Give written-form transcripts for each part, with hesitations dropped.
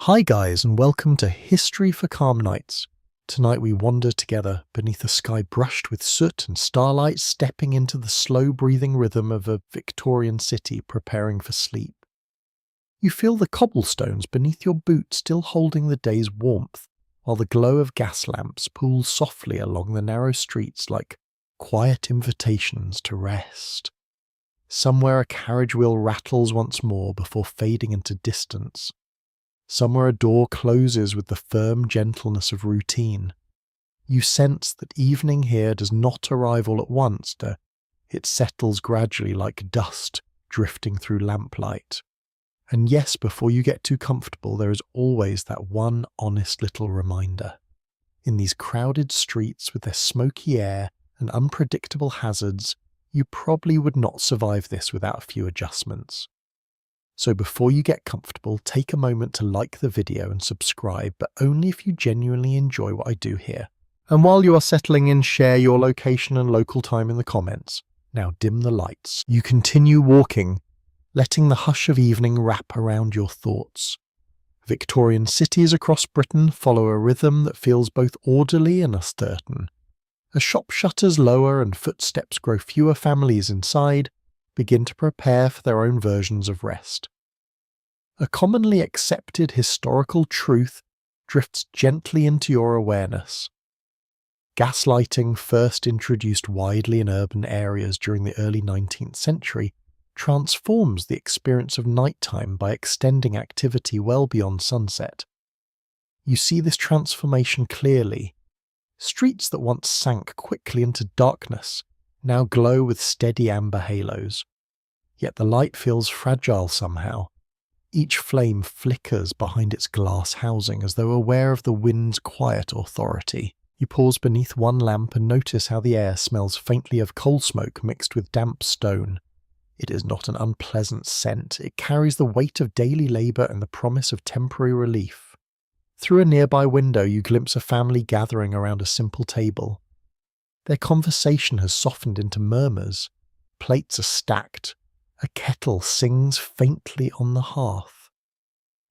Hi guys, and welcome to History for Calm Nights. Tonight we wander together beneath a sky brushed with soot and starlight, stepping into the slow-breathing rhythm of a Victorian city preparing for sleep. You feel the cobblestones beneath your boots still holding the day's warmth, while the glow of gas lamps pools softly along the narrow streets like quiet invitations to rest. Somewhere a carriage wheel rattles once more before fading into distance. Somewhere a door closes with the firm gentleness of routine. You sense that evening here does not arrive all at once, it settles gradually like dust drifting through lamplight. And yes, before you get too comfortable, there is always that one honest little reminder. In these crowded streets with their smoky air and unpredictable hazards, you probably would not survive this without a few adjustments. So before you get comfortable, take a moment to like the video and subscribe, but only if you genuinely enjoy what I do here. And while you are settling in, share your location and local time in the comments. Now dim the lights. You continue walking, letting the hush of evening wrap around your thoughts. Victorian cities across Britain follow a rhythm that feels both orderly and uncertain. As shop shutters lower and footsteps grow fewer, families inside begin to prepare for their own versions of rest. A commonly accepted historical truth drifts gently into your awareness. Gaslighting, first introduced widely in urban areas during the early 19th century, transforms the experience of nighttime by extending activity well beyond sunset. You see this transformation clearly. Streets that once sank quickly into darkness now glow with steady amber halos. Yet the light feels fragile somehow. Each flame flickers behind its glass housing as though aware of the wind's quiet authority. You pause beneath one lamp and notice how the air smells faintly of coal smoke mixed with damp stone. It is not an unpleasant scent. It carries the weight of daily labour and the promise of temporary relief. Through a nearby window you glimpse a family gathering around a simple table. Their conversation has softened into murmurs. Plates are stacked. A kettle sings faintly on the hearth.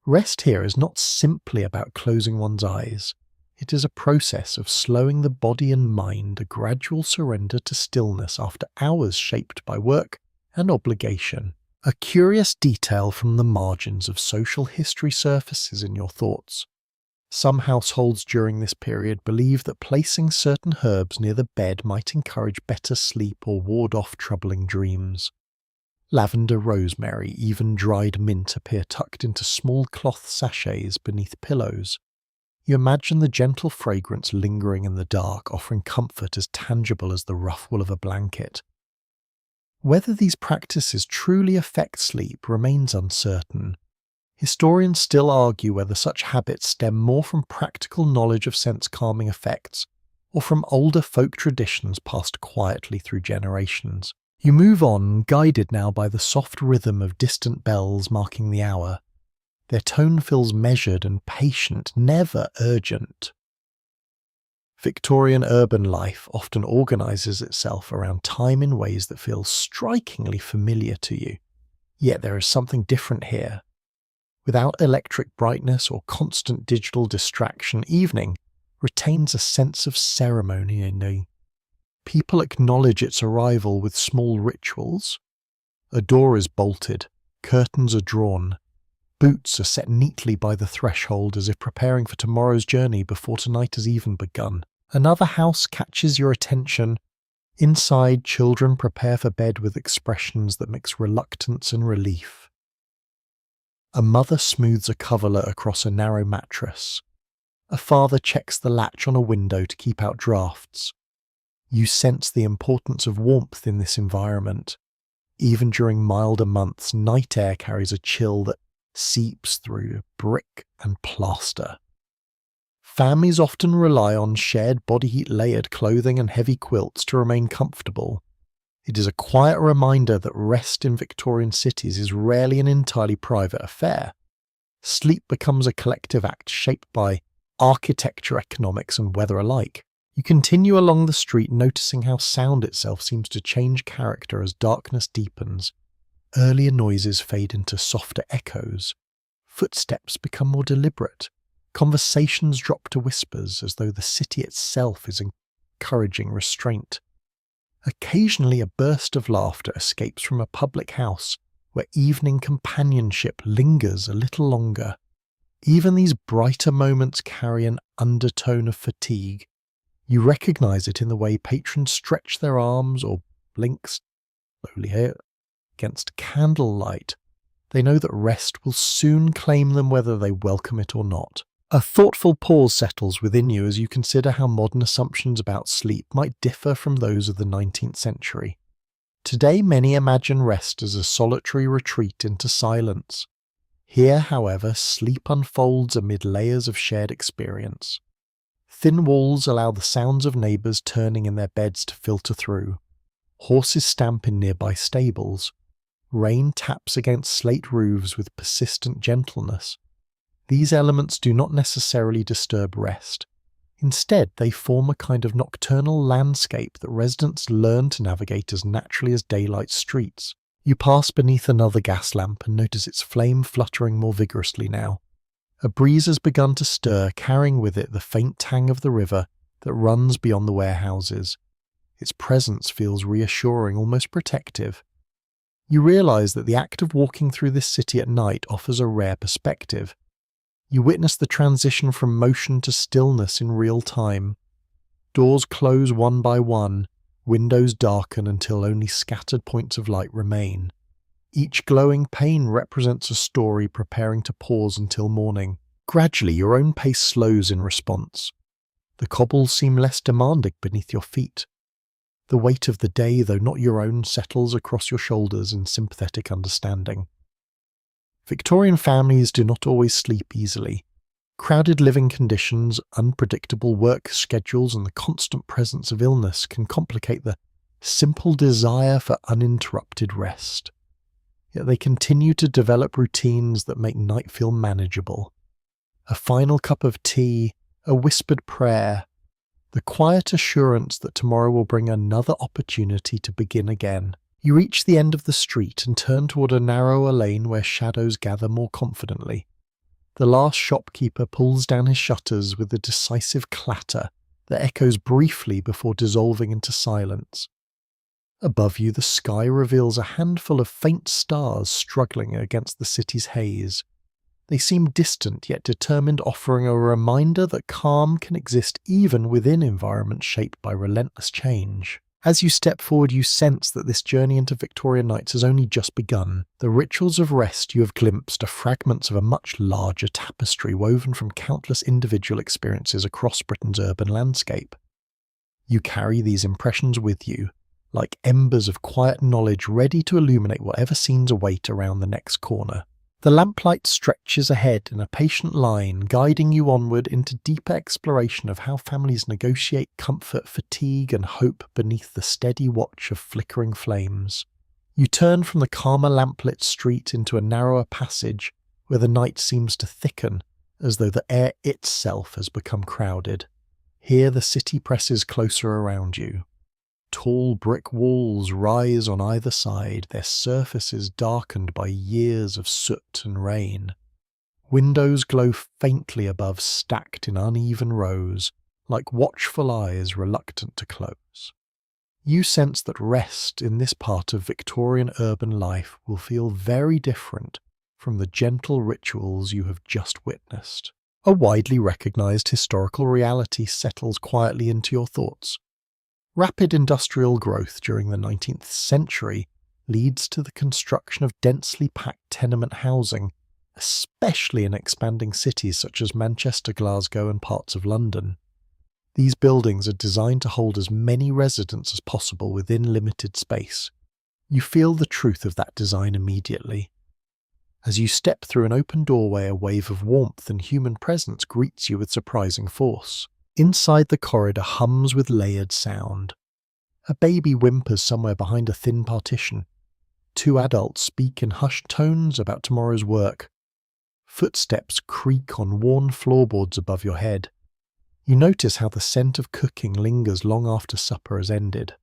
Rest here is not simply about closing one's eyes. It is a process of slowing the body and mind, a gradual surrender to stillness after hours shaped by work and obligation. A curious detail from the margins of social history surfaces in your thoughts. Some households during this period believe that placing certain herbs near the bed might encourage better sleep or ward off troubling dreams. Lavender, rosemary, even dried mint appear tucked into small cloth sachets beneath pillows. You imagine the gentle fragrance lingering in the dark, offering comfort as tangible as the ruffle of a blanket. Whether these practices truly affect sleep remains uncertain. Historians still argue whether such habits stem more from practical knowledge of sense-calming effects or from older folk traditions passed quietly through generations. You move on, guided now by the soft rhythm of distant bells marking the hour. Their tone feels measured and patient, never urgent. Victorian urban life often organises itself around time in ways that feel strikingly familiar to you. Yet there is something different here. Without electric brightness or constant digital distraction, evening retains a sense of ceremony in you. People acknowledge its arrival with small rituals. A door is bolted, curtains are drawn, boots are set neatly by the threshold as if preparing for tomorrow's journey before tonight has even begun. Another house catches your attention. Inside, children prepare for bed with expressions that mix reluctance and relief. A mother smooths a coverlet across a narrow mattress. A father checks the latch on a window to keep out drafts. You sense the importance of warmth in this environment. Even during milder months, night air carries a chill that seeps through brick and plaster. Families often rely on shared body heat layered clothing and heavy quilts to remain comfortable. It is a quiet reminder that rest in Victorian cities is rarely an entirely private affair. Sleep becomes a collective act shaped by architecture, economics, and weather alike. You continue along the street, noticing how sound itself seems to change character as darkness deepens. Earlier noises fade into softer echoes. Footsteps become more deliberate. Conversations drop to whispers as though the city itself is encouraging restraint. Occasionally a burst of laughter escapes from a public house where evening companionship lingers a little longer. Even these brighter moments carry an undertone of fatigue. You recognize it in the way patrons stretch their arms or blink slowly against candlelight. They know that rest will soon claim them whether they welcome it or not. A thoughtful pause settles within you as you consider how modern assumptions about sleep might differ from those of the 19th century. Today many imagine rest as a solitary retreat into silence. Here, however, sleep unfolds amid layers of shared experience. Thin walls allow the sounds of neighbours turning in their beds to filter through. Horses stamp in nearby stables. Rain taps against slate roofs with persistent gentleness. These elements do not necessarily disturb rest. Instead, they form a kind of nocturnal landscape that residents learn to navigate as naturally as daylight streets. You pass beneath another gas lamp and notice its flame fluttering more vigorously now. A breeze has begun to stir, carrying with it the faint tang of the river that runs beyond the warehouses. Its presence feels reassuring, almost protective. You realize that the act of walking through this city at night offers a rare perspective. You witness the transition from motion to stillness in real time. Doors close one by one, windows darken until only scattered points of light remain. Each glowing pane represents a story preparing to pause until morning. Gradually, your own pace slows in response. The cobbles seem less demanding beneath your feet. The weight of the day, though not your own, settles across your shoulders in sympathetic understanding. Victorian families do not always sleep easily. Crowded living conditions, unpredictable work schedules, and the constant presence of illness can complicate the simple desire for uninterrupted rest. Yet they continue to develop routines that make night feel manageable. A final cup of tea, a whispered prayer, the quiet assurance that tomorrow will bring another opportunity to begin again. You reach the end of the street and turn toward a narrower lane where shadows gather more confidently. The last shopkeeper pulls down his shutters with a decisive clatter that echoes briefly before dissolving into silence. Above you, the sky reveals a handful of faint stars struggling against the city's haze. They seem distant yet determined, offering a reminder that calm can exist even within environments shaped by relentless change. As you step forward, you sense that this journey into Victorian nights has only just begun. The rituals of rest you have glimpsed are fragments of a much larger tapestry woven from countless individual experiences across Britain's urban landscape. You carry these impressions with you, like embers of quiet knowledge ready to illuminate whatever scenes await around the next corner. The lamplight stretches ahead in a patient line, guiding you onward into deeper exploration of how families negotiate comfort, fatigue, and hope beneath the steady watch of flickering flames. You turn from the calmer lamplit street into a narrower passage where the night seems to thicken, as though the air itself has become crowded. Here the city presses closer around you. Tall brick walls rise on either side, their surfaces darkened by years of soot and rain. Windows glow faintly above, stacked in uneven rows, like watchful eyes reluctant to close. You sense that rest in this part of Victorian urban life will feel very different from the gentle rituals you have just witnessed. A widely recognized historical reality settles quietly into your thoughts. Rapid industrial growth during the 19th century leads to the construction of densely packed tenement housing, especially in expanding cities such as Manchester, Glasgow, and parts of London. These buildings are designed to hold as many residents as possible within limited space. You feel the truth of that design immediately. As you step through an open doorway, a wave of warmth and human presence greets you with surprising force. Inside the corridor hums with layered sound. A baby whimpers somewhere behind a thin partition. Two adults speak in hushed tones about tomorrow's work. Footsteps creak on worn floorboards above your head. You notice how the scent of cooking lingers long after supper has ended.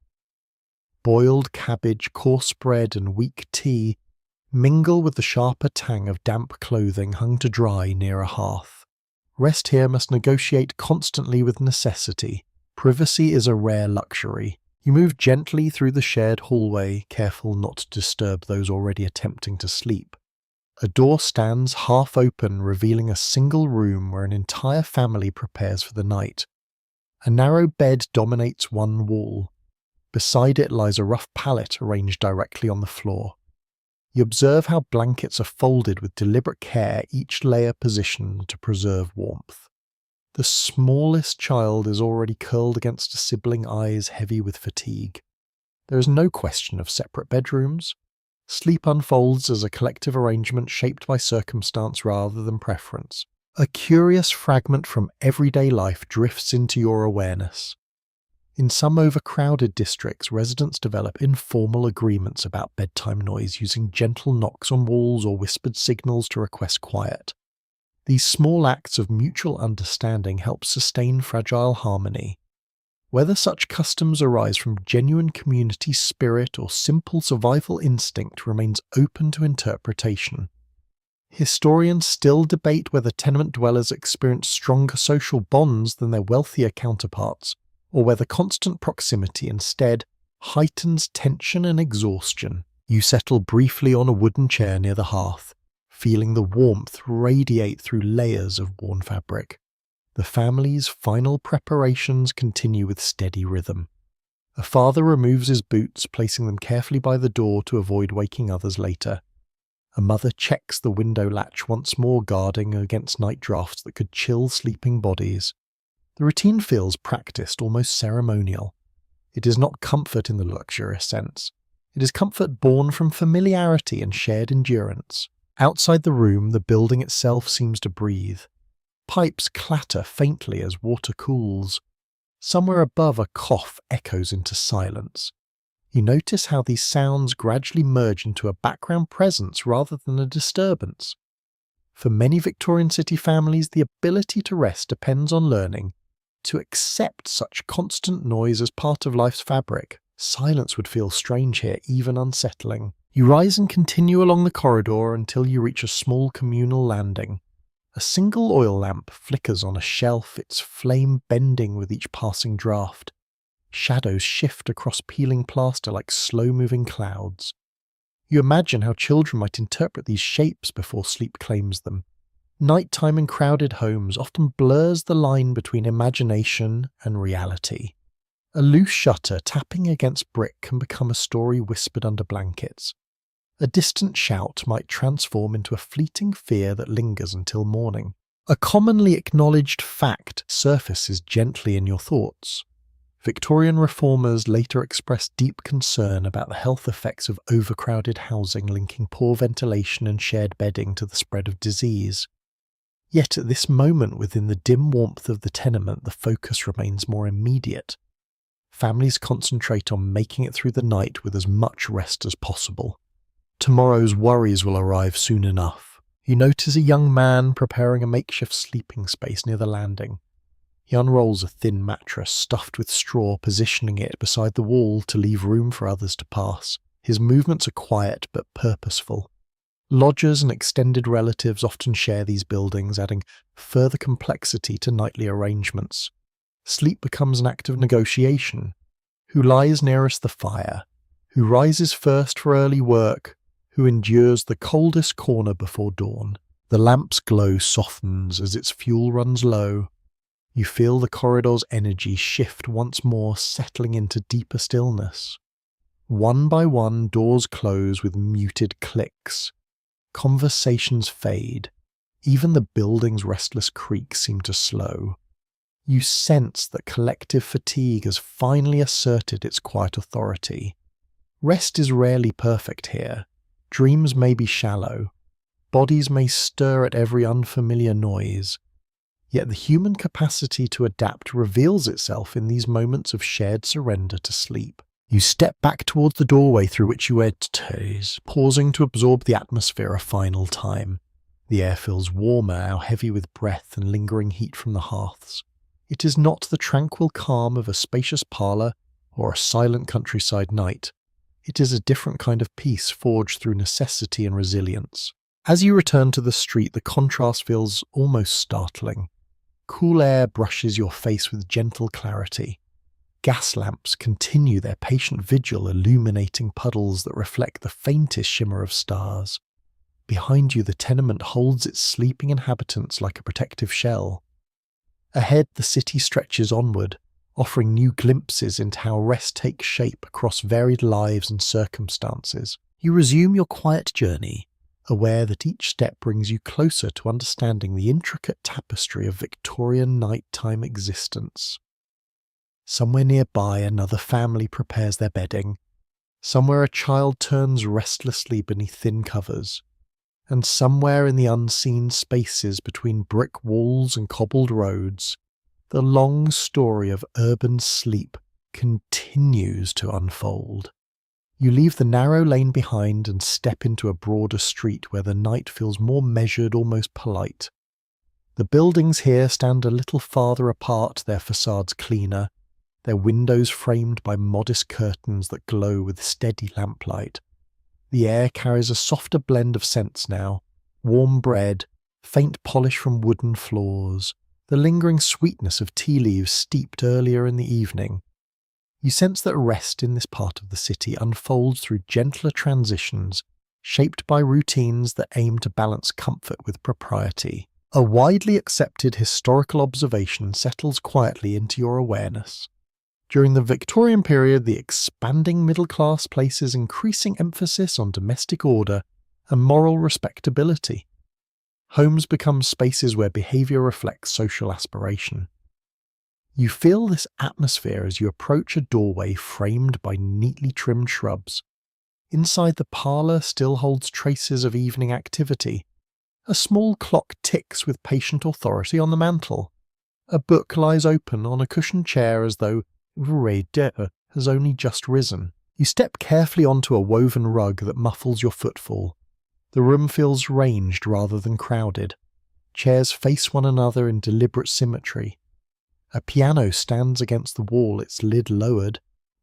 Boiled cabbage, coarse bread, and weak tea mingle with the sharper tang of damp clothing hung to dry near a hearth. Rest here must negotiate constantly with necessity. Privacy is a rare luxury. You move gently through the shared hallway, careful not to disturb those already attempting to sleep. A door stands half open, revealing a single room where an entire family prepares for the night. A narrow bed dominates one wall. Beside it lies a rough pallet arranged directly on the floor. You observe how blankets are folded with deliberate care, each layer positioned to preserve warmth. The smallest child is already curled against a sibling, eyes heavy with fatigue. There is no question of separate bedrooms. Sleep unfolds as a collective arrangement shaped by circumstance rather than preference. A curious fragment from everyday life drifts into your awareness. In some overcrowded districts, residents develop informal agreements about bedtime noise using gentle knocks on walls or whispered signals to request quiet. These small acts of mutual understanding help sustain fragile harmony. Whether such customs arise from genuine community spirit or simple survival instinct remains open to interpretation. Historians still debate whether tenement dwellers experience stronger social bonds than their wealthier counterparts, or whether constant proximity instead heightens tension and exhaustion. You settle briefly on a wooden chair near the hearth, feeling the warmth radiate through layers of worn fabric. The family's final preparations continue with steady rhythm. A father removes his boots, placing them carefully by the door to avoid waking others later. A mother checks the window latch once more, guarding against night drafts that could chill sleeping bodies. The routine feels practiced, almost ceremonial. It is not comfort in the luxurious sense. It is comfort born from familiarity and shared endurance. Outside the room, the building itself seems to breathe. Pipes clatter faintly as water cools. Somewhere above, a cough echoes into silence. You notice how these sounds gradually merge into a background presence rather than a disturbance. For many Victorian city families, the ability to rest depends on learning to accept such constant noise as part of life's fabric. Silence would feel strange here, even unsettling. You rise and continue along the corridor until you reach a small communal landing. A single oil lamp flickers on a shelf, its flame bending with each passing draft. Shadows shift across peeling plaster like slow-moving clouds. You imagine how children might interpret these shapes before sleep claims them. Nighttime in crowded homes often blurs the line between imagination and reality. A loose shutter tapping against brick can become a story whispered under blankets. A distant shout might transform into a fleeting fear that lingers until morning. A commonly acknowledged fact surfaces gently in your thoughts. Victorian reformers later expressed deep concern about the health effects of overcrowded housing, linking poor ventilation and shared bedding to the spread of disease. Yet at this moment, within the dim warmth of the tenement, the focus remains more immediate. Families concentrate on making it through the night with as much rest as possible. Tomorrow's worries will arrive soon enough. You notice a young man preparing a makeshift sleeping space near the landing. He unrolls a thin mattress stuffed with straw, positioning it beside the wall to leave room for others to pass. His movements are quiet but purposeful. Lodgers and extended relatives often share these buildings, adding further complexity to nightly arrangements. Sleep becomes an act of negotiation. Who lies nearest the fire? Who rises first for early work? Who endures the coldest corner before dawn? The lamp's glow softens as its fuel runs low. You feel the corridor's energy shift once more, settling into deeper stillness. One by one, doors close with muted clicks. Conversations fade. Even the building's restless creaks seem to slow. You sense that collective fatigue has finally asserted its quiet authority. Rest is rarely perfect here. Dreams may be shallow. Bodies may stir at every unfamiliar noise. Yet the human capacity to adapt reveals itself in these moments of shared surrender to sleep. You step back towards the doorway through which you entered, pausing to absorb the atmosphere a final time. The air feels warmer, now heavy with breath and lingering heat from the hearths. It is not the tranquil calm of a spacious parlour or a silent countryside night. It is a different kind of peace forged through necessity and resilience. As you return to the street, the contrast feels almost startling. Cool air brushes your face with gentle clarity. Gas lamps continue their patient vigil, illuminating puddles that reflect the faintest shimmer of stars. Behind you, the tenement holds its sleeping inhabitants like a protective shell. Ahead, the city stretches onward, offering new glimpses into how rest takes shape across varied lives and circumstances. You resume your quiet journey, aware that each step brings you closer to understanding the intricate tapestry of Victorian nighttime existence. Somewhere nearby, another family prepares their bedding. Somewhere a child turns restlessly beneath thin covers. And somewhere in the unseen spaces between brick walls and cobbled roads, the long story of urban sleep continues to unfold. You leave the narrow lane behind and step into a broader street where the night feels more measured, almost polite. The buildings here stand a little farther apart, their facades cleaner, their windows framed by modest curtains that glow with steady lamplight. The air carries a softer blend of scents now: warm bread, faint polish from wooden floors, the lingering sweetness of tea leaves steeped earlier in the evening. You sense that rest in this part of the city unfolds through gentler transitions, shaped by routines that aim to balance comfort with propriety. A widely accepted historical observation settles quietly into your awareness. During the Victorian period, the expanding middle class places increasing emphasis on domestic order and moral respectability. Homes become spaces where behaviour reflects social aspiration. You feel this atmosphere as you approach a doorway framed by neatly trimmed shrubs. Inside, the parlour still holds traces of evening activity. A small clock ticks with patient authority on the mantel. A book lies open on a cushioned chair as though Day has only just risen. You step carefully onto a woven rug that muffles your footfall. The room feels ranged rather than crowded. Chairs face one another in deliberate symmetry. A piano stands against the wall, its lid lowered,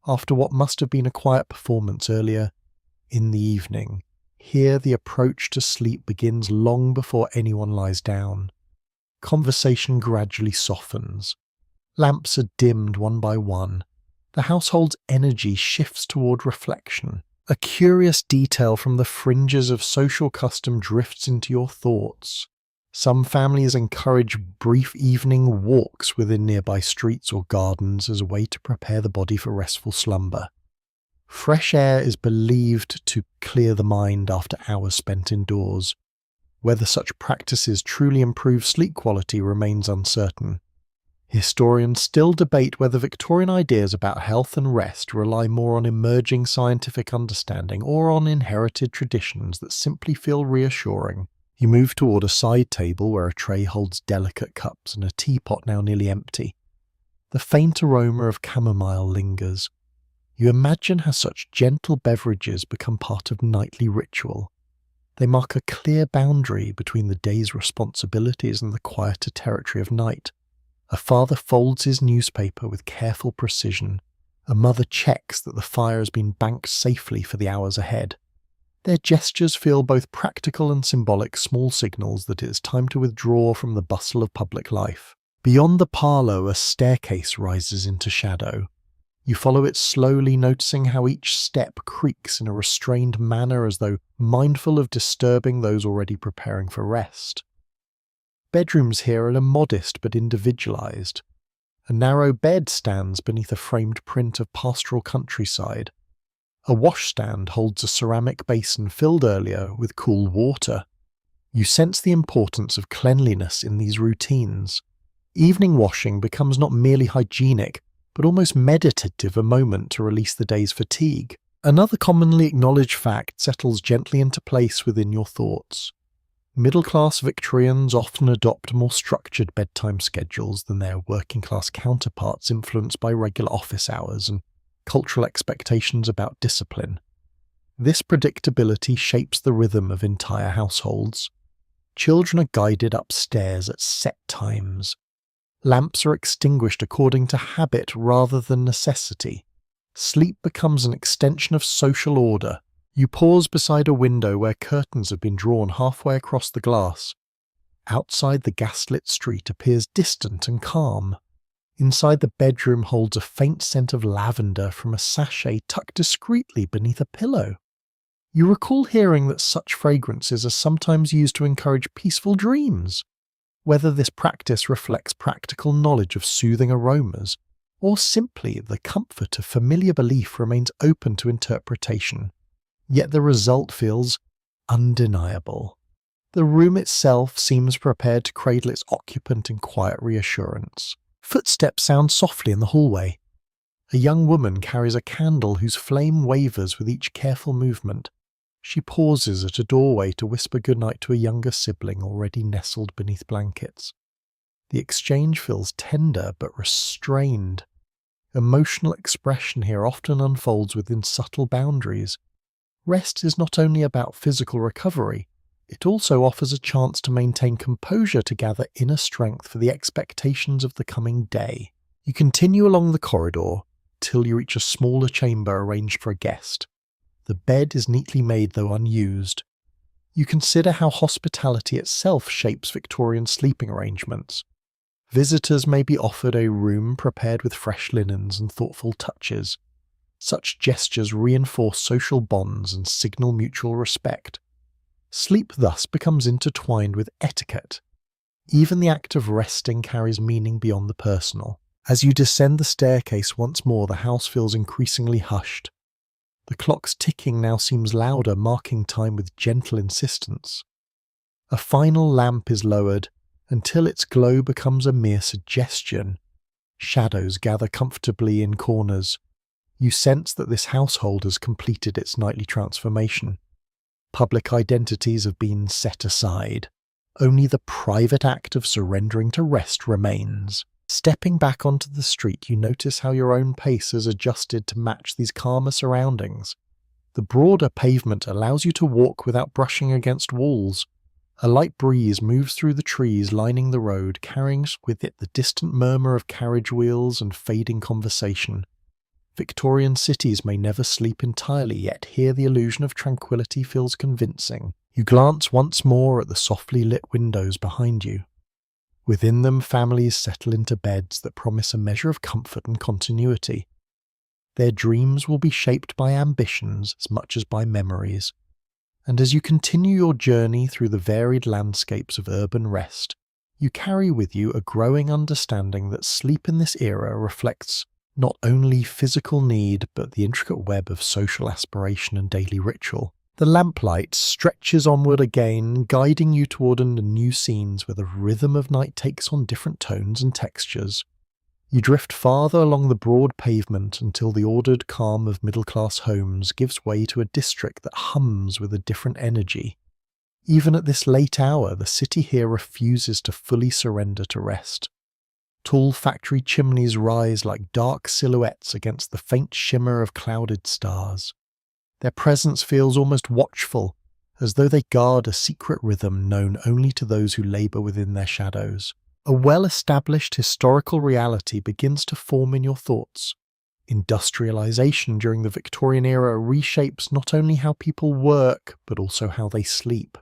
after what must have been a quiet performance earlier in the evening. Here the approach to sleep begins long before anyone lies down. Conversation gradually softens. Lamps are dimmed one by one. The household's energy shifts toward reflection. A curious detail from the fringes of social custom drifts into your thoughts. Some families encourage brief evening walks within nearby streets or gardens as a way to prepare the body for restful slumber. Fresh air is believed to clear the mind after hours spent indoors. Whether such practices truly improve sleep quality remains uncertain. Historians still debate whether Victorian ideas about health and rest rely more on emerging scientific understanding or on inherited traditions that simply feel reassuring. You move toward a side table where a tray holds delicate cups and a teapot now nearly empty. The faint aroma of chamomile lingers. You imagine how such gentle beverages become part of nightly ritual. They mark a clear boundary between the day's responsibilities and the quieter territory of night. A father folds his newspaper with careful precision. A mother checks that the fire has been banked safely for the hours ahead. Their gestures feel both practical and symbolic, small signals that it is time to withdraw from the bustle of public life. Beyond the parlour, a staircase rises into shadow. You follow it slowly, noticing how each step creaks in a restrained manner as though mindful of disturbing those already preparing for rest. Bedrooms here are modest but individualised. A narrow bed stands beneath a framed print of pastoral countryside. A washstand holds a ceramic basin filled earlier with cool water. You sense the importance of cleanliness in these routines. Evening washing becomes not merely hygienic, but almost meditative, a moment to release the day's fatigue. Another commonly acknowledged fact settles gently into place within your thoughts. Middle-class Victorians often adopt more structured bedtime schedules than their working-class counterparts, influenced by regular office hours and cultural expectations about discipline. This predictability shapes the rhythm of entire households. Children are guided upstairs at set times. Lamps are extinguished according to habit rather than necessity. Sleep becomes an extension of social order. You pause beside a window where curtains have been drawn halfway across the glass. Outside, the gaslit street appears distant and calm. Inside, the bedroom holds a faint scent of lavender from a sachet tucked discreetly beneath a pillow. You recall hearing that such fragrances are sometimes used to encourage peaceful dreams. Whether this practice reflects practical knowledge of soothing aromas, or simply the comfort of familiar belief, remains open to interpretation. Yet the result feels undeniable. The room itself seems prepared to cradle its occupant in quiet reassurance. Footsteps sound softly in the hallway. A young woman carries a candle whose flame wavers with each careful movement. She pauses at a doorway to whisper goodnight to a younger sibling already nestled beneath blankets. The exchange feels tender but restrained. Emotional expression here often unfolds within subtle boundaries. Rest is not only about physical recovery, it also offers a chance to maintain composure to gather inner strength for the expectations of the coming day. You continue along the corridor till you reach a smaller chamber arranged for a guest. The bed is neatly made though unused. You consider how hospitality itself shapes Victorian sleeping arrangements. Visitors may be offered a room prepared with fresh linens and thoughtful touches. Such gestures reinforce social bonds and signal mutual respect. Sleep thus becomes intertwined with etiquette. Even the act of resting carries meaning beyond the personal. As you descend the staircase once more, the house feels increasingly hushed. The clock's ticking now seems louder, marking time with gentle insistence. A final lamp is lowered, until its glow becomes a mere suggestion. Shadows gather comfortably in corners. You sense that this household has completed its nightly transformation. Public identities have been set aside. Only the private act of surrendering to rest remains. Stepping back onto the street, you notice how your own pace has adjusted to match these calmer surroundings. The broader pavement allows you to walk without brushing against walls. A light breeze moves through the trees lining the road, carrying with it the distant murmur of carriage wheels and fading conversation. Victorian cities may never sleep entirely, yet here the illusion of tranquility feels convincing. You glance once more at the softly lit windows behind you. Within them, families settle into beds that promise a measure of comfort and continuity. Their dreams will be shaped by ambitions as much as by memories. And as you continue your journey through the varied landscapes of urban rest, you carry with you a growing understanding that sleep in this era reflects not only physical need, but the intricate web of social aspiration and daily ritual. The lamplight stretches onward again, guiding you toward new scenes where the rhythm of night takes on different tones and textures. You drift farther along the broad pavement until the ordered calm of middle-class homes gives way to a district that hums with a different energy. Even at this late hour, the city here refuses to fully surrender to rest. Tall factory chimneys rise like dark silhouettes against the faint shimmer of clouded stars. Their presence feels almost watchful, as though they guard a secret rhythm known only to those who labour within their shadows. A well-established historical reality begins to form in your thoughts. Industrialization during the Victorian era reshapes not only how people work, but also how they sleep.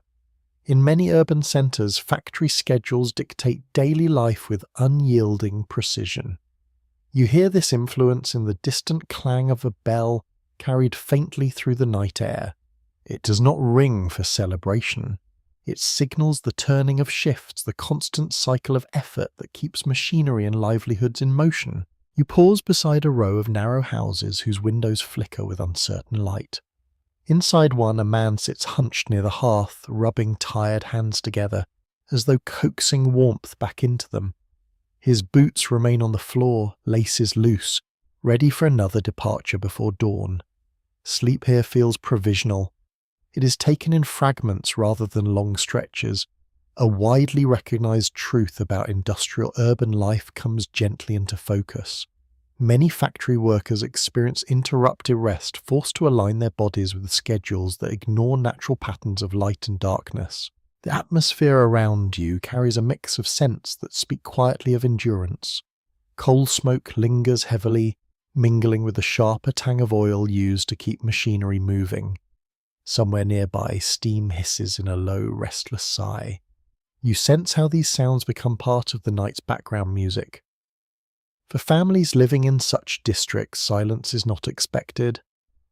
In many urban centres, factory schedules dictate daily life with unyielding precision. You hear this influence in the distant clang of a bell carried faintly through the night air. It does not ring for celebration. It signals the turning of shifts, the constant cycle of effort that keeps machinery and livelihoods in motion. You pause beside a row of narrow houses whose windows flicker with uncertain light. Inside one, a man sits hunched near the hearth, rubbing tired hands together, as though coaxing warmth back into them. His boots remain on the floor, laces loose, ready for another departure before dawn. Sleep here feels provisional. It is taken in fragments rather than long stretches. A widely recognized truth about industrial urban life comes gently into focus. Many factory workers experience interrupted rest, forced to align their bodies with schedules that ignore natural patterns of light and darkness. The atmosphere around you carries a mix of scents that speak quietly of endurance. Coal smoke lingers heavily, mingling with the sharper tang of oil used to keep machinery moving. Somewhere nearby, steam hisses in a low, restless sigh. You sense how these sounds become part of the night's background music. For families living in such districts, silence is not expected.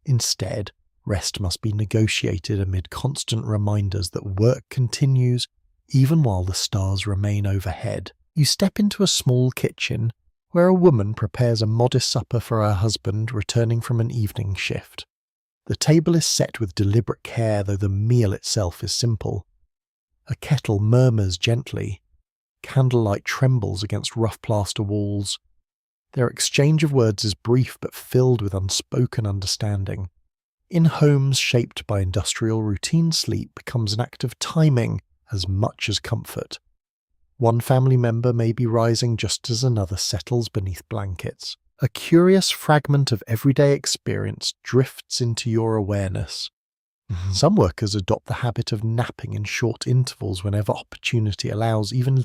Instead, rest must be negotiated amid constant reminders that work continues even while the stars remain overhead. You step into a small kitchen where a woman prepares a modest supper for her husband returning from an evening shift. The table is set with deliberate care, though the meal itself is simple. A kettle murmurs gently. Candlelight trembles against rough plaster walls. Their exchange of words is brief but filled with unspoken understanding. In homes shaped by industrial routine, sleep becomes an act of timing as much as comfort. One family member may be rising just as another settles beneath blankets. A curious fragment of everyday experience drifts into your awareness. Some workers adopt the habit of napping in short intervals whenever opportunity allows, even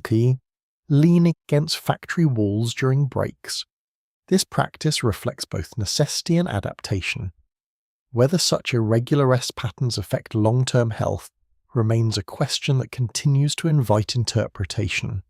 leaning against factory walls during breaks. This practice reflects both necessity and adaptation. Whether such irregular rest patterns affect long-term health remains a question that continues to invite interpretation.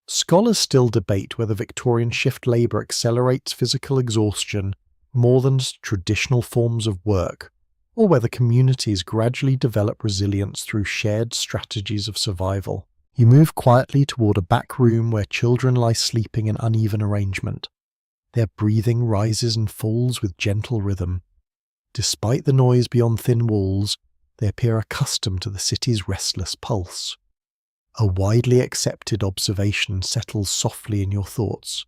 Scholars still debate whether Victorian shift labour accelerates physical exhaustion more than traditional forms of work, or whether communities gradually develop resilience through shared strategies of survival. You move quietly toward a back room where children lie sleeping in uneven arrangement. Their breathing rises and falls with gentle rhythm. Despite the noise beyond thin walls, they appear accustomed to the city's restless pulse. A widely accepted observation settles softly in your thoughts.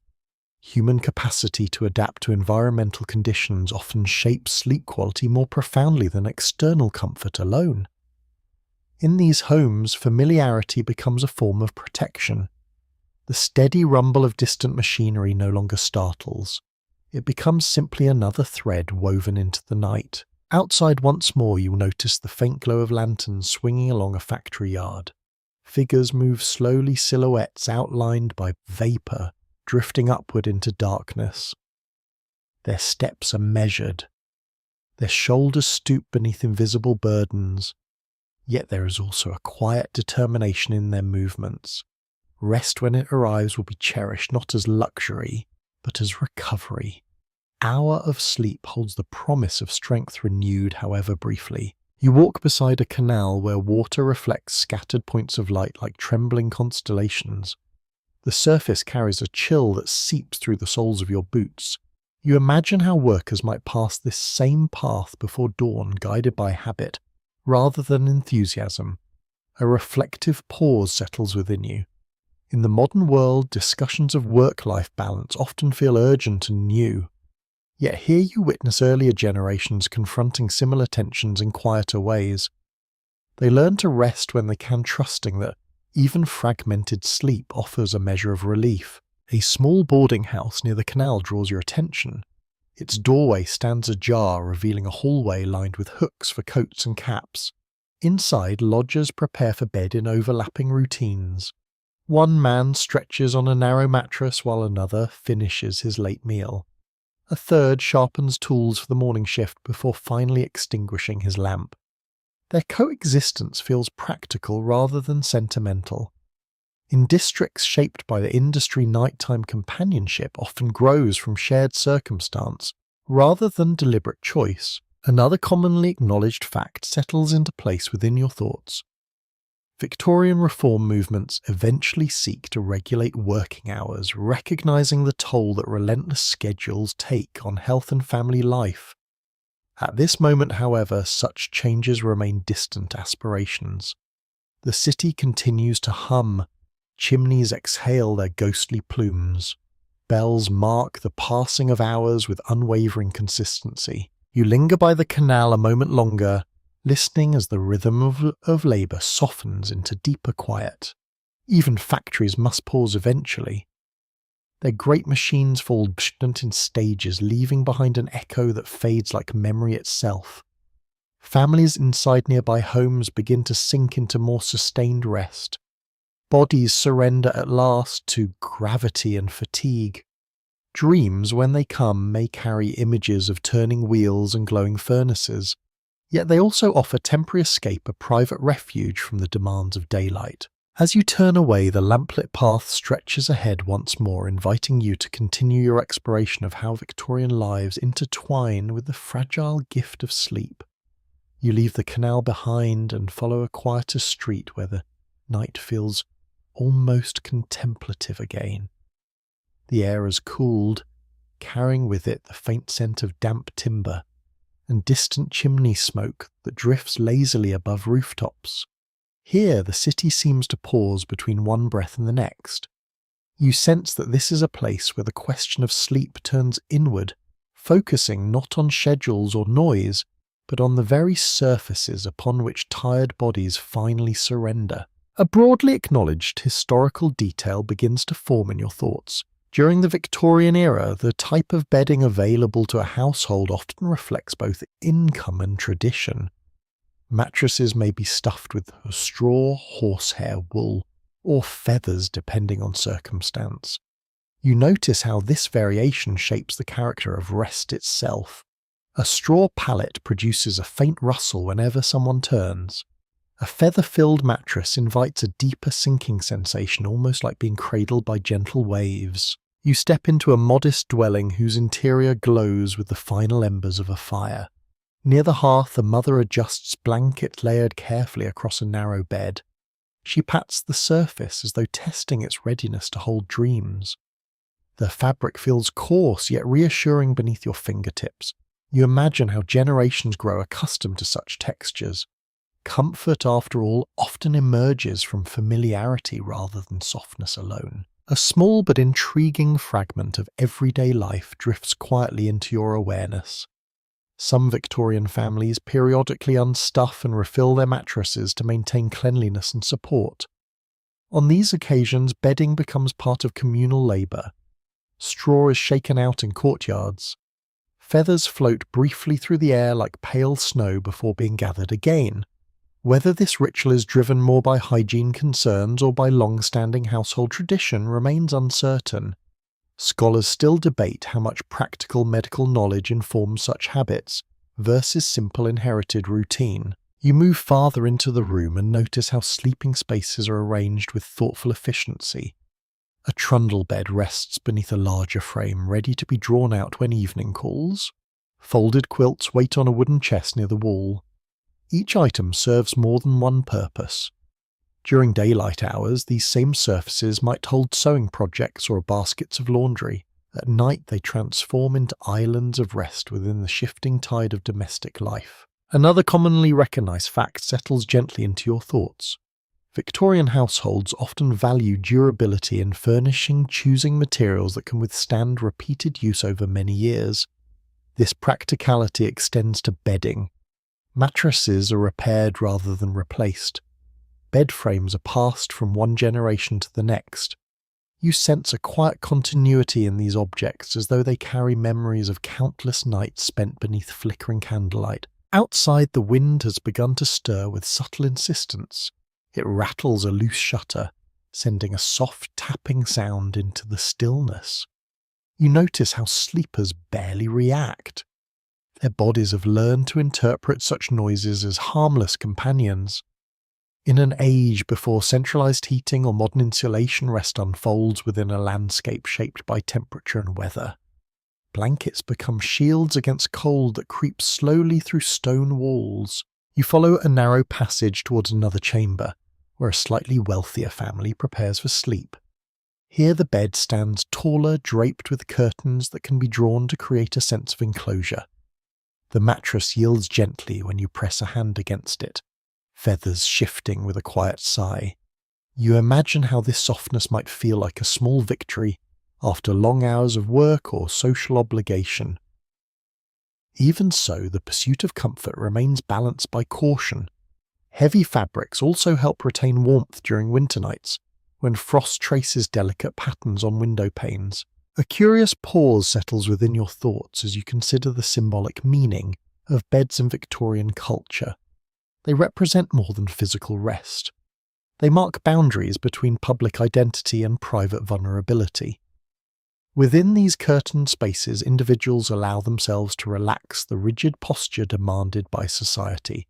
Human capacity to adapt to environmental conditions often shapes sleep quality more profoundly than external comfort alone. In these homes, familiarity becomes a form of protection. The steady rumble of distant machinery no longer startles. It becomes simply another thread woven into the night. Outside once more, you'll notice the faint glow of lanterns swinging along a factory yard. Figures move slowly, silhouettes outlined by vapour, drifting upward into darkness. Their steps are measured. Their shoulders stoop beneath invisible burdens. Yet there is also a quiet determination in their movements. Rest when it arrives will be cherished not as luxury, but as recovery. Hour of sleep holds the promise of strength renewed, however briefly. You walk beside a canal where water reflects scattered points of light like trembling constellations. The surface carries a chill that seeps through the soles of your boots. You imagine how workers might pass this same path before dawn, guided by habit, rather than enthusiasm. A reflective pause settles within you. In the modern world, discussions of work-life balance often feel urgent and new. Yet here you witness earlier generations confronting similar tensions in quieter ways. They learn to rest when they can, trusting that even fragmented sleep offers a measure of relief. A small boarding house near the canal draws your attention. Its doorway stands ajar, revealing a hallway lined with hooks for coats and caps. Inside, lodgers prepare for bed in overlapping routines. One man stretches on a narrow mattress while another finishes his late meal. A third sharpens tools for the morning shift before finally extinguishing his lamp. Their coexistence feels practical rather than sentimental. In districts shaped by the industry, nighttime companionship often grows from shared circumstance rather than deliberate choice. Another commonly acknowledged fact settles into place within your thoughts. Victorian reform movements eventually seek to regulate working hours, recognizing the toll that relentless schedules take on health and family life. At this moment, however, such changes remain distant aspirations. The city continues to hum, chimneys exhale their ghostly plumes, bells mark the passing of hours with unwavering consistency. You linger by the canal a moment longer, listening as the rhythm of labour softens into deeper quiet. Even factories must pause eventually. Their great machines fall distant in stages, leaving behind an echo that fades like memory itself. Families inside nearby homes begin to sink into more sustained rest. Bodies surrender at last to gravity and fatigue. Dreams, when they come, may carry images of turning wheels and glowing furnaces, yet they also offer temporary escape, a private refuge from the demands of daylight. As you turn away, the lamplit path stretches ahead once more, inviting you to continue your exploration of how Victorian lives intertwine with the fragile gift of sleep. You leave the canal behind and follow a quieter street where the night feels almost contemplative again. The air has cooled, carrying with it the faint scent of damp timber and distant chimney smoke that drifts lazily above rooftops. Here the city seems to pause between one breath and the next. You sense that this is a place where the question of sleep turns inward, focusing not on schedules or noise, but on the very surfaces upon which tired bodies finally surrender. A broadly acknowledged historical detail begins to form in your thoughts. During the Victorian era, the type of bedding available to a household often reflects both income and tradition. Mattresses may be stuffed with straw, horsehair, wool, or feathers depending on circumstance. You notice how this variation shapes the character of rest itself. A straw pallet produces a faint rustle whenever someone turns. A feather-filled mattress invites a deeper sinking sensation, almost like being cradled by gentle waves. You step into a modest dwelling whose interior glows with the final embers of a fire. Near the hearth, a mother adjusts blanket layered carefully across a narrow bed. She pats the surface as though testing its readiness to hold dreams. The fabric feels coarse yet reassuring beneath your fingertips. You imagine how generations grow accustomed to such textures. Comfort, after all, often emerges from familiarity rather than softness alone. A small but intriguing fragment of everyday life drifts quietly into your awareness. Some Victorian families periodically unstuff and refill their mattresses to maintain cleanliness and support. On these occasions, bedding becomes part of communal labour. Straw is shaken out in courtyards. Feathers float briefly through the air like pale snow before being gathered again. Whether this ritual is driven more by hygiene concerns or by long-standing household tradition remains uncertain. Scholars still debate how much practical medical knowledge informs such habits versus simple inherited routine. You move farther into the room and notice how sleeping spaces are arranged with thoughtful efficiency. A trundle bed rests beneath a larger frame, ready to be drawn out when evening calls. Folded quilts wait on a wooden chest near the wall. Each item serves more than one purpose. During daylight hours, these same surfaces might hold sewing projects or baskets of laundry. At night, they transform into islands of rest within the shifting tide of domestic life. Another commonly recognised fact settles gently into your thoughts. Victorian households often value durability in furnishing, choosing materials that can withstand repeated use over many years. This practicality extends to bedding. Mattresses are repaired rather than replaced. Bed frames are passed from one generation to the next. You sense a quiet continuity in these objects, as though they carry memories of countless nights spent beneath flickering candlelight. Outside, the wind has begun to stir with subtle insistence. It rattles a loose shutter, sending a soft tapping sound into the stillness. You notice how sleepers barely react. Their bodies have learned to interpret such noises as harmless companions. In an age before centralized heating or modern insulation, rest unfolds within a landscape shaped by temperature and weather. Blankets become shields against cold that creeps slowly through stone walls. You follow a narrow passage towards another chamber, where a slightly wealthier family prepares for sleep. Here the bed stands taller, draped with curtains that can be drawn to create a sense of enclosure. The mattress yields gently when you press a hand against it, feathers shifting with a quiet sigh. You imagine how this softness might feel like a small victory after long hours of work or social obligation. Even so, the pursuit of comfort remains balanced by caution. Heavy fabrics also help retain warmth during winter nights, when frost traces delicate patterns on window panes. A curious pause settles within your thoughts as you consider the symbolic meaning of beds in Victorian culture. They represent more than physical rest. They mark boundaries between public identity and private vulnerability. Within these curtained spaces, individuals allow themselves to relax the rigid posture demanded by society.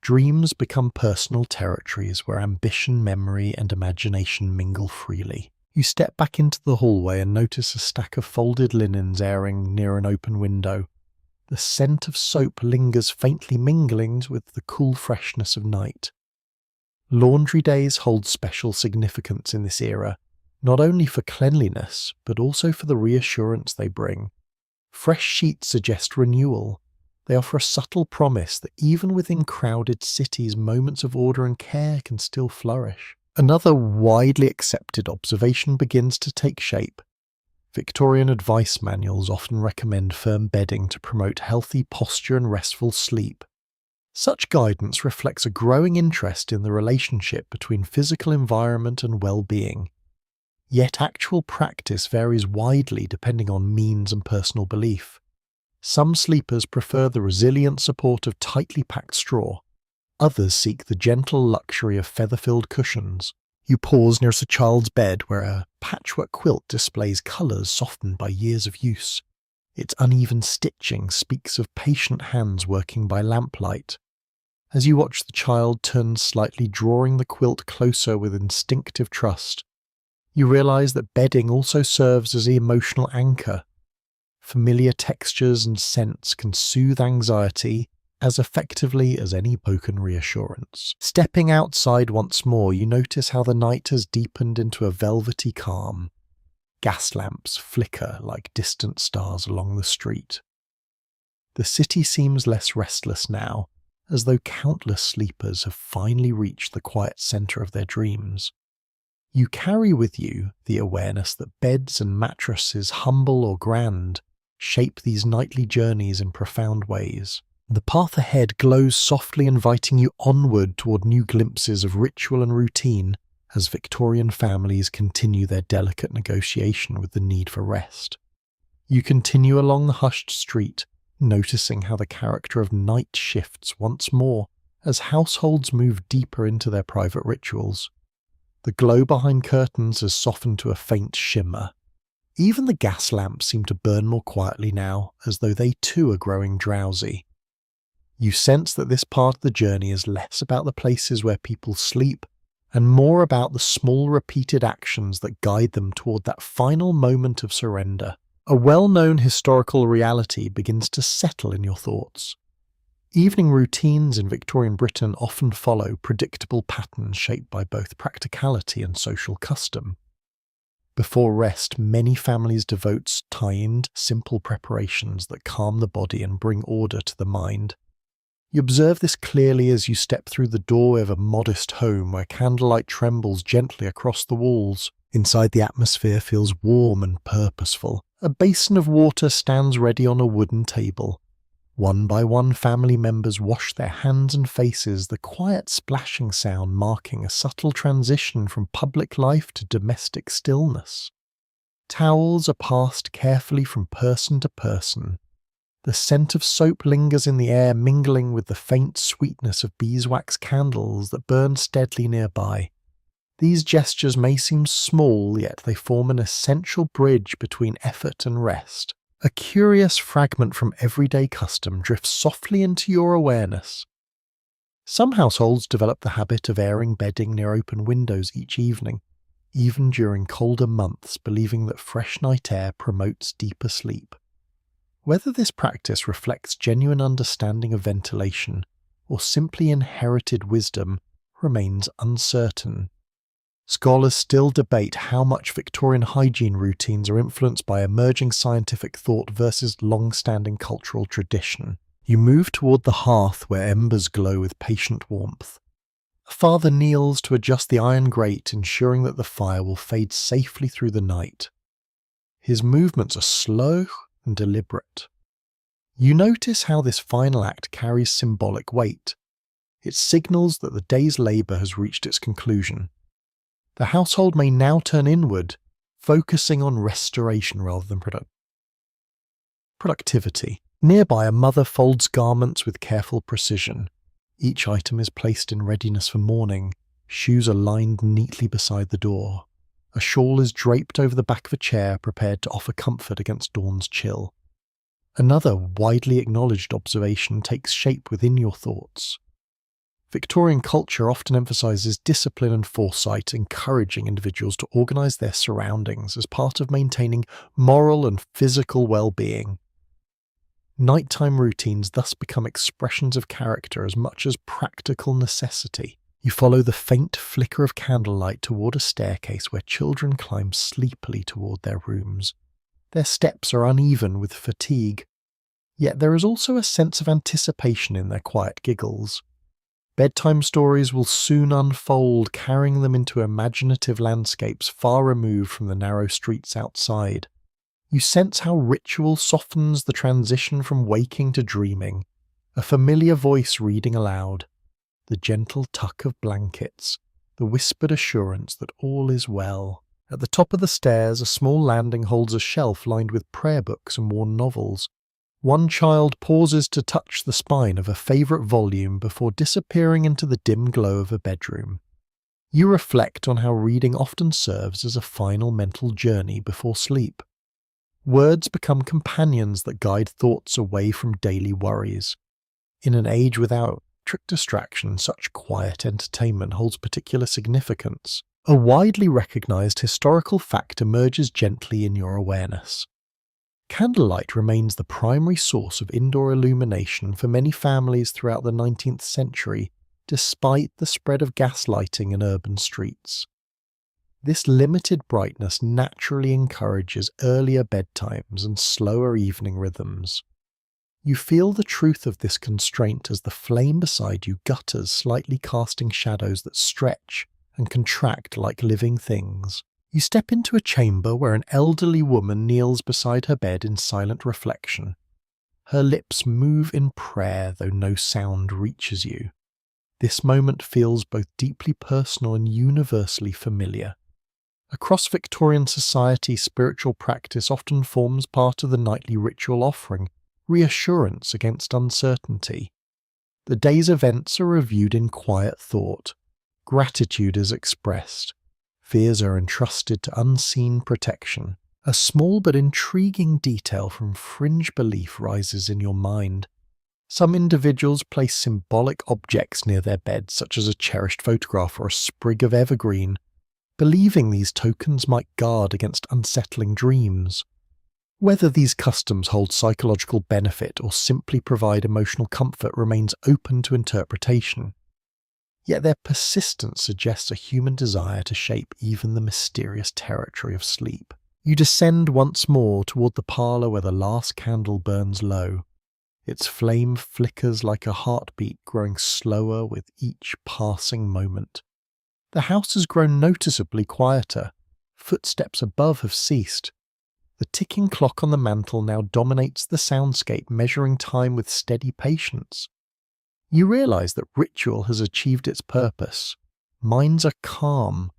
Dreams become personal territories where ambition, memory, and imagination mingle freely. You step back into the hallway and notice a stack of folded linens airing near an open window. The scent of soap lingers faintly mingling with the cool freshness of night. Laundry days hold special significance in this era, not only for cleanliness, but also for the reassurance they bring. Fresh sheets suggest renewal. They offer a subtle promise that even within crowded cities, moments of order and care can still flourish. Another widely accepted observation begins to take shape. Victorian advice manuals often recommend firm bedding to promote healthy posture and restful sleep. Such guidance reflects a growing interest in the relationship between physical environment and well-being. Yet actual practice varies widely depending on means and personal belief. Some sleepers prefer the resilient support of tightly packed straw. Others seek the gentle luxury of feather-filled cushions. You pause near a child's bed where a patchwork quilt displays colours softened by years of use. Its uneven stitching speaks of patient hands working by lamplight. As you watch the child turn slightly, drawing the quilt closer with instinctive trust, you realise that bedding also serves as an emotional anchor. Familiar textures and scents can soothe anxiety as effectively as any spoken reassurance. Stepping outside once more, you notice how the night has deepened into a velvety calm. Gas lamps flicker like distant stars along the street. The city seems less restless now, as though countless sleepers have finally reached the quiet centre of their dreams. You carry with you the awareness that beds and mattresses, humble or grand, shape these nightly journeys in profound ways. The path ahead glows softly, inviting you onward toward new glimpses of ritual and routine as Victorian families continue their delicate negotiation with the need for rest. You continue along the hushed street, noticing how the character of night shifts once more as households move deeper into their private rituals. The glow behind curtains has softened to a faint shimmer. Even the gas lamps seem to burn more quietly now, as though they too are growing drowsy. You sense that this part of the journey is less about the places where people sleep and more about the small repeated actions that guide them toward that final moment of surrender. A well-known historical reality begins to settle in your thoughts. Evening routines in Victorian Britain often follow predictable patterns shaped by both practicality and social custom. Before rest, many families devote timed, simple preparations that calm the body and bring order to the mind. You observe this clearly as you step through the doorway of a modest home where candlelight trembles gently across the walls. Inside, the atmosphere feels warm and purposeful. A basin of water stands ready on a wooden table. One by one, family members wash their hands and faces, the quiet splashing sound marking a subtle transition from public life to domestic stillness. Towels are passed carefully from person to person. The scent of soap lingers in the air, mingling with the faint sweetness of beeswax candles that burn steadily nearby. These gestures may seem small, yet they form an essential bridge between effort and rest. A curious fragment from everyday custom drifts softly into your awareness. Some households develop the habit of airing bedding near open windows each evening, even during colder months, believing that fresh night air promotes deeper sleep. Whether this practice reflects genuine understanding of ventilation or simply inherited wisdom remains uncertain. Scholars still debate how much Victorian hygiene routines are influenced by emerging scientific thought versus long-standing cultural tradition. You move toward the hearth where embers glow with patient warmth. A father kneels to adjust the iron grate, ensuring that the fire will fade safely through the night. His movements are slow and deliberate. You notice how this final act carries symbolic weight. It signals that the day's labour has reached its conclusion. The household may now turn inward, focusing on restoration rather than productivity. Nearby, a mother folds garments with careful precision. Each item is placed in readiness for morning. Shoes are lined neatly beside the door. A shawl is draped over the back of a chair, prepared to offer comfort against dawn's chill. Another widely acknowledged observation takes shape within your thoughts. Victorian culture often emphasises discipline and foresight, encouraging individuals to organise their surroundings as part of maintaining moral and physical well-being. Nighttime routines thus become expressions of character as much as practical necessity. You follow the faint flicker of candlelight toward a staircase where children climb sleepily toward their rooms. Their steps are uneven with fatigue, yet there is also a sense of anticipation in their quiet giggles. Bedtime stories will soon unfold, carrying them into imaginative landscapes far removed from the narrow streets outside. You sense how ritual softens the transition from waking to dreaming, a familiar voice reading aloud, the gentle tuck of blankets, the whispered assurance that all is well. At the top of the stairs, a small landing holds a shelf lined with prayer books and worn novels. One child pauses to touch the spine of a favourite volume before disappearing into the dim glow of a bedroom. You reflect on how reading often serves as a final mental journey before sleep. Words become companions that guide thoughts away from daily worries. In an age without trick distraction, such quiet entertainment holds particular significance. A widely recognised historical fact emerges gently in your awareness. Candlelight remains the primary source of indoor illumination for many families throughout the 19th century, despite the spread of gaslighting in urban streets. This limited brightness naturally encourages earlier bedtimes and slower evening rhythms. You feel the truth of this constraint as the flame beside you gutters, slightly casting shadows that stretch and contract like living things. You step into a chamber where an elderly woman kneels beside her bed in silent reflection. Her lips move in prayer, though no sound reaches you. This moment feels both deeply personal and universally familiar. Across Victorian society, spiritual practice often forms part of the nightly ritual offering, reassurance against uncertainty. The day's events are reviewed in quiet thought. Gratitude is expressed. Fears are entrusted to unseen protection. A small but intriguing detail from fringe belief rises in your mind. Some individuals place symbolic objects near their beds, such as a cherished photograph or a sprig of evergreen, believing these tokens might guard against unsettling dreams. Whether these customs hold psychological benefit or simply provide emotional comfort remains open to interpretation. Yet their persistence suggests a human desire to shape even the mysterious territory of sleep. You descend once more toward the parlour where the last candle burns low. Its flame flickers like a heartbeat, growing slower with each passing moment. The house has grown noticeably quieter. Footsteps above have ceased. The ticking clock on the mantel now dominates the soundscape, measuring time with steady patience. You realise that ritual has achieved its purpose. Minds are calm.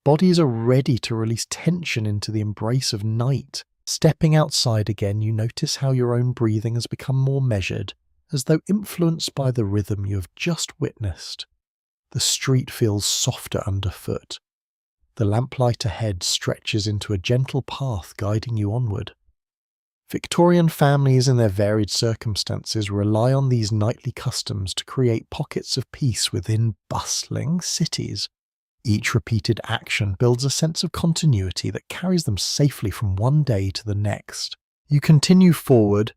Bodies are ready to release tension into the embrace of night. Stepping outside again, you notice how your own breathing has become more measured, as though influenced by the rhythm you have just witnessed. The street feels softer underfoot. The lamplight ahead stretches into a gentle path guiding you onward. Victorian families in their varied circumstances rely on these nightly customs to create pockets of peace within bustling cities. Each repeated action builds a sense of continuity that carries them safely from one day to the next. You continue forward,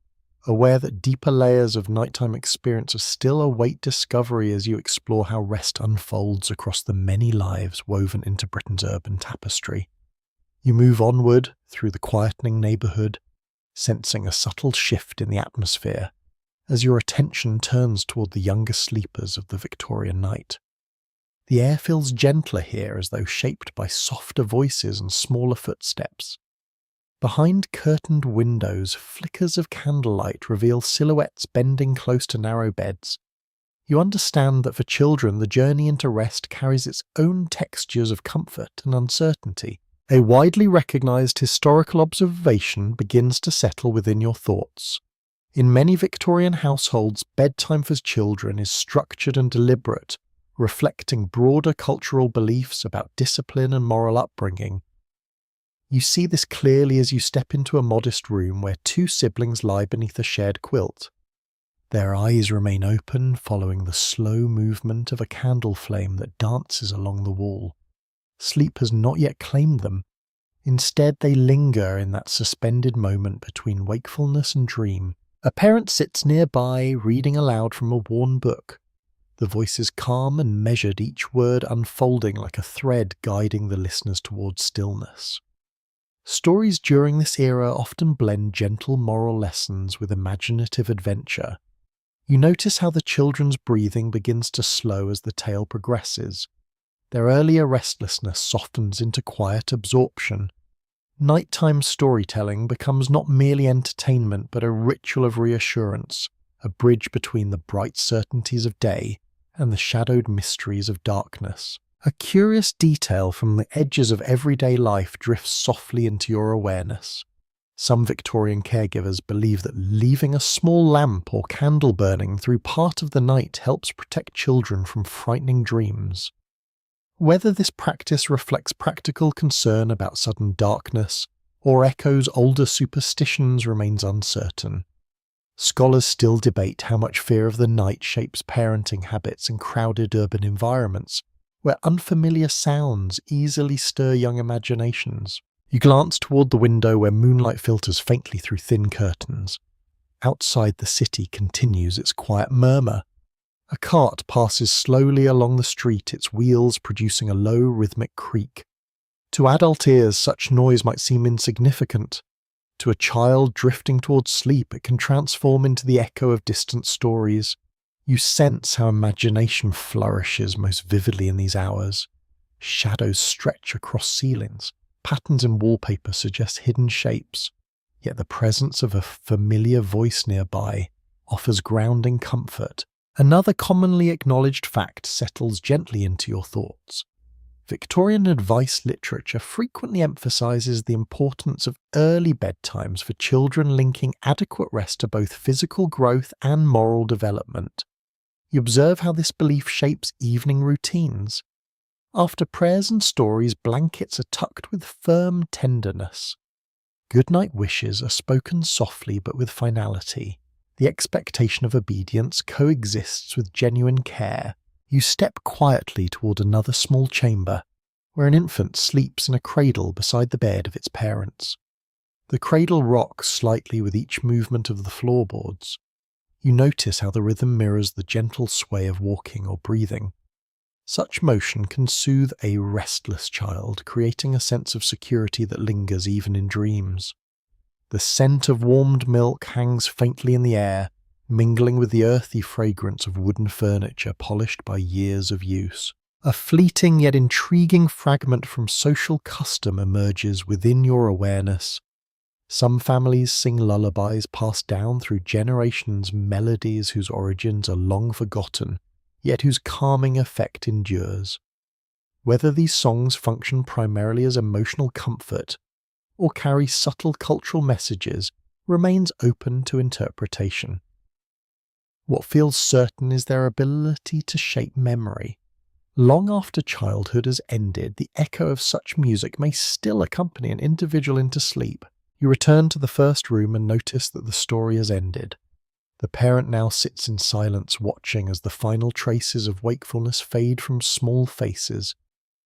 aware that deeper layers of nighttime experience still await discovery as you explore how rest unfolds across the many lives woven into Britain's urban tapestry. You move onward through the quietening neighbourhood, sensing a subtle shift in the atmosphere as your attention turns toward the younger sleepers of the Victorian night. The air feels gentler here, as though shaped by softer voices and smaller footsteps. Behind curtained windows, flickers of candlelight reveal silhouettes bending close to narrow beds. You understand that for children, the journey into rest carries its own textures of comfort and uncertainty. A widely recognised historical observation begins to settle within your thoughts. In many Victorian households, bedtime for children is structured and deliberate, reflecting broader cultural beliefs about discipline and moral upbringing. You see this clearly as you step into a modest room where two siblings lie beneath a shared quilt. Their eyes remain open, following the slow movement of a candle flame that dances along the wall. Sleep has not yet claimed them. Instead, they linger in that suspended moment between wakefulness and dream. A parent sits nearby, reading aloud from a worn book. The voice is calm and measured, each word unfolding like a thread guiding the listeners towards stillness. Stories during this era often blend gentle moral lessons with imaginative adventure. You notice how the children's breathing begins to slow as the tale progresses. Their earlier restlessness softens into quiet absorption. Nighttime storytelling becomes not merely entertainment but a ritual of reassurance, a bridge between the bright certainties of day and the shadowed mysteries of darkness. A curious detail from the edges of everyday life drifts softly into your awareness. Some Victorian caregivers believe that leaving a small lamp or candle burning through part of the night helps protect children from frightening dreams. Whether this practice reflects practical concern about sudden darkness or echoes older superstitions remains uncertain. Scholars still debate how much fear of the night shapes parenting habits in crowded urban environments, where unfamiliar sounds easily stir young imaginations. You glance toward the window where moonlight filters faintly through thin curtains. Outside, the city continues its quiet murmur. A cart passes slowly along the street, its wheels producing a low rhythmic creak. To adult ears, such noise might seem insignificant. To a child drifting towards sleep, it can transform into the echo of distant stories. You sense how imagination flourishes most vividly in these hours. Shadows stretch across ceilings. Patterns in wallpaper suggest hidden shapes. Yet the presence of a familiar voice nearby offers grounding comfort. Another commonly acknowledged fact settles gently into your thoughts. Victorian advice literature frequently emphasizes the importance of early bedtimes for children, linking adequate rest to both physical growth and moral development. You observe how this belief shapes evening routines. After prayers and stories, blankets are tucked with firm tenderness. Goodnight wishes are spoken softly but with finality. The expectation of obedience coexists with genuine care. You step quietly toward another small chamber, where an infant sleeps in a cradle beside the bed of its parents. The cradle rocks slightly with each movement of the floorboards. You notice how the rhythm mirrors the gentle sway of walking or breathing. Such motion can soothe a restless child, creating a sense of security that lingers even in dreams. The scent of warmed milk hangs faintly in the air, mingling with the earthy fragrance of wooden furniture polished by years of use. A fleeting yet intriguing fragment from social custom emerges within your awareness. Some families sing lullabies passed down through generations, melodies whose origins are long forgotten, yet whose calming effect endures. Whether these songs function primarily as emotional comfort or carry subtle cultural messages remains open to interpretation. What feels certain is their ability to shape memory. Long after childhood has ended, the echo of such music may still accompany an individual into sleep. You return to the first room and notice that the story has ended. The parent now sits in silence, watching as the final traces of wakefulness fade from small faces.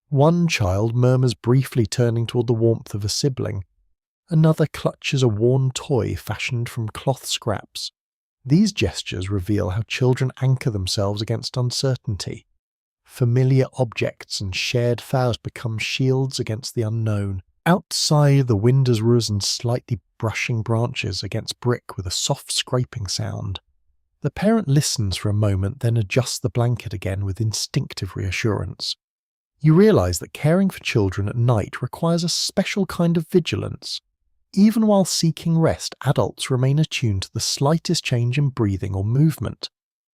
One child murmurs briefly, turning toward the warmth of a sibling. Another clutches a worn toy fashioned from cloth scraps. These gestures reveal how children anchor themselves against uncertainty. Familiar objects and shared vows become shields against the unknown. Outside, the wind has risen, slightly brushing branches against brick with a soft scraping sound. The parent listens for a moment, then adjusts the blanket again with instinctive reassurance. You realize that caring for children at night requires a special kind of vigilance. Even while seeking rest, adults remain attuned to the slightest change in breathing or movement.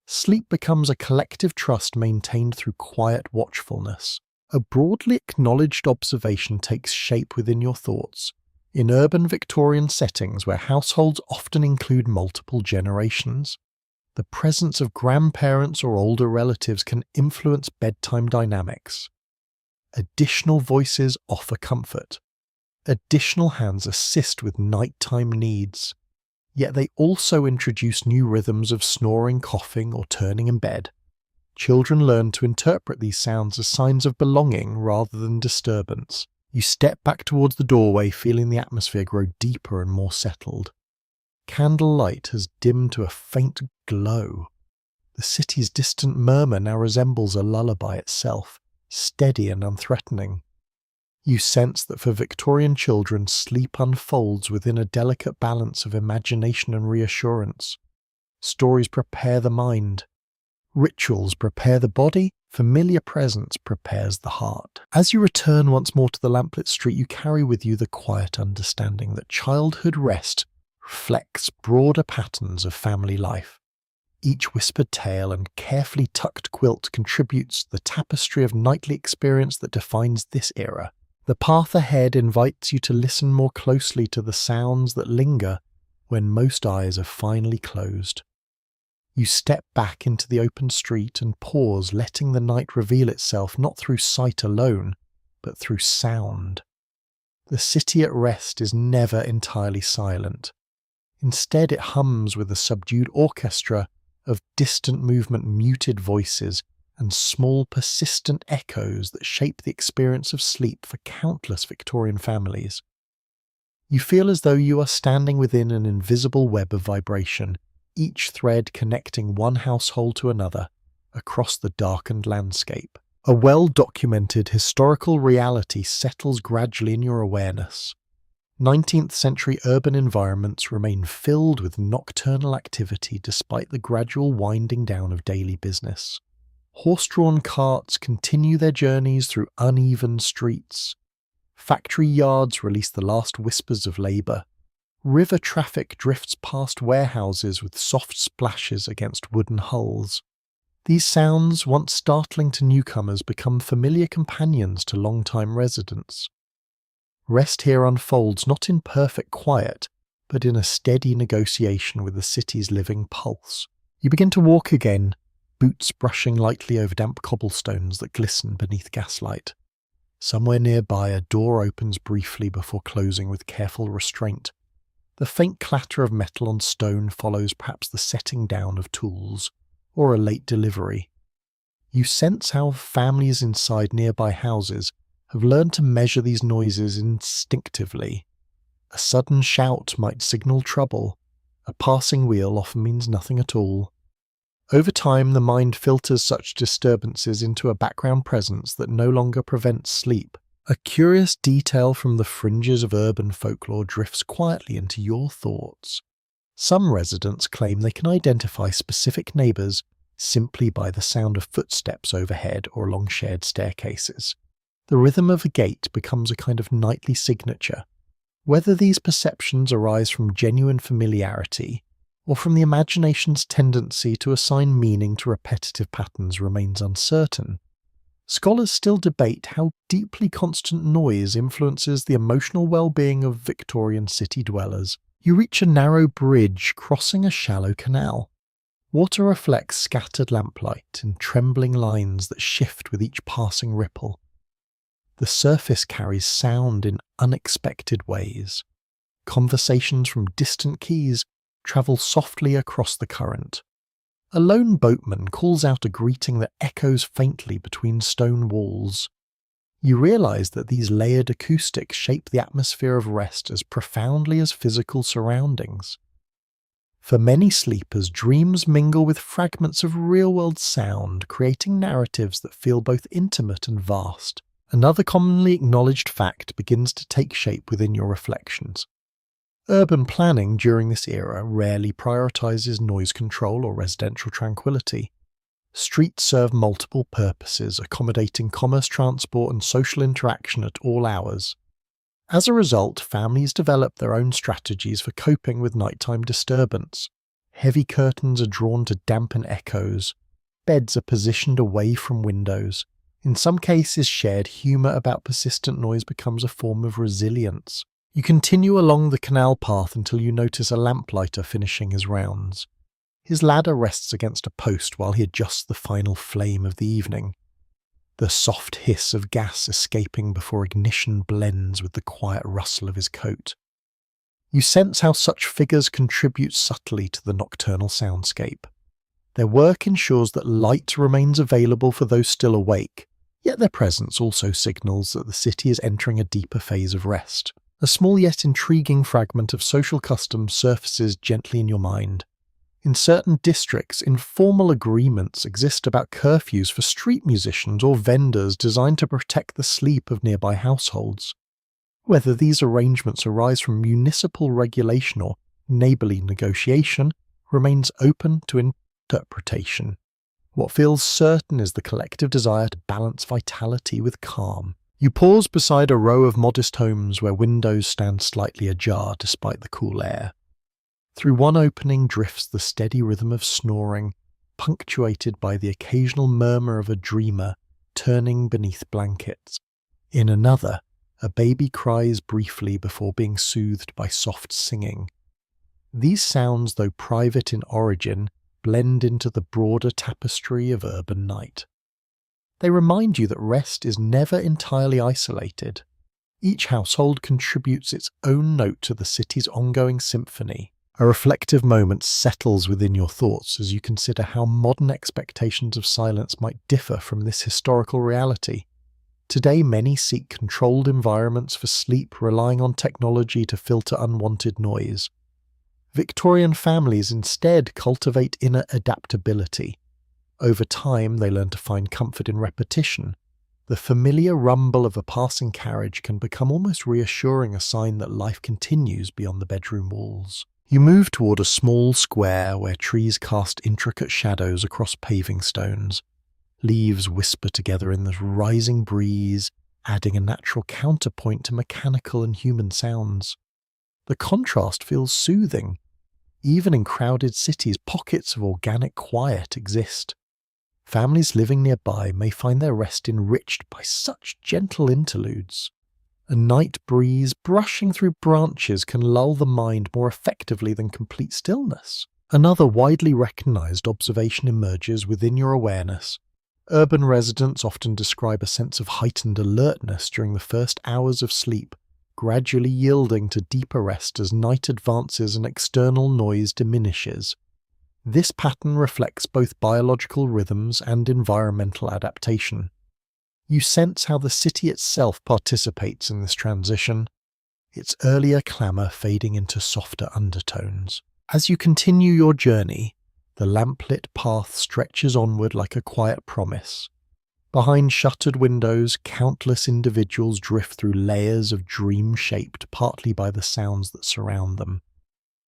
Sleep becomes a collective trust maintained through quiet watchfulness. A broadly acknowledged observation takes shape within your thoughts. In urban Victorian settings where households often include multiple generations, the presence of grandparents or older relatives can influence bedtime dynamics. Additional voices offer comfort. Additional hands assist with nighttime needs, yet they also introduce new rhythms of snoring, coughing, or turning in bed. Children learn to interpret these sounds as signs of belonging rather than disturbance. You step back towards the doorway, feeling the atmosphere grow deeper and more settled. Candlelight has dimmed to a faint glow. The city's distant murmur now resembles a lullaby itself, steady and unthreatening. You sense that for Victorian children, sleep unfolds within a delicate balance of imagination and reassurance. Stories prepare the mind. Rituals prepare the body. Familiar presence prepares the heart. As you return once more to the lamplit street, you carry with you the quiet understanding that childhood rest reflects broader patterns of family life. Each whispered tale and carefully tucked quilt contributes to the tapestry of nightly experience that defines this era. The path ahead invites you to listen more closely to the sounds that linger when most eyes are finally closed. You step back into the open street and pause, letting the night reveal itself not through sight alone, but through sound. The city at rest is never entirely silent. Instead, it hums with a subdued orchestra of distant movement, muted voices, and small persistent echoes that shape the experience of sleep for countless Victorian families. You feel as though you are standing within an invisible web of vibration, each thread connecting one household to another across the darkened landscape. A well-documented historical reality settles gradually in your awareness. 19th century urban environments remain filled with nocturnal activity despite the gradual winding down of daily business. Horse-drawn carts continue their journeys through uneven streets. Factory yards release the last whispers of labour. River traffic drifts past warehouses with soft splashes against wooden hulls. These sounds, once startling to newcomers, become familiar companions to long-time residents. Rest here unfolds not in perfect quiet, but in a steady negotiation with the city's living pulse. You begin to walk again, boots brushing lightly over damp cobblestones that glisten beneath gaslight. Somewhere nearby, a door opens briefly before closing with careful restraint. The faint clatter of metal on stone follows perhaps the setting down of tools, or a late delivery. You sense how families inside nearby houses have learned to measure these noises instinctively. A sudden shout might signal trouble. A passing wheel often means nothing at all. Over time, the mind filters such disturbances into a background presence that no longer prevents sleep. A curious detail from the fringes of urban folklore drifts quietly into your thoughts. Some residents claim they can identify specific neighbours simply by the sound of footsteps overhead or along shared staircases. The rhythm of a gate becomes a kind of nightly signature. Whether these perceptions arise from genuine familiarity or from the imagination's tendency to assign meaning to repetitive patterns remains uncertain. Scholars still debate how deeply constant noise influences the emotional well-being of Victorian city dwellers. You reach a narrow bridge crossing a shallow canal. Water reflects scattered lamplight in trembling lines that shift with each passing ripple. The surface carries sound in unexpected ways. Conversations from distant quays travel softly across the current. A lone boatman calls out a greeting that echoes faintly between stone walls. You realise that these layered acoustics shape the atmosphere of rest as profoundly as physical surroundings. For many sleepers, dreams mingle with fragments of real-world sound, creating narratives that feel both intimate and vast. Another commonly acknowledged fact begins to take shape within your reflections. Urban planning during this era rarely prioritises noise control or residential tranquility. Streets serve multiple purposes, accommodating commerce, transport, and social interaction at all hours. As a result, families develop their own strategies for coping with nighttime disturbance. Heavy curtains are drawn to dampen echoes. Beds are positioned away from windows. In some cases, shared humour about persistent noise becomes a form of resilience. You continue along the canal path until you notice a lamplighter finishing his rounds. His ladder rests against a post while he adjusts the final flame of the evening. the soft hiss of gas escaping before ignition blends with the quiet rustle of his coat. You sense how such figures contribute subtly to the nocturnal soundscape. Their work ensures that light remains available for those still awake, yet their presence also signals that the city is entering a deeper phase of rest. A small yet intriguing fragment of social custom surfaces gently in your mind. In certain districts, informal agreements exist about curfews for street musicians or vendors designed to protect the sleep of nearby households. Whether these arrangements arise from municipal regulation or neighbourly negotiation remains open to interpretation. What feels certain is the collective desire to balance vitality with calm. You pause beside a row of modest homes where windows stand slightly ajar despite the cool air. Through one opening drifts the steady rhythm of snoring, punctuated by the occasional murmur of a dreamer turning beneath blankets. In another, a baby cries briefly before being soothed by soft singing. These sounds, though private in origin, blend into the broader tapestry of urban night. They remind you that rest is never entirely isolated. Each household contributes its own note to the city's ongoing symphony. A reflective moment settles within your thoughts as you consider how modern expectations of silence might differ from this historical reality. Today, many seek controlled environments for sleep, relying on technology to filter unwanted noise. Victorian families instead cultivate inner adaptability. Over time, they learn to find comfort in repetition. The familiar rumble of a passing carriage can become almost reassuring, a sign that life continues beyond the bedroom walls. You move toward a small square where trees cast intricate shadows across paving stones. Leaves whisper together in the rising breeze, adding a natural counterpoint to mechanical and human sounds. The contrast feels soothing. Even in crowded cities, pockets of organic quiet exist. Families living nearby may find their rest enriched by such gentle interludes. A night breeze brushing through branches can lull the mind more effectively than complete stillness. Another widely recognized observation emerges within your awareness. Urban residents often describe a sense of heightened alertness during the first hours of sleep, gradually yielding to deeper rest as night advances and external noise diminishes. This pattern reflects both biological rhythms and environmental adaptation. You sense how the city itself participates in this transition, its earlier clamour fading into softer undertones. As you continue your journey, the lamplit path stretches onward like a quiet promise. Behind shuttered windows, countless individuals drift through layers of dream shaped partly by the sounds that surround them.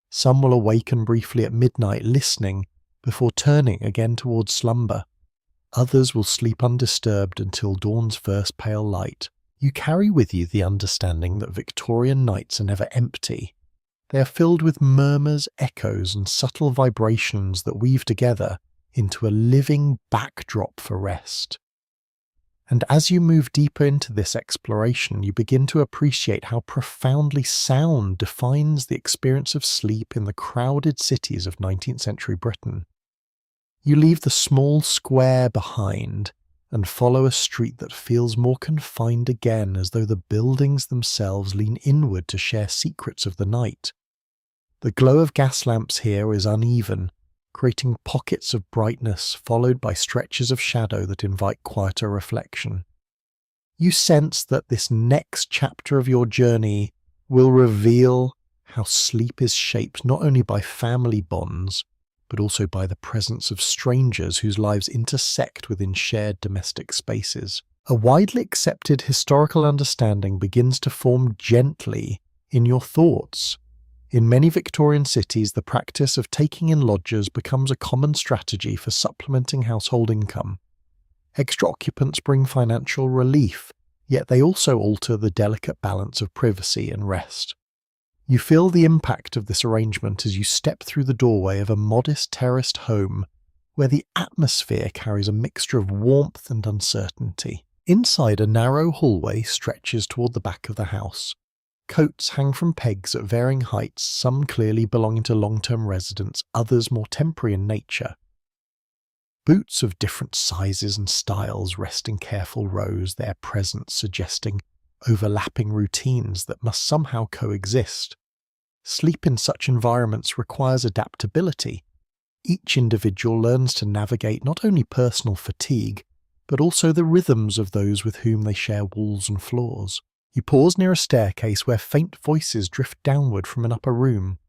Some will awaken briefly at midnight listening, before turning again towards slumber. Others will sleep undisturbed until dawn's first pale light. You carry with you the understanding that Victorian nights are never empty. They are filled with murmurs, echoes, and subtle vibrations that weave together into a living backdrop for rest. And as you move deeper into this exploration, you begin to appreciate how profoundly sound defines the experience of sleep in the crowded cities of 19th century Britain. You leave the small square behind and follow a street that feels more confined again, as though the buildings themselves lean inward to share secrets of the night. The glow of gas lamps here is uneven, creating pockets of brightness followed by stretches of shadow that invite quieter reflection. You sense that this next chapter of your journey will reveal how sleep is shaped not only by family bonds, but also by the presence of strangers whose lives intersect within shared domestic spaces. A widely accepted historical understanding begins to form gently in your thoughts. In many Victorian cities, the practice of taking in lodgers becomes a common strategy for supplementing household income. Extra occupants bring financial relief, yet they also alter the delicate balance of privacy and rest. You feel the impact of this arrangement as you step through the doorway of a modest terraced home where the atmosphere carries a mixture of warmth and uncertainty. Inside, a narrow hallway stretches toward the back of the house. Coats hang from pegs at varying heights, some clearly belonging to long-term residents, others more temporary in nature. Boots of different sizes and styles rest in careful rows, their presence suggesting overlapping routines that must somehow coexist. Sleep in such environments requires adaptability. Each individual learns to navigate not only personal fatigue, but also the rhythms of those with whom they share walls and floors. You pause near a staircase where faint voices drift downward from an upper room.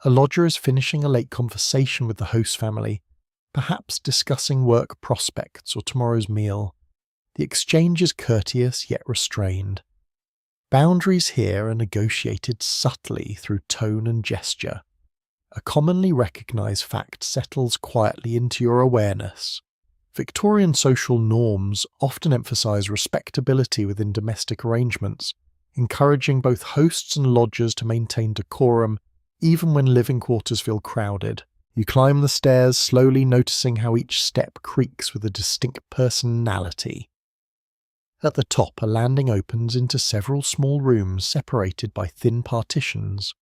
A lodger is finishing a late conversation with the host family, perhaps discussing work prospects or tomorrow's meal. The exchange is courteous yet restrained. Boundaries here are negotiated subtly through tone and gesture. A commonly recognized fact settles quietly into your awareness. Victorian social norms often emphasize respectability within domestic arrangements, encouraging both hosts and lodgers to maintain decorum even when living quarters feel crowded. You climb the stairs, slowly noticing how each step creaks with a distinct personality. At the top, a landing opens into several small rooms separated by thin partitions.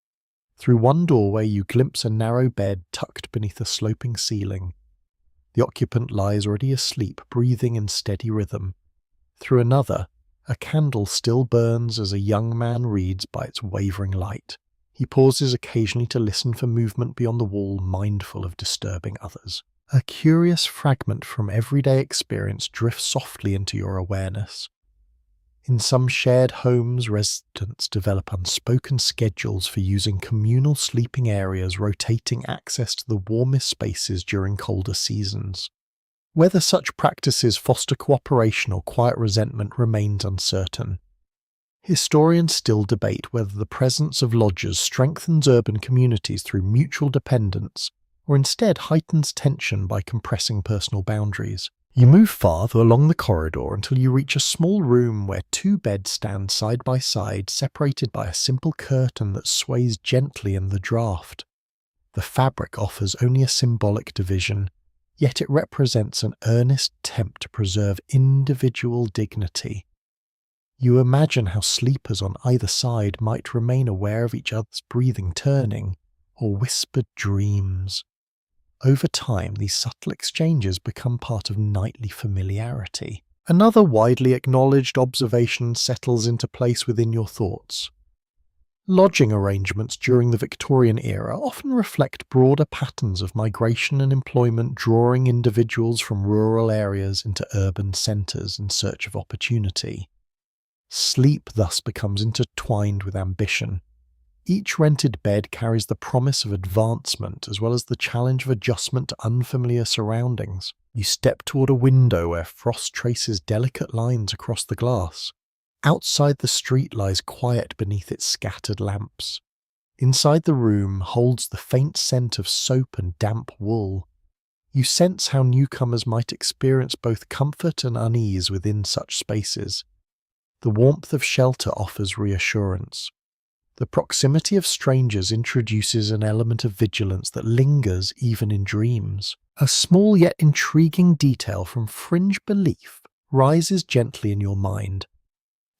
Through one doorway you glimpse a narrow bed tucked beneath a sloping ceiling. The occupant lies already asleep, breathing in steady rhythm. Through another, a candle still burns as a young man reads by its wavering light. He pauses occasionally to listen for movement beyond the wall, mindful of disturbing others. A curious fragment from everyday experience drifts softly into your awareness. In some shared homes, residents develop unspoken schedules for using communal sleeping areas, rotating access to the warmest spaces during colder seasons. Whether such practices foster cooperation or quiet resentment remains uncertain. Historians still debate whether the presence of lodgers strengthens urban communities through mutual dependence or instead heightens tension by compressing personal boundaries. You move farther along the corridor until you reach a small room where two beds stand side by side, separated by a simple curtain that sways gently in the draught. The fabric offers only a symbolic division, yet it represents an earnest attempt to preserve individual dignity. You imagine how sleepers on either side might remain aware of each other's breathing turning, or whispered dreams. Over time, these subtle exchanges become part of nightly familiarity. Another widely acknowledged observation settles into place within your thoughts. Lodging arrangements during the Victorian era often reflect broader patterns of migration and employment, drawing individuals from rural areas into urban centres in search of opportunity. Sleep thus becomes intertwined with ambition. Each rented bed carries the promise of advancement as well as the challenge of adjustment to unfamiliar surroundings. You step toward a window where frost traces delicate lines across the glass. Outside, the street lies quiet beneath its scattered lamps. Inside, the room holds the faint scent of soap and damp wool. You sense how newcomers might experience both comfort and unease within such spaces. The warmth of shelter offers reassurance. The proximity of strangers introduces an element of vigilance that lingers even in dreams. A small yet intriguing detail from fringe belief rises gently in your mind.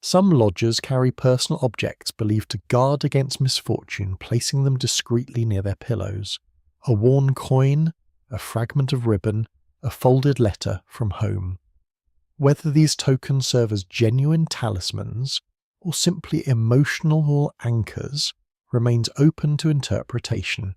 Some lodgers carry personal objects believed to guard against misfortune, placing them discreetly near their pillows. A worn coin, a fragment of ribbon, a folded letter from home. Whether these tokens serve as genuine talismans or simply emotional anchors remains open to interpretation.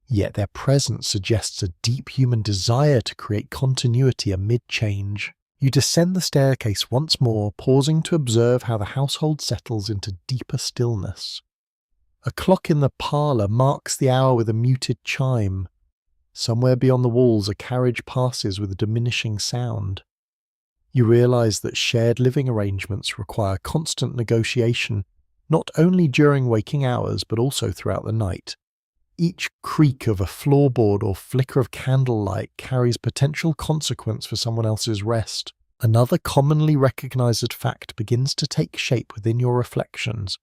Yet their presence suggests a deep human desire to create continuity amid change. You descend the staircase once more, pausing to observe how the household settles into deeper stillness. A clock in the parlour marks the hour with a muted chime. Somewhere beyond the walls, a carriage passes with a diminishing sound. You realise that shared living arrangements require constant negotiation, not only during waking hours but also throughout the night. Each creak of a floorboard or flicker of candlelight carries potential consequence for someone else's rest. Another commonly recognised fact begins to take shape within your reflections.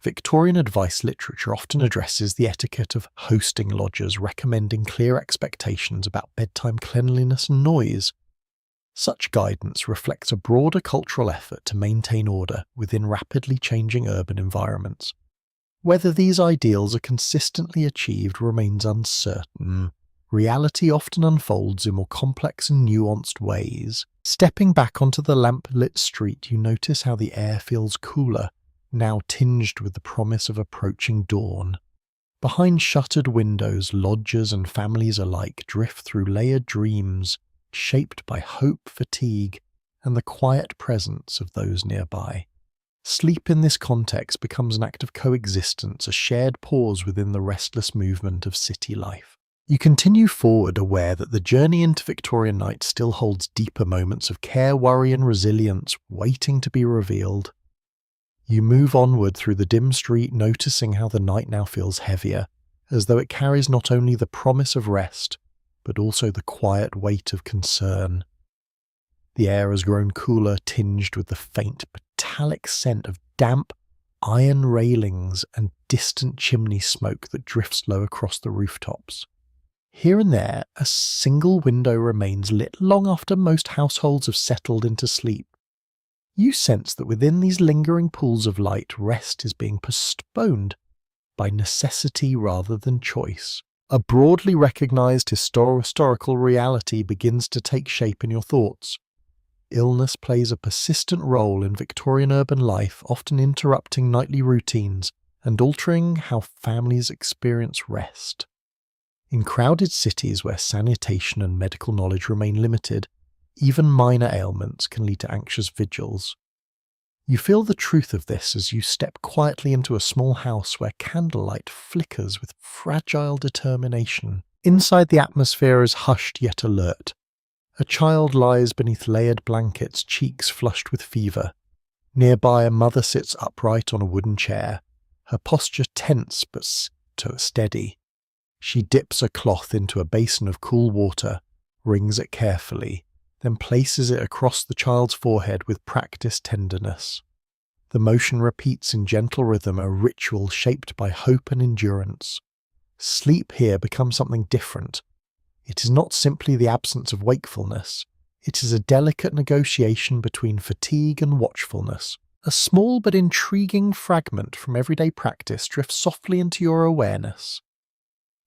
Victorian advice literature often addresses the etiquette of hosting lodgers, recommending clear expectations about bedtime cleanliness and noise. Such guidance reflects a broader cultural effort to maintain order within rapidly changing urban environments. Whether these ideals are consistently achieved remains uncertain. reality often unfolds in more complex and nuanced ways. Stepping back onto the lamp-lit street, you notice how the air feels cooler, now tinged with the promise of approaching dawn. Behind shuttered windows, lodgers and families alike drift through layered dreams, shaped by hope, fatigue, and the quiet presence of those nearby. Sleep in this context becomes an act of coexistence, a shared pause within the restless movement of city life. You continue forward, aware that the journey into Victorian night still holds deeper moments of care, worry and resilience waiting to be revealed. You move onward through the dim street, noticing how the night now feels heavier, as though it carries not only the promise of rest, but also the quiet weight of concern. The air has grown cooler, tinged with the faint, metallic scent of damp, iron railings and distant chimney smoke that drifts low across the rooftops. Here and there, a single window remains lit long after most households have settled into sleep. You sense that within these lingering pools of light, rest is being postponed by necessity rather than choice. A broadly recognized historical reality begins to take shape in your thoughts. Illness plays a persistent role in Victorian urban life, often interrupting nightly routines and altering how families experience rest. In crowded cities where sanitation and medical knowledge remain limited, even minor ailments can lead to anxious vigils. You feel the truth of this as you step quietly into a small house where candlelight flickers with fragile determination. Inside, the atmosphere is hushed yet alert. A child lies beneath layered blankets, cheeks flushed with fever. Nearby, a mother sits upright on a wooden chair, her posture tense but steady. She dips a cloth into a basin of cool water, wrings it carefully, then places it across the child's forehead with practiced tenderness. The motion repeats in gentle rhythm, a ritual shaped by hope and endurance. Sleep here becomes something different. It is not simply the absence of wakefulness. It is a delicate negotiation between fatigue and watchfulness. A small but intriguing fragment from everyday practice drifts softly into your awareness.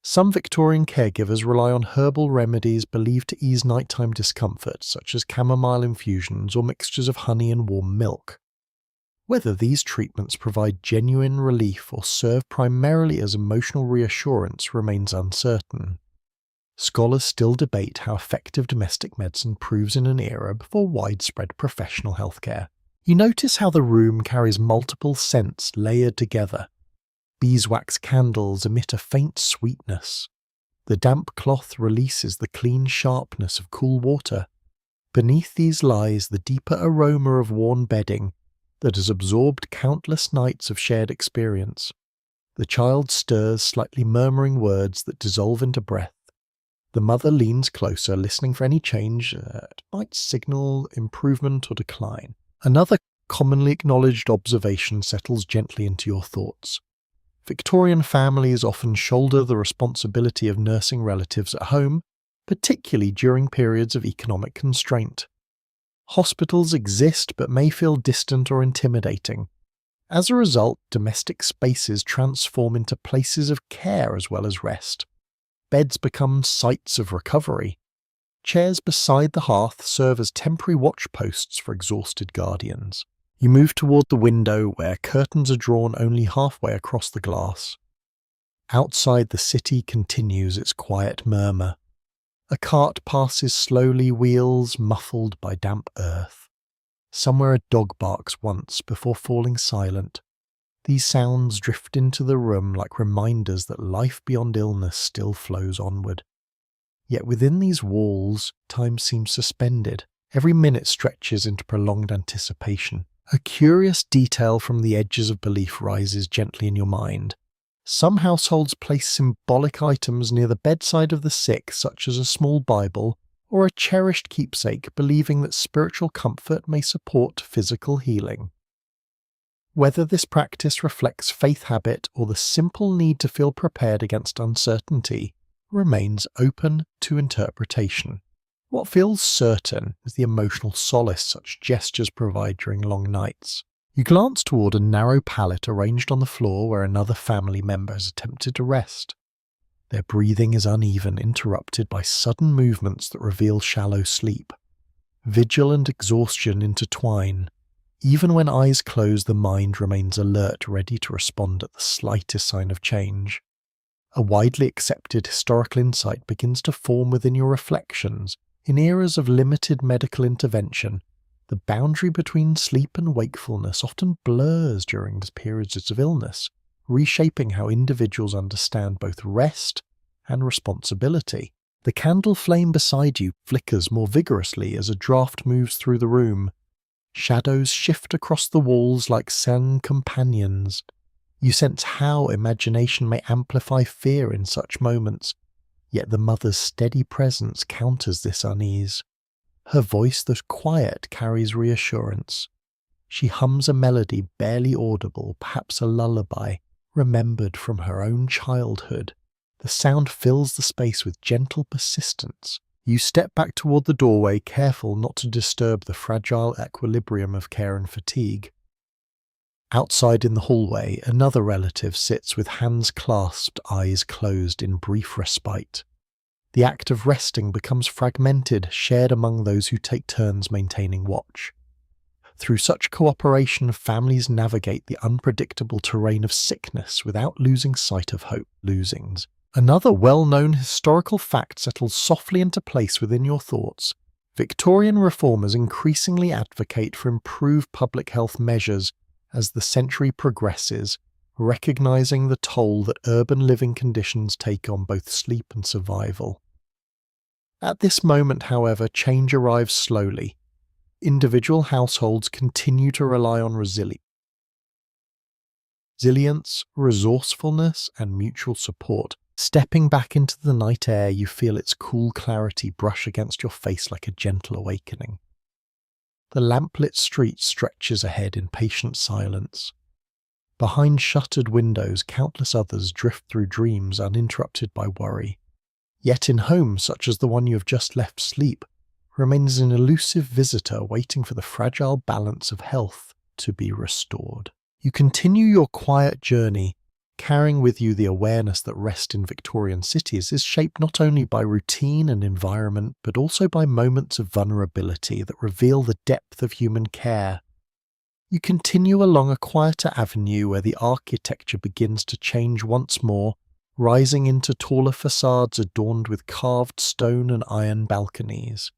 Some Victorian caregivers rely on herbal remedies believed to ease nighttime discomfort, such as chamomile infusions or mixtures of honey and warm milk. Whether these treatments provide genuine relief or serve primarily as emotional reassurance remains uncertain. Scholars still debate how effective domestic medicine proves in an era before widespread professional healthcare. You notice how the room carries multiple scents layered together. Beeswax candles emit a faint sweetness. The damp cloth releases the clean sharpness of cool water. Beneath these lies the deeper aroma of worn bedding that has absorbed countless nights of shared experience. The child stirs, slightly murmuring words that dissolve into breath. The mother leans closer, listening for any change that might signal improvement or decline. Another commonly acknowledged observation settles gently into your thoughts. Victorian families often shoulder the responsibility of nursing relatives at home, particularly during periods of economic constraint. Hospitals exist but may feel distant or intimidating. As a result, domestic spaces transform into places of care as well as rest. Beds become sites of recovery. Chairs beside the hearth serve as temporary watch posts for exhausted guardians. You move toward the window where curtains are drawn only halfway across the glass. Outside, the city continues its quiet murmur. A cart passes slowly, wheels muffled by damp earth. Somewhere a dog barks once before falling silent. These sounds drift into the room like reminders that life beyond illness still flows onward. Yet within these walls, time seems suspended. Every minute stretches into prolonged anticipation. A curious detail from the edges of belief rises gently in your mind. Some households place symbolic items near the bedside of the sick, such as a small Bible or a cherished keepsake, believing that spiritual comfort may support physical healing. Whether this practice reflects faith habit or the simple need to feel prepared against uncertainty remains open to interpretation. What feels certain is the emotional solace such gestures provide during long nights. You glance toward a narrow pallet arranged on the floor where another family member has attempted to rest. Their breathing is uneven, interrupted by sudden movements that reveal shallow sleep. Vigil and exhaustion intertwine. Even when eyes close, the mind remains alert, ready to respond at the slightest sign of change. A widely accepted historical insight begins to form within your reflections. In eras of limited medical intervention, the boundary between sleep and wakefulness often blurs during periods of illness, reshaping how individuals understand both rest and responsibility. The candle flame beside you flickers more vigorously as a draught moves through the room. Shadows shift across the walls like sun companions. You sense how imagination may amplify fear in such moments, yet the mother's steady presence counters this unease. Her voice, though quiet, carries reassurance. She hums a melody barely audible, perhaps a lullaby, remembered from her own childhood. The sound fills the space with gentle persistence. You step back toward the doorway, careful not to disturb the fragile equilibrium of care and fatigue. Outside in the hallway, another relative sits with hands clasped, eyes closed in brief respite. The act of resting becomes fragmented, shared among those who take turns maintaining watch. Through such cooperation, families navigate the unpredictable terrain of sickness without losing sight of hope. Losings. Another well-known historical fact settles softly into place within your thoughts. Victorian reformers increasingly advocate for improved public health measures as the century progresses, recognizing the toll that urban living conditions take on both sleep and survival. At this moment, however, change arrives slowly. Individual households continue to rely on resilience, resourcefulness, and mutual support. Stepping back into the night air, you feel its cool clarity brush against your face like a gentle awakening. The lamplit street stretches ahead in patient silence. Behind shuttered windows, countless others drift through dreams uninterrupted by worry. Yet in homes such as the one you have just left, sleep remains an elusive visitor waiting for the fragile balance of health to be restored. You continue your quiet journey, carrying with you the awareness that rest in Victorian cities is shaped not only by routine and environment, but also by moments of vulnerability that reveal the depth of human care. You continue along a quieter avenue where the architecture begins to change once more, rising into taller facades adorned with carved stone and iron balconies.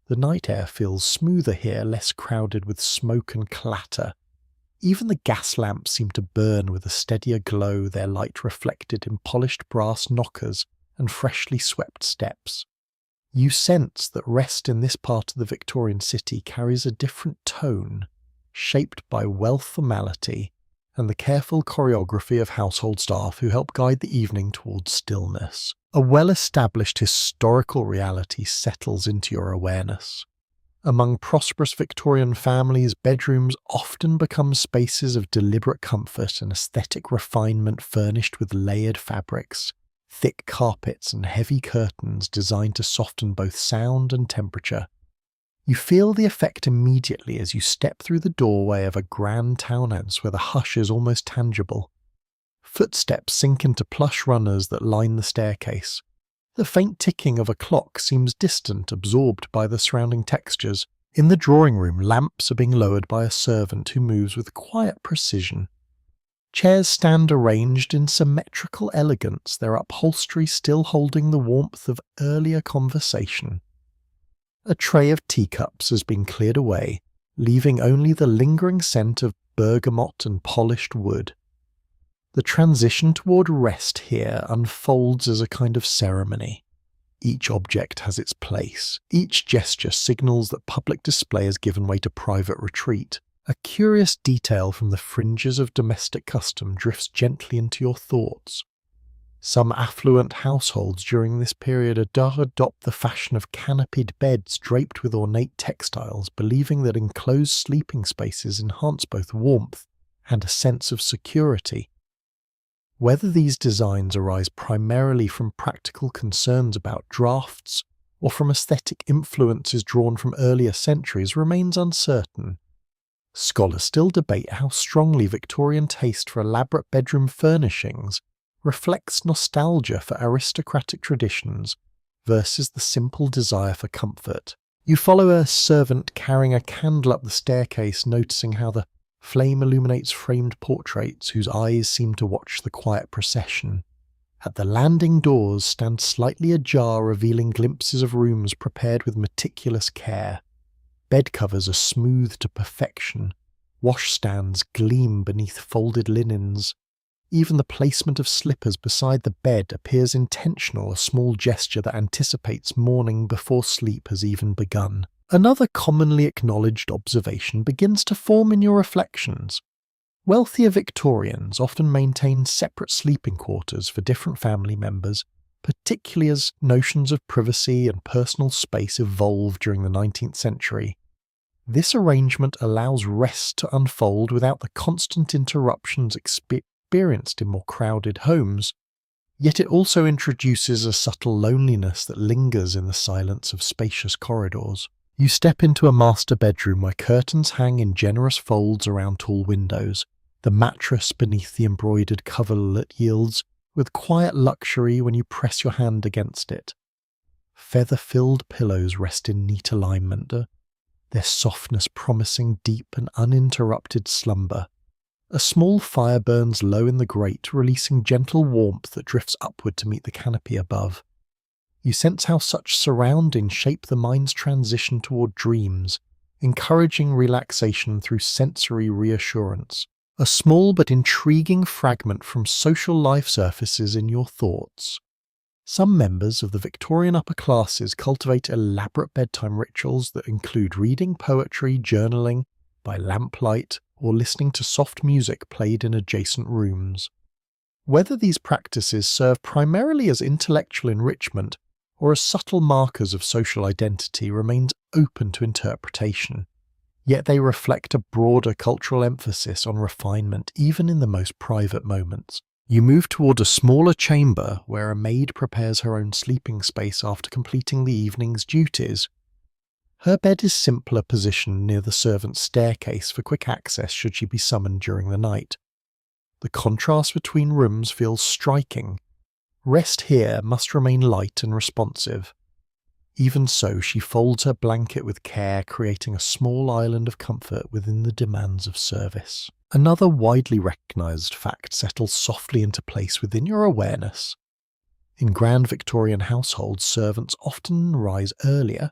The night air feels smoother here, less crowded with smoke and clatter. Even the gas lamps seem to burn with a steadier glow, their light reflected in polished brass knockers and freshly swept steps. You sense that rest in this part of the Victorian city carries a different tone, shaped by wealth formality and the careful choreography of household staff who help guide the evening towards stillness. A well-established historical reality settles into your awareness. Among prosperous Victorian families, bedrooms often become spaces of deliberate comfort and aesthetic refinement, furnished with layered fabrics, thick carpets and heavy curtains designed to soften both sound and temperature. You feel the effect immediately as you step through the doorway of a grand townhouse where the hush is almost tangible. Footsteps sink into plush runners that line the staircase. The faint ticking of a clock seems distant, absorbed by the surrounding textures. In the drawing room, lamps are being lowered by a servant who moves with quiet precision. Chairs stand arranged in symmetrical elegance, their upholstery still holding the warmth of earlier conversation. A tray of teacups has been cleared away, leaving only the lingering scent of bergamot and polished wood. The transition toward rest here unfolds as a kind of ceremony. Each object has its place. Each gesture signals that public display has given way to private retreat. A curious detail from the fringes of domestic custom drifts gently into your thoughts. Some affluent households during this period adopt the fashion of canopied beds draped with ornate textiles, believing that enclosed sleeping spaces enhance both warmth and a sense of security. Whether these designs arise primarily from practical concerns about drafts or from aesthetic influences drawn from earlier centuries remains uncertain. Scholars still debate how strongly Victorian taste for elaborate bedroom furnishings reflects nostalgia for aristocratic traditions versus the simple desire for comfort. You follow a servant carrying a candle up the staircase, noticing how the flame illuminates framed portraits whose eyes seem to watch the quiet procession. At the landing doors stand slightly ajar, revealing glimpses of rooms prepared with meticulous care. Bed covers are smoothed to perfection. Washstands gleam beneath folded linens. Even the placement of slippers beside the bed appears intentional, a small gesture that anticipates morning before sleep has even begun. Another commonly acknowledged observation begins to form in your reflections. Wealthier Victorians often maintained separate sleeping quarters for different family members, particularly as notions of privacy and personal space evolved during the 19th century. This arrangement allows rest to unfold without the constant interruptions experienced in more crowded homes, yet it also introduces a subtle loneliness that lingers in the silence of spacious corridors. You step into a master bedroom where curtains hang in generous folds around tall windows. The mattress beneath the embroidered coverlet yields with quiet luxury when you press your hand against it. Feather-filled pillows rest in neat alignment, their softness promising deep and uninterrupted slumber. A small fire burns low in the grate, releasing gentle warmth that drifts upward to meet the canopy above. You sense how such surroundings shape the mind's transition toward dreams, encouraging relaxation through sensory reassurance. A small but intriguing fragment from social life surfaces in your thoughts. Some members of the Victorian upper classes cultivate elaborate bedtime rituals that include reading poetry, journaling by lamplight, or listening to soft music played in adjacent rooms. Whether these practices serve primarily as intellectual enrichment or as subtle markers of social identity remains open to interpretation, yet they reflect a broader cultural emphasis on refinement even in the most private moments. You move toward a smaller chamber where a maid prepares her own sleeping space after completing the evening's duties. Her bed is simpler, positioned near the servant's staircase for quick access should she be summoned during the night. The contrast between rooms feels striking. Rest here must remain light and responsive. Even so, she folds her blanket with care, creating a small island of comfort within the demands of service. Another widely recognized fact settles softly into place within your awareness. In grand Victorian households, servants often rise earlier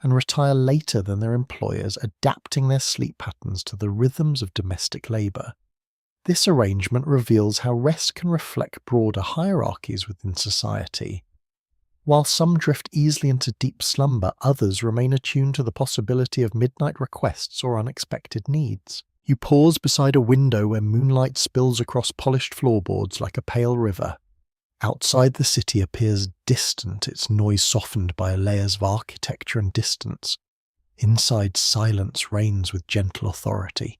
and retire later than their employers, adapting their sleep patterns to the rhythms of domestic labour. This arrangement reveals how rest can reflect broader hierarchies within society. While some drift easily into deep slumber, others remain attuned to the possibility of midnight requests or unexpected needs. You pause beside a window where moonlight spills across polished floorboards like a pale river. Outside, the city appears distant, its noise softened by layers of architecture and distance. Inside, silence reigns with gentle authority.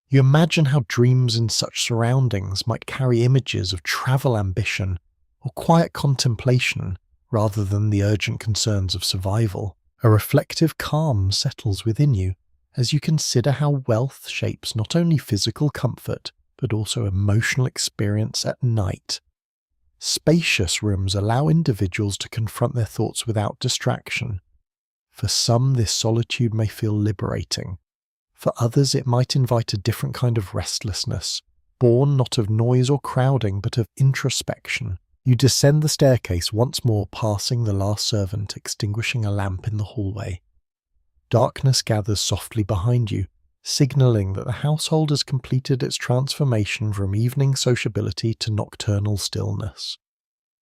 You imagine how dreams in such surroundings might carry images of travel ambition or quiet contemplation rather than the urgent concerns of survival. A reflective calm settles within you as you consider how wealth shapes not only physical comfort but also emotional experience at night. Spacious rooms allow individuals to confront their thoughts without distraction. For some, this solitude may feel liberating. For others, it might invite a different kind of restlessness, born not of noise or crowding, but of introspection. You descend the staircase once more, passing the last servant extinguishing a lamp in the hallway. Darkness gathers softly behind you, signalling that the household has completed its transformation from evening sociability to nocturnal stillness.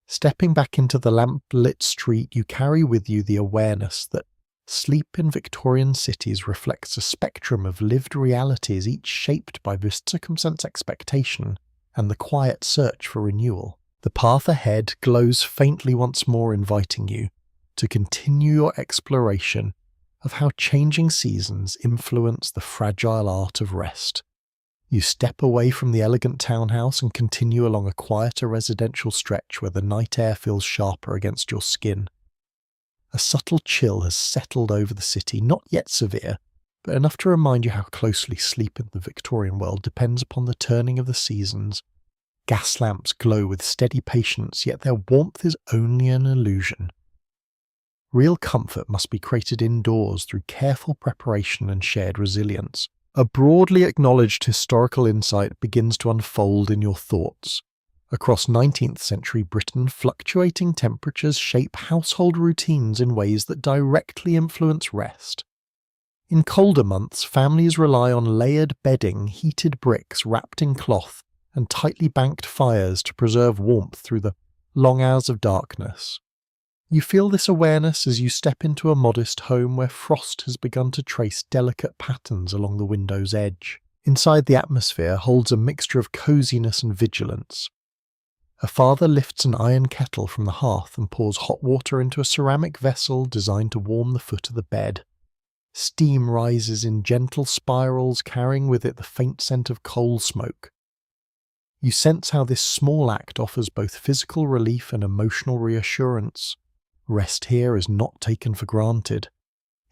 Stepping back into the lamp-lit street, you carry with you the awareness that sleep in Victorian cities reflects a spectrum of lived realities, each shaped by the circumstance expectation and the quiet search for renewal. The path ahead glows faintly once more, inviting you to continue your exploration of how changing seasons influence the fragile art of rest. You step away from the elegant townhouse and continue along a quieter residential stretch where the night air feels sharper against your skin. A subtle chill has settled over the city, not yet severe, but enough to remind you how closely sleep in the Victorian world depends upon the turning of the seasons. Gas lamps glow with steady patience, yet their warmth is only an illusion. Real comfort must be created indoors through careful preparation and shared resilience. A broadly acknowledged historical insight begins to unfold in your thoughts. Across 19th century Britain, fluctuating temperatures shape household routines in ways that directly influence rest. In colder months, families rely on layered bedding, heated bricks wrapped in cloth, and tightly banked fires to preserve warmth through the long hours of darkness. You feel this awareness as you step into a modest home where frost has begun to trace delicate patterns along the window's edge. Inside, the atmosphere holds a mixture of coziness and vigilance. A father lifts an iron kettle from the hearth and pours hot water into a ceramic vessel designed to warm the foot of the bed. Steam rises in gentle spirals, carrying with it the faint scent of coal smoke. You sense how this small act offers both physical relief and emotional reassurance. Rest here is not taken for granted.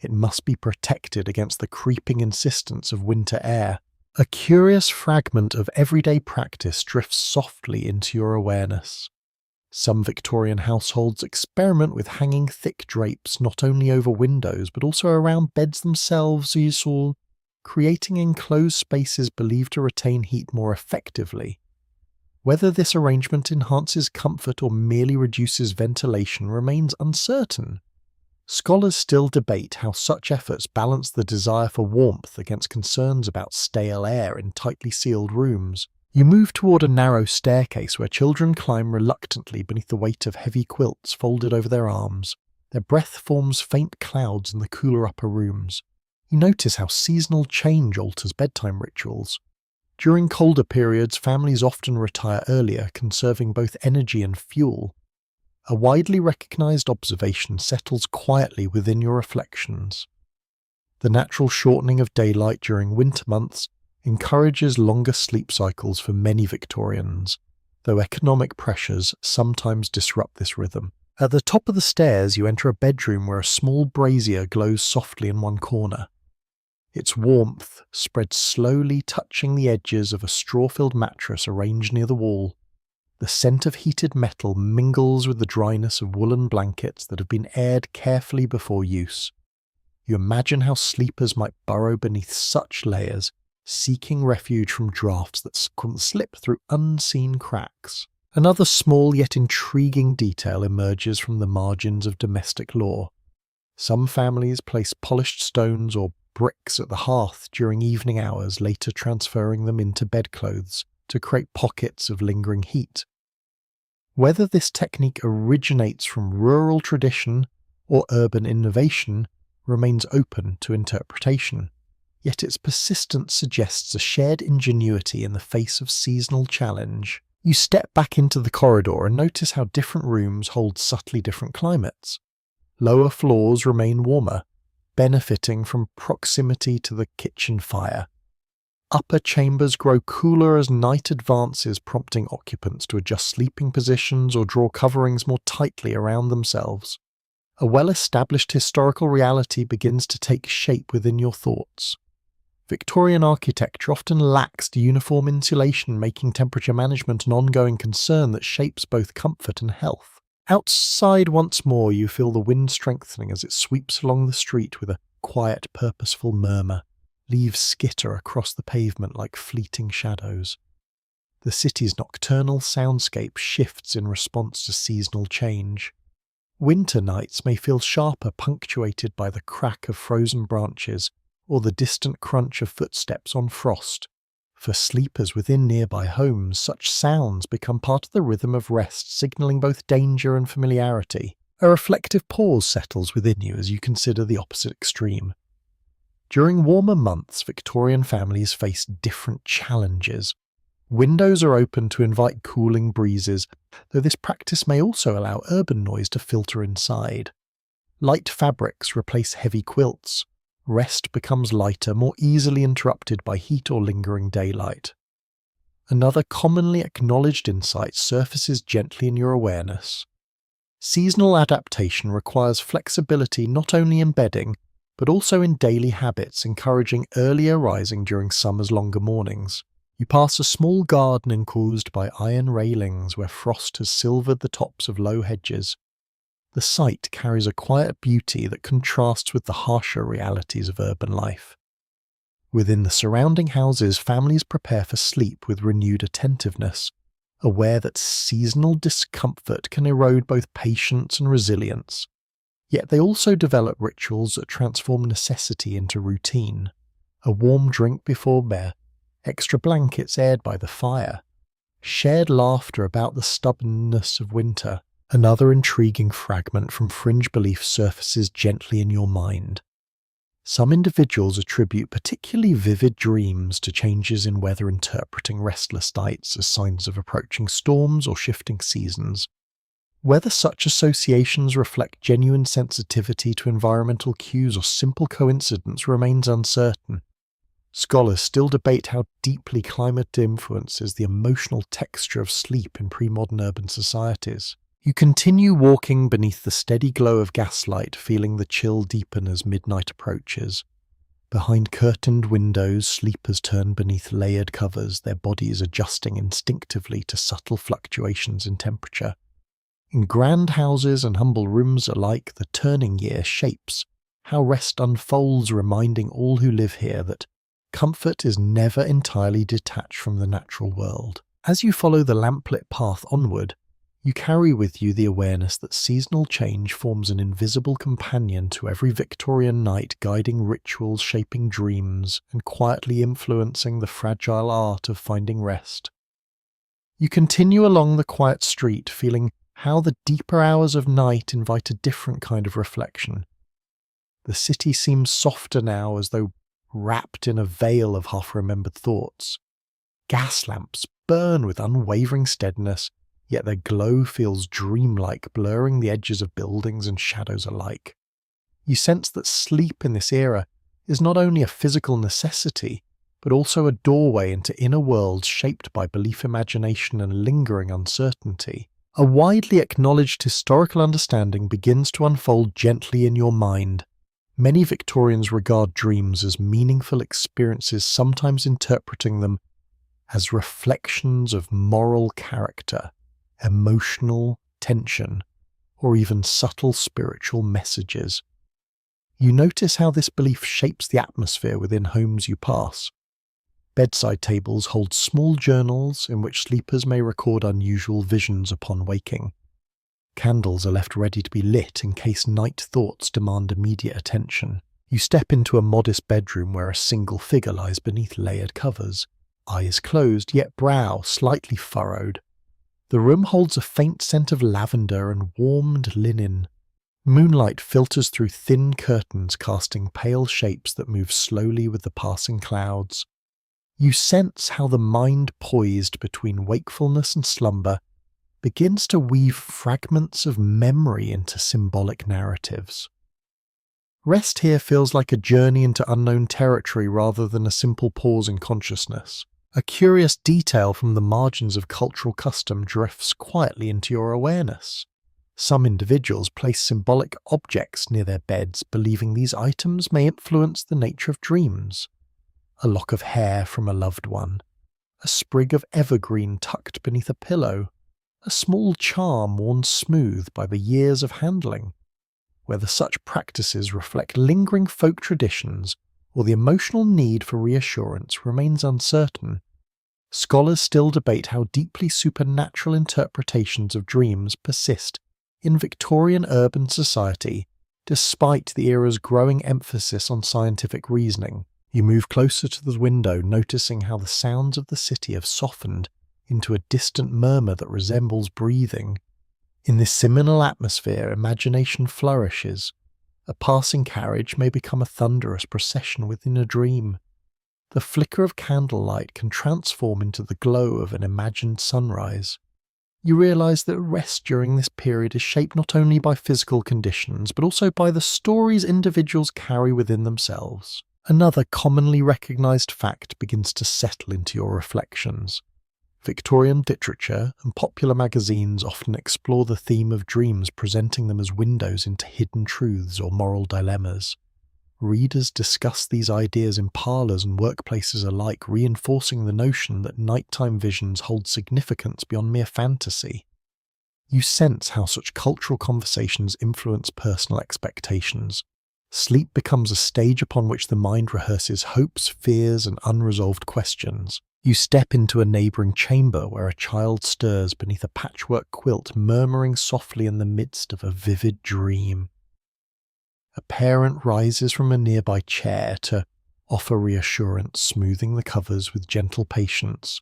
It must be protected against the creeping insistence of winter air. A curious fragment of everyday practice drifts softly into your awareness. Some Victorian households experiment with hanging thick drapes not only over windows but also around beds themselves, creating enclosed spaces believed to retain heat more effectively. Whether this arrangement enhances comfort or merely reduces ventilation remains uncertain. Scholars still debate how such efforts balance the desire for warmth against concerns about stale air in tightly sealed rooms. You move toward a narrow staircase where children climb reluctantly beneath the weight of heavy quilts folded over their arms. Their breath forms faint clouds in the cooler upper rooms. You notice how seasonal change alters bedtime rituals. During colder periods, families often retire earlier, conserving both energy and fuel. A widely recognized observation settles quietly within your reflections. The natural shortening of daylight during winter months encourages longer sleep cycles for many Victorians, though economic pressures sometimes disrupt this rhythm. At the top of the stairs, you enter a bedroom where a small brazier glows softly in one corner. Its warmth spreads slowly, touching the edges of a straw-filled mattress arranged near the wall. The scent of heated metal mingles with the dryness of woolen blankets that have been aired carefully before use. You imagine how sleepers might burrow beneath such layers, seeking refuge from drafts that slip through unseen cracks. Another small yet intriguing detail emerges from the margins of domestic lore. Some families place polished stones or bricks at the hearth during evening hours, later transferring them into bedclothes to create pockets of lingering heat. Whether this technique originates from rural tradition or urban innovation remains open to interpretation, yet its persistence suggests a shared ingenuity in the face of seasonal challenge. You step back into the corridor and notice how different rooms hold subtly different climates. Lower floors remain warmer, benefiting from proximity to the kitchen fire. Upper chambers grow cooler as night advances, prompting occupants to adjust sleeping positions or draw coverings more tightly around themselves. A well-established historical reality begins to take shape within your thoughts. Victorian architecture often lacks uniform insulation, making temperature management an ongoing concern that shapes both comfort and health. Outside once more, you feel the wind strengthening as it sweeps along the street with a quiet, purposeful murmur. Leaves skitter across the pavement like fleeting shadows. The city's nocturnal soundscape shifts in response to seasonal change. Winter nights may feel sharper, punctuated by the crack of frozen branches or the distant crunch of footsteps on frost. For sleepers within nearby homes, such sounds become part of the rhythm of rest, signalling both danger and familiarity. A reflective pause settles within you as you consider the opposite extreme. During warmer months, Victorian families face different challenges. Windows are open to invite cooling breezes, though this practice may also allow urban noise to filter inside. Light fabrics replace heavy quilts. Rest becomes lighter, more easily interrupted by heat or lingering daylight. Another commonly acknowledged insight surfaces gently in your awareness. Seasonal adaptation requires flexibility not only in bedding, but also in daily habits, encouraging earlier rising during summer's longer mornings. You pass a small garden enclosed by iron railings where frost has silvered the tops of low hedges. The sight carries a quiet beauty that contrasts with the harsher realities of urban life. Within the surrounding houses, families prepare for sleep with renewed attentiveness, aware that seasonal discomfort can erode both patience and resilience. Yet they also develop rituals that transform necessity into routine. A warm drink before bed, extra blankets aired by the fire, shared laughter about the stubbornness of winter. Another intriguing fragment from fringe belief surfaces gently in your mind. Some individuals attribute particularly vivid dreams to changes in weather, interpreting restless nights as signs of approaching storms or shifting seasons. Whether such associations reflect genuine sensitivity to environmental cues or simple coincidence remains uncertain. Scholars still debate how deeply climate influences the emotional texture of sleep in pre-modern urban societies. You continue walking beneath the steady glow of gaslight, feeling the chill deepen as midnight approaches. Behind curtained windows, sleepers turn beneath layered covers, their bodies adjusting instinctively to subtle fluctuations in temperature. In grand houses and humble rooms alike, the turning year shapes how rest unfolds, reminding all who live here that comfort is never entirely detached from the natural world. As you follow the lamplit path onward, you carry with you the awareness that seasonal change forms an invisible companion to every Victorian night, guiding rituals, shaping dreams, and quietly influencing the fragile art of finding rest. You continue along the quiet street, feeling how the deeper hours of night invite a different kind of reflection. The city seems softer now, as though wrapped in a veil of half-remembered thoughts. Gas lamps burn with unwavering steadiness, yet their glow feels dreamlike, blurring the edges of buildings and shadows alike. You sense that sleep in this era is not only a physical necessity, but also a doorway into inner worlds shaped by belief, imagination, and lingering uncertainty. A widely acknowledged historical understanding begins to unfold gently in your mind. Many Victorians regard dreams as meaningful experiences, sometimes interpreting them as reflections of moral character, emotional tension, or even subtle spiritual messages. You notice how this belief shapes the atmosphere within homes you pass. Bedside tables hold small journals in which sleepers may record unusual visions upon waking. Candles are left ready to be lit in case night thoughts demand immediate attention. You step into a modest bedroom where a single figure lies beneath layered covers, eyes closed, yet brow slightly furrowed. The room holds a faint scent of lavender and warmed linen. Moonlight filters through thin curtains, casting pale shapes that move slowly with the passing clouds. You sense how the mind, poised between wakefulness and slumber, begins to weave fragments of memory into symbolic narratives. Rest here feels like a journey into unknown territory rather than a simple pause in consciousness. A curious detail from the margins of cultural custom drifts quietly into your awareness. Some individuals place symbolic objects near their beds, believing these items may influence the nature of dreams. A lock of hair from a loved one, a sprig of evergreen tucked beneath a pillow, a small charm worn smooth by the years of handling. Whether such practices reflect lingering folk traditions or the emotional need for reassurance remains uncertain. Scholars still debate how deeply supernatural interpretations of dreams persist in Victorian urban society, despite the era's growing emphasis on scientific reasoning. You move closer to the window, noticing how the sounds of the city have softened into a distant murmur that resembles breathing. In this seminal atmosphere, imagination flourishes. A passing carriage may become a thunderous procession within a dream. The flicker of candlelight can transform into the glow of an imagined sunrise. You realize that rest during this period is shaped not only by physical conditions, but also by the stories individuals carry within themselves. Another commonly recognized fact begins to settle into your reflections. Victorian literature and popular magazines often explore the theme of dreams, presenting them as windows into hidden truths or moral dilemmas. Readers discuss these ideas in parlours and workplaces alike, reinforcing the notion that nighttime visions hold significance beyond mere fantasy. You sense how such cultural conversations influence personal expectations. Sleep becomes a stage upon which the mind rehearses hopes, fears, and unresolved questions. You step into a neighbouring chamber where a child stirs beneath a patchwork quilt, murmuring softly in the midst of a vivid dream. A parent rises from a nearby chair to offer reassurance, smoothing the covers with gentle patience.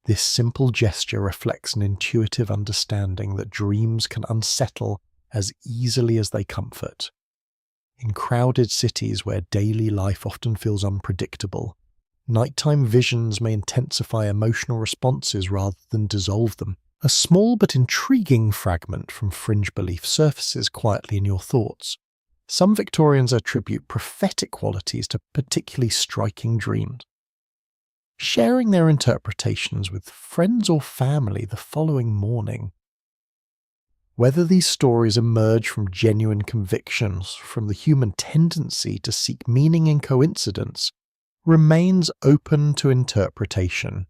This simple gesture reflects an intuitive understanding that dreams can unsettle as easily as they comfort. In crowded cities where daily life often feels unpredictable, nighttime visions may intensify emotional responses rather than dissolve them. A small but intriguing fragment from fringe belief surfaces quietly in your thoughts. Some Victorians attribute prophetic qualities to particularly striking dreams, sharing their interpretations with friends or family the following morning. Whether these stories emerge from genuine convictions, from the human tendency to seek meaning in coincidence, remains open to interpretation.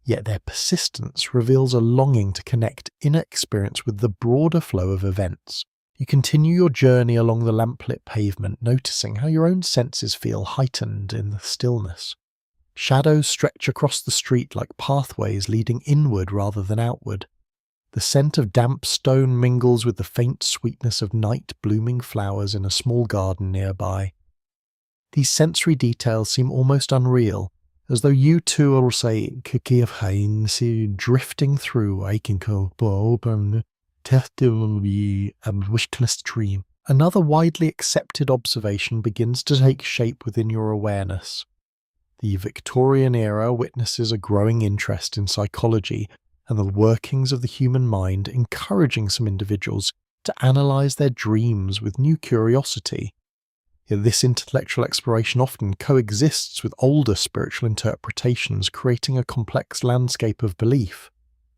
Yet their persistence reveals a longing to connect inner experience with the broader flow of events. You continue your journey along the lamplit pavement, noticing how your own senses feel heightened in the stillness. Shadows stretch across the street like pathways leading inward rather than outward. The scent of damp stone mingles with the faint sweetness of night-blooming flowers in a small garden nearby. These sensory details seem almost unreal, as though you too are, say, drifting through and wishless dream. Another widely accepted observation begins to take shape within your awareness. The Victorian era witnesses a growing interest in psychology and the workings of the human mind, encouraging some individuals to analyse their dreams with new curiosity. Yet this intellectual exploration often coexists with older spiritual interpretations, creating a complex landscape of belief.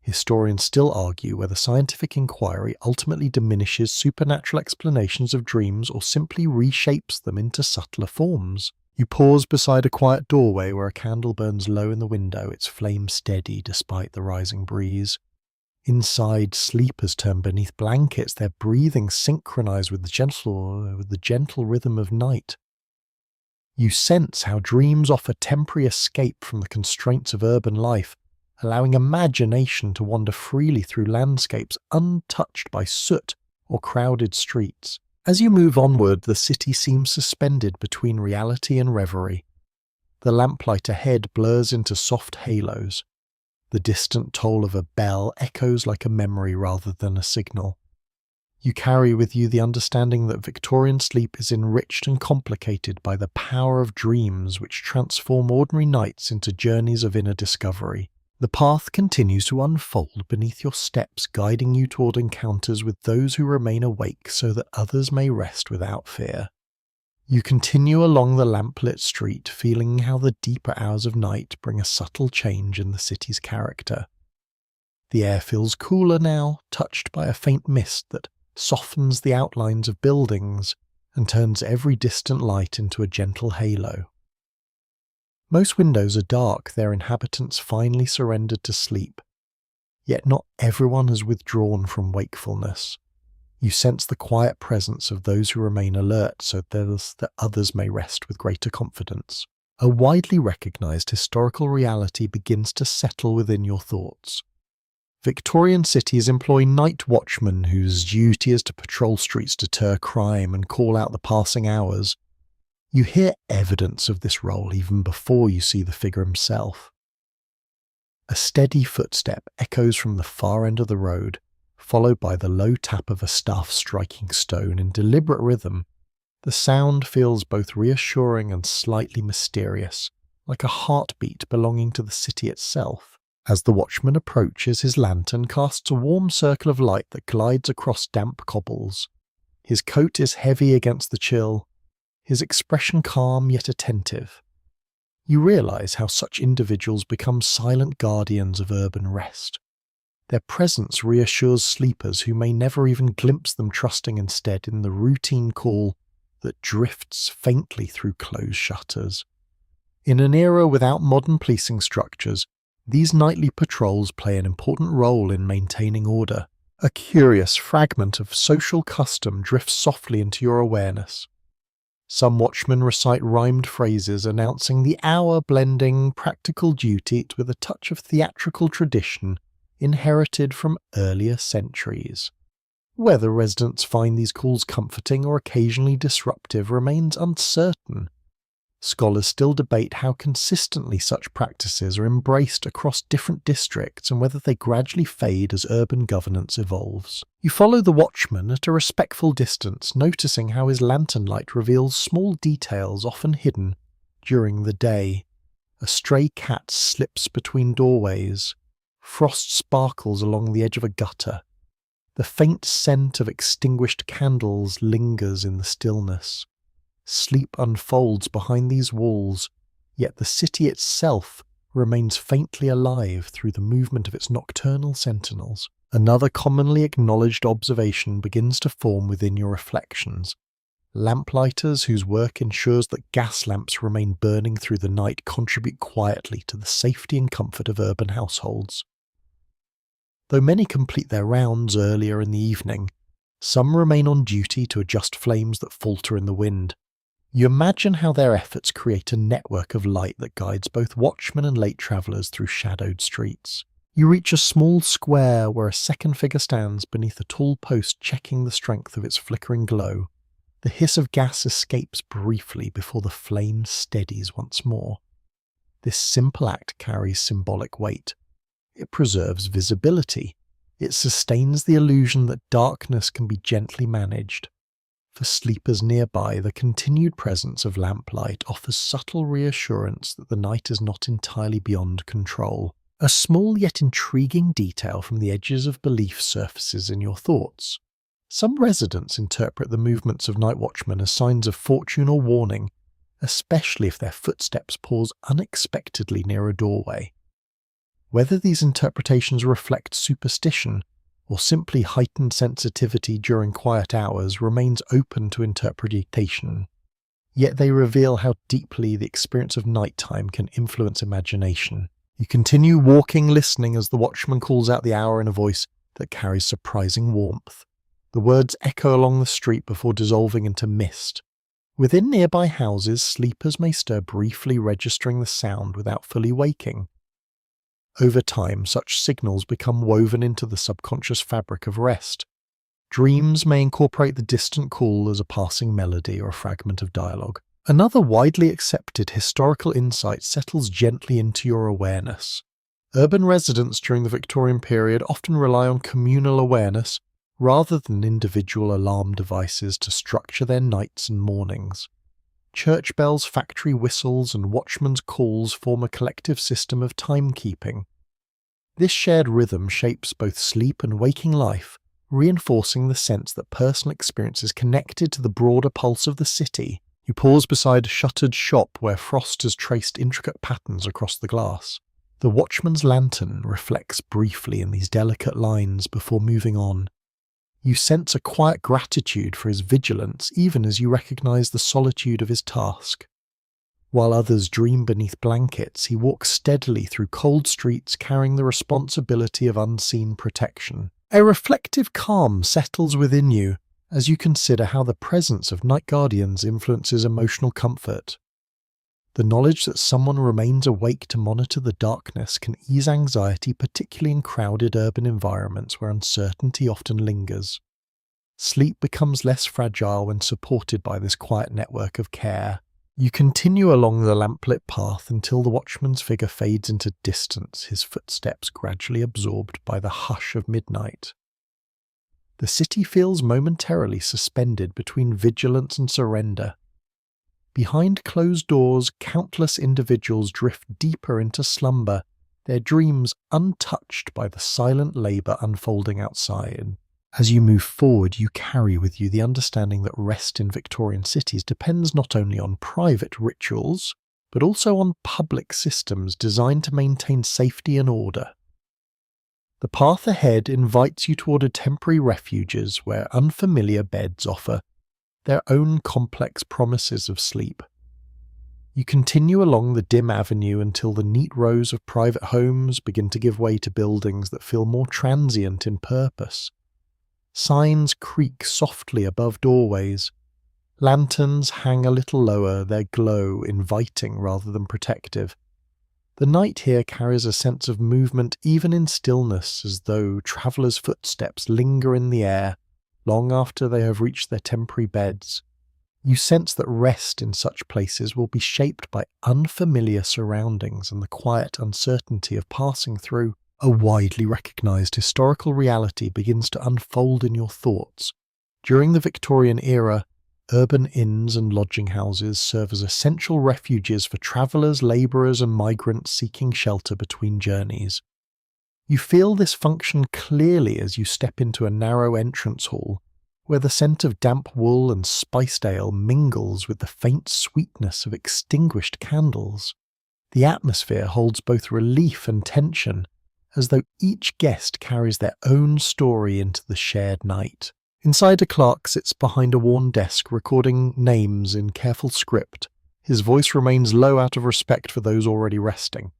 Historians still argue whether scientific inquiry ultimately diminishes supernatural explanations of dreams or simply reshapes them into subtler forms. You pause beside a quiet doorway where a candle burns low in the window, its flame steady despite the rising breeze. Inside, sleepers turn beneath blankets, their breathing synchronized with the gentle rhythm of night. You sense how dreams offer temporary escape from the constraints of urban life, allowing imagination to wander freely through landscapes untouched by soot or crowded streets. As you move onward, the city seems suspended between reality and reverie. The lamplight ahead blurs into soft halos. The distant toll of a bell echoes like a memory rather than a signal. You carry with you the understanding that Victorian sleep is enriched and complicated by the power of dreams which transform ordinary nights into journeys of inner discovery. The path continues to unfold beneath your steps, guiding you toward encounters with those who remain awake so that others may rest without fear. You continue along the lamplit street, feeling how the deeper hours of night bring a subtle change in the city's character. The air feels cooler now, touched by a faint mist that softens the outlines of buildings and turns every distant light into a gentle halo. Most windows are dark, their inhabitants finally surrendered to sleep. Yet not everyone has withdrawn from wakefulness. You sense the quiet presence of those who remain alert so that others may rest with greater confidence. A widely recognized historical reality begins to settle within your thoughts. Victorian cities employ night watchmen whose duty is to patrol streets, deter crime, and call out the passing hours. You hear evidence of this role even before you see the figure himself. A steady footstep echoes from the far end of the road, followed by the low tap of a staff striking stone in deliberate rhythm. The sound feels both reassuring and slightly mysterious, like a heartbeat belonging to the city itself. As the watchman approaches, his lantern casts a warm circle of light that glides across damp cobbles. His coat is heavy against the chill, his expression calm yet attentive. You realize how such individuals become silent guardians of urban rest. Their presence reassures sleepers who may never even glimpse them, trusting instead in the routine call that drifts faintly through closed shutters. In an era without modern policing structures, these nightly patrols play an important role in maintaining order. A curious fragment of social custom drifts softly into your awareness. Some watchmen recite rhymed phrases announcing the hour, blending practical duty with a touch of theatrical tradition inherited from earlier centuries. Whether residents find these calls comforting or occasionally disruptive remains uncertain. Scholars still debate how consistently such practices are embraced across different districts and whether they gradually fade as urban governance evolves. You follow the watchman at a respectful distance, noticing how his lantern light reveals small details often hidden during the day. A stray cat slips between doorways. Frost sparkles along the edge of a gutter. The faint scent of extinguished candles lingers in the stillness. Sleep unfolds behind these walls, yet the city itself remains faintly alive through the movement of its nocturnal sentinels. Another commonly acknowledged observation begins to form within your reflections. Lamplighters whose work ensures that gas lamps remain burning through the night contribute quietly to the safety and comfort of urban households. Though many complete their rounds earlier in the evening, some remain on duty to adjust flames that falter in the wind. You imagine how their efforts create a network of light that guides both watchmen and late travellers through shadowed streets. You reach a small square where a second figure stands beneath a tall post checking the strength of its flickering glow. The hiss of gas escapes briefly before the flame steadies once more. This simple act carries symbolic weight. It preserves visibility. It sustains the illusion that darkness can be gently managed. For sleepers nearby, the continued presence of lamplight offers subtle reassurance that the night is not entirely beyond control. A small yet intriguing detail from the edges of belief surfaces in your thoughts. Some residents interpret the movements of night watchmen as signs of fortune or warning, especially if their footsteps pause unexpectedly near a doorway. Whether these interpretations reflect superstition or simply heightened sensitivity during quiet hours remains open to interpretation. Yet they reveal how deeply the experience of nighttime can influence imagination. You continue walking, listening as the watchman calls out the hour in a voice that carries surprising warmth. The words echo along the street before dissolving into mist. Within nearby houses, sleepers may stir briefly, registering the sound without fully waking. Over time, such signals become woven into the subconscious fabric of rest. Dreams may incorporate the distant call as a passing melody or a fragment of dialogue. Another widely accepted historical insight settles gently into your awareness. Urban residents during the Victorian period often rely on communal awareness rather than individual alarm devices to structure their nights and mornings. Church bells, factory whistles, and watchmen's calls form a collective system of timekeeping. This shared rhythm shapes both sleep and waking life, reinforcing the sense that personal experience is connected to the broader pulse of the city. You pause beside a shuttered shop where frost has traced intricate patterns across the glass. The watchman's lantern reflects briefly in these delicate lines before moving on. You sense a quiet gratitude for his vigilance even as you recognize the solitude of his task. While others dream beneath blankets, he walks steadily through cold streets carrying the responsibility of unseen protection. A reflective calm settles within you as you consider how the presence of night guardians influences emotional comfort. The knowledge that someone remains awake to monitor the darkness can ease anxiety, particularly in crowded urban environments where uncertainty often lingers. Sleep becomes less fragile when supported by this quiet network of care. You continue along the lamplit path until the watchman's figure fades into distance, his footsteps gradually absorbed by the hush of midnight. The city feels momentarily suspended between vigilance and surrender. Behind closed doors, countless individuals drift deeper into slumber, their dreams untouched by the silent labour unfolding outside. As you move forward, you carry with you the understanding that rest in Victorian cities depends not only on private rituals, but also on public systems designed to maintain safety and order. The path ahead invites you toward temporary refuges where unfamiliar beds offer their own complex promises of sleep. You continue along the dim avenue until the neat rows of private homes begin to give way to buildings that feel more transient in purpose. Signs creak softly above doorways. Lanterns hang a little lower, their glow inviting rather than protective. The night here carries a sense of movement even in stillness, as though travellers' footsteps linger in the air long after they have reached their temporary beds. You sense that rest in such places will be shaped by unfamiliar surroundings and the quiet uncertainty of passing through. A widely recognised historical reality begins to unfold in your thoughts. During the Victorian era, urban inns and lodging houses serve as essential refuges for travellers, labourers and migrants seeking shelter between journeys. You feel this function clearly as you step into a narrow entrance hall, where the scent of damp wool and spiced ale mingles with the faint sweetness of extinguished candles. The atmosphere holds both relief and tension, as though each guest carries their own story into the shared night. Inside, a clerk sits behind a worn desk recording names in careful script. His voice remains low out of respect for those already resting.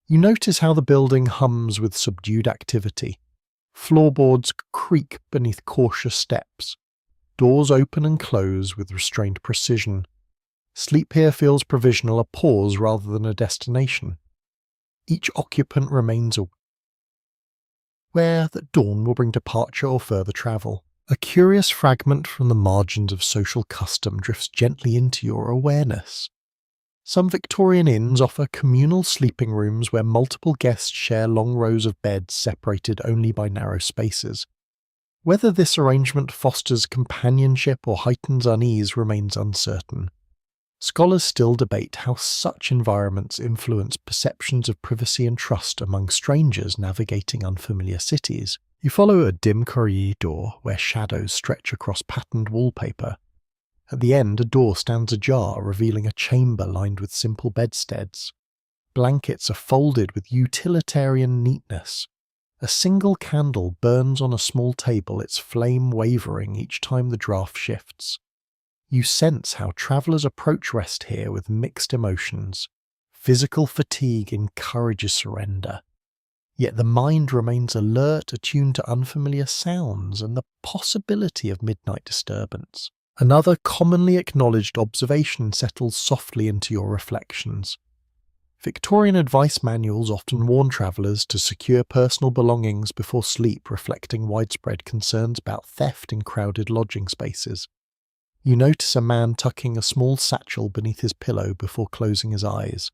You notice how the building hums with subdued activity. Floorboards creak beneath cautious steps. Doors open and close with restrained precision. Sleep here feels provisional, a pause rather than a destination. Each occupant remains aware that dawn will bring departure or further travel. A curious fragment from the margins of social custom drifts gently into your awareness. Some Victorian inns offer communal sleeping rooms where multiple guests share long rows of beds separated only by narrow spaces. Whether this arrangement fosters companionship or heightens unease remains uncertain. Scholars still debate how such environments influence perceptions of privacy and trust among strangers navigating unfamiliar cities. You follow a dim corridor where shadows stretch across patterned wallpaper. At the end, a door stands ajar, revealing a chamber lined with simple bedsteads. Blankets are folded with utilitarian neatness. A single candle burns on a small table, its flame wavering each time the draught shifts. You sense how travellers approach rest here with mixed emotions. Physical fatigue encourages surrender. Yet the mind remains alert, attuned to unfamiliar sounds and the possibility of midnight disturbance. Another commonly acknowledged observation settles softly into your reflections. Victorian advice manuals often warn travellers to secure personal belongings before sleep, reflecting widespread concerns about theft in crowded lodging spaces. You notice a man tucking a small satchel beneath his pillow before closing his eyes.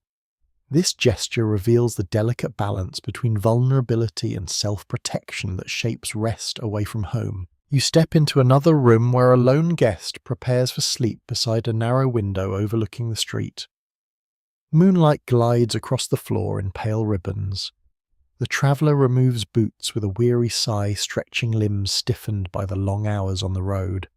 This gesture reveals the delicate balance between vulnerability and self-protection that shapes rest away from home. You step into another room where a lone guest prepares for sleep beside a narrow window overlooking the street. Moonlight glides across the floor in pale ribbons. The traveller removes boots with a weary sigh, stretching limbs stiffened by the long hours on the road.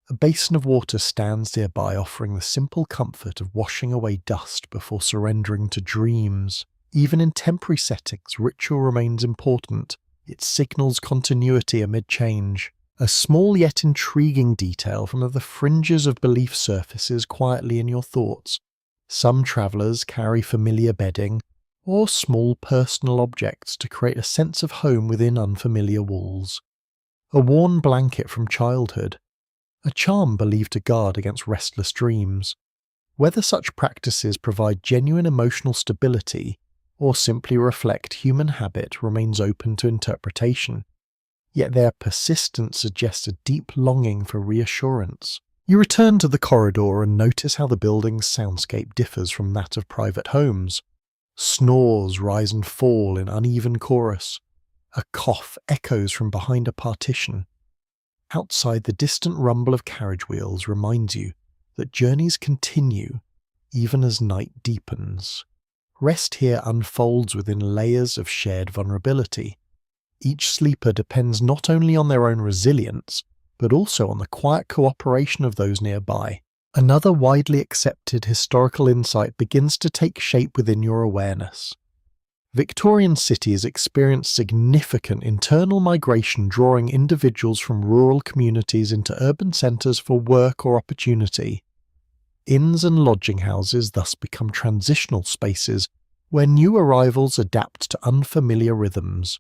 A basin of water stands nearby, offering the simple comfort of washing away dust before surrendering to dreams. Even in temporary settings, ritual remains important. It signals continuity amid change. A small yet intriguing detail from the fringes of belief surfaces quietly in your thoughts. Some travellers carry familiar bedding or small personal objects to create a sense of home within unfamiliar walls. A worn blanket from childhood, a charm believed to guard against restless dreams. Whether such practices provide genuine emotional stability or simply reflect human habit remains open to interpretation, yet their persistence suggests a deep longing for reassurance. You return to the corridor and notice how the building's soundscape differs from that of private homes. Snores rise and fall in uneven chorus. A cough echoes from behind a partition. Outside, the distant rumble of carriage wheels reminds you that journeys continue even as night deepens. Rest here unfolds within layers of shared vulnerability. Each sleeper depends not only on their own resilience, but also on the quiet cooperation of those nearby. Another widely accepted historical insight begins to take shape within your awareness. Victorian cities experienced significant internal migration, drawing individuals from rural communities into urban centres for work or opportunity. Inns and lodging houses thus become transitional spaces where new arrivals adapt to unfamiliar rhythms.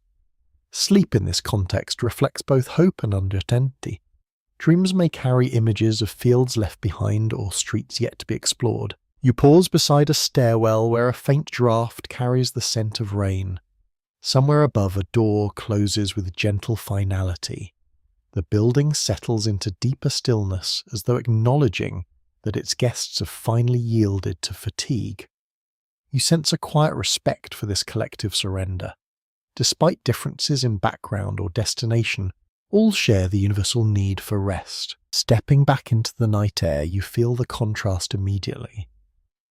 Sleep in this context reflects both hope and uncertainty. Dreams may carry images of fields left behind or streets yet to be explored. You pause beside a stairwell where a faint draught carries the scent of rain. Somewhere above, a door closes with gentle finality. The building settles into deeper stillness, as though acknowledging that its guests have finally yielded to fatigue. You sense a quiet respect for this collective surrender. Despite differences in background or destination, all share the universal need for rest. Stepping back into the night air, you feel the contrast immediately.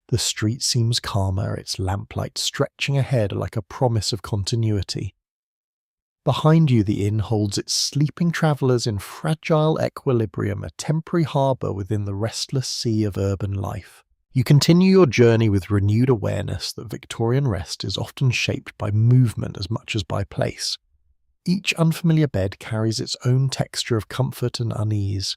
The street seems calmer, its lamplight stretching ahead like a promise of continuity. Behind you, the inn holds its sleeping travellers in fragile equilibrium, a temporary harbour within the restless sea of urban life. You continue your journey with renewed awareness that Victorian rest is often shaped by movement as much as by place. Each unfamiliar bed carries its own texture of comfort and unease.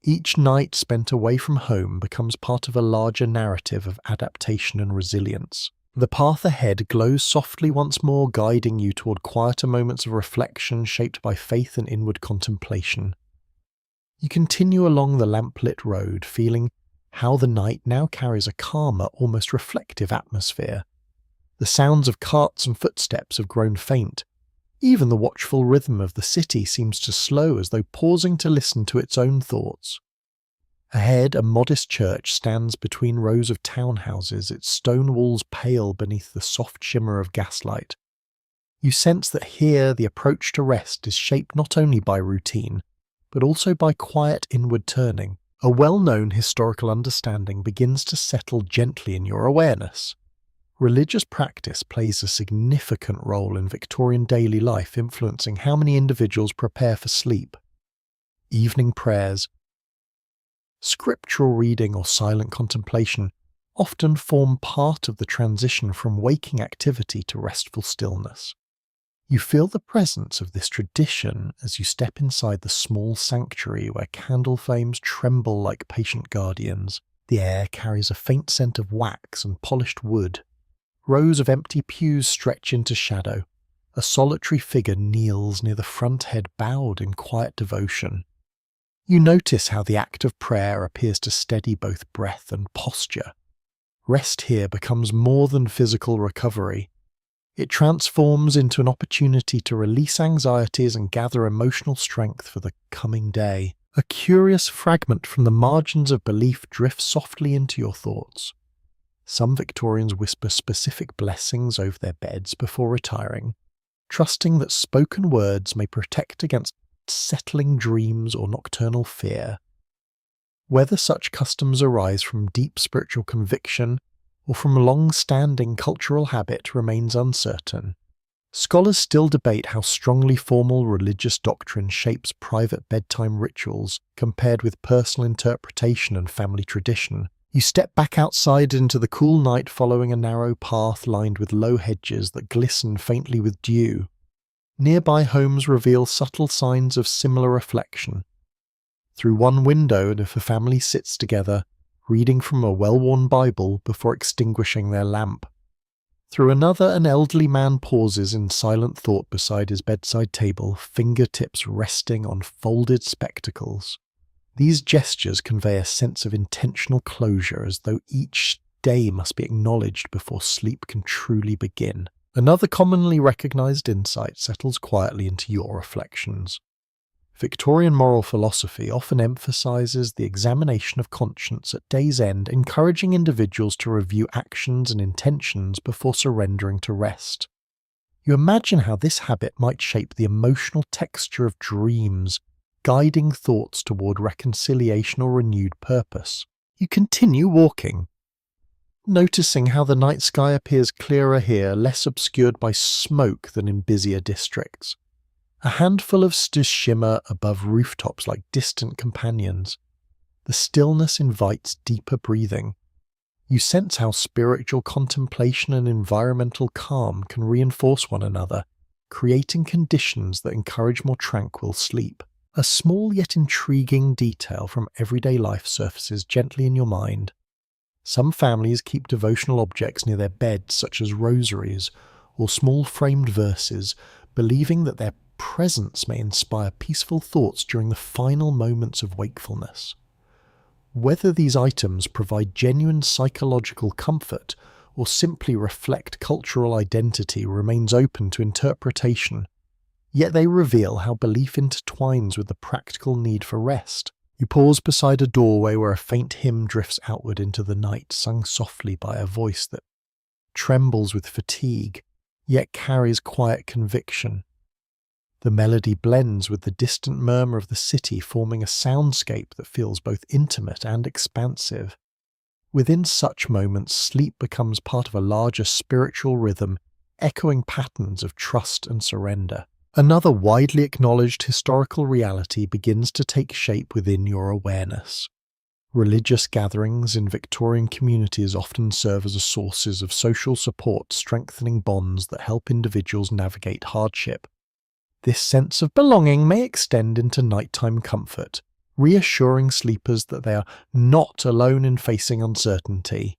Each night spent away from home becomes part of a larger narrative of adaptation and resilience. The path ahead glows softly once more, guiding you toward quieter moments of reflection shaped by faith and inward contemplation. You continue along the lamplit road, feeling how the night now carries a calmer, almost reflective atmosphere. The sounds of carts and footsteps have grown faint. Even the watchful rhythm of the city seems to slow, as though pausing to listen to its own thoughts. Ahead, a modest church stands between rows of townhouses, its stone walls pale beneath the soft shimmer of gaslight. You sense that here the approach to rest is shaped not only by routine, but also by quiet inward turning. A well-known historical understanding begins to settle gently in your awareness. Religious practice plays a significant role in Victorian daily life, influencing how many individuals prepare for sleep. Evening prayers, scriptural reading or silent contemplation often form part of the transition from waking activity to restful stillness. You feel the presence of this tradition as you step inside the small sanctuary where candle flames tremble like patient guardians. The air carries a faint scent of wax and polished wood. Rows of empty pews stretch into shadow. A solitary figure kneels near the front, head bowed in quiet devotion. You notice how the act of prayer appears to steady both breath and posture. Rest here becomes more than physical recovery. It transforms into an opportunity to release anxieties and gather emotional strength for the coming day. A curious fragment from the margins of belief drifts softly into your thoughts. Some Victorians whisper specific blessings over their beds before retiring, trusting that spoken words may protect against settling dreams or nocturnal fear. Whether such customs arise from deep spiritual conviction or from long-standing cultural habit remains uncertain. Scholars still debate how strongly formal religious doctrine shapes private bedtime rituals compared with personal interpretation and family tradition. You step back outside into the cool night, following a narrow path lined with low hedges that glisten faintly with dew. Nearby homes reveal subtle signs of similar reflection. Through one window, if a family sits together, reading from a well-worn Bible before extinguishing their lamp. Through another, an elderly man pauses in silent thought beside his bedside table, fingertips resting on folded spectacles. These gestures convey a sense of intentional closure, as though each day must be acknowledged before sleep can truly begin. Another commonly recognized insight settles quietly into your reflections. Victorian moral philosophy often emphasizes the examination of conscience at day's end, encouraging individuals to review actions and intentions before surrendering to rest. You imagine how this habit might shape the emotional texture of dreams, guiding thoughts toward reconciliation or renewed purpose. You continue walking, noticing how the night sky appears clearer here, less obscured by smoke than in busier districts. A handful of stars shimmer above rooftops like distant companions. The stillness invites deeper breathing. You sense how spiritual contemplation and environmental calm can reinforce one another, creating conditions that encourage more tranquil sleep. A small yet intriguing detail from everyday life surfaces gently in your mind. Some families keep devotional objects near their beds, such as rosaries or small framed verses, believing that their presence may inspire peaceful thoughts during the final moments of wakefulness. Whether these items provide genuine psychological comfort or simply reflect cultural identity remains open to interpretation, yet they reveal how belief intertwines with the practical need for rest. You pause beside a doorway where a faint hymn drifts outward into the night, sung softly by a voice that trembles with fatigue, yet carries quiet conviction. The melody blends with the distant murmur of the city, forming a soundscape that feels both intimate and expansive. Within such moments, sleep becomes part of a larger spiritual rhythm, echoing patterns of trust and surrender. Another widely acknowledged historical reality begins to take shape within your awareness. Religious gatherings in Victorian communities often serve as sources of social support, strengthening bonds that help individuals navigate hardship. This sense of belonging may extend into nighttime comfort, reassuring sleepers that they are not alone in facing uncertainty.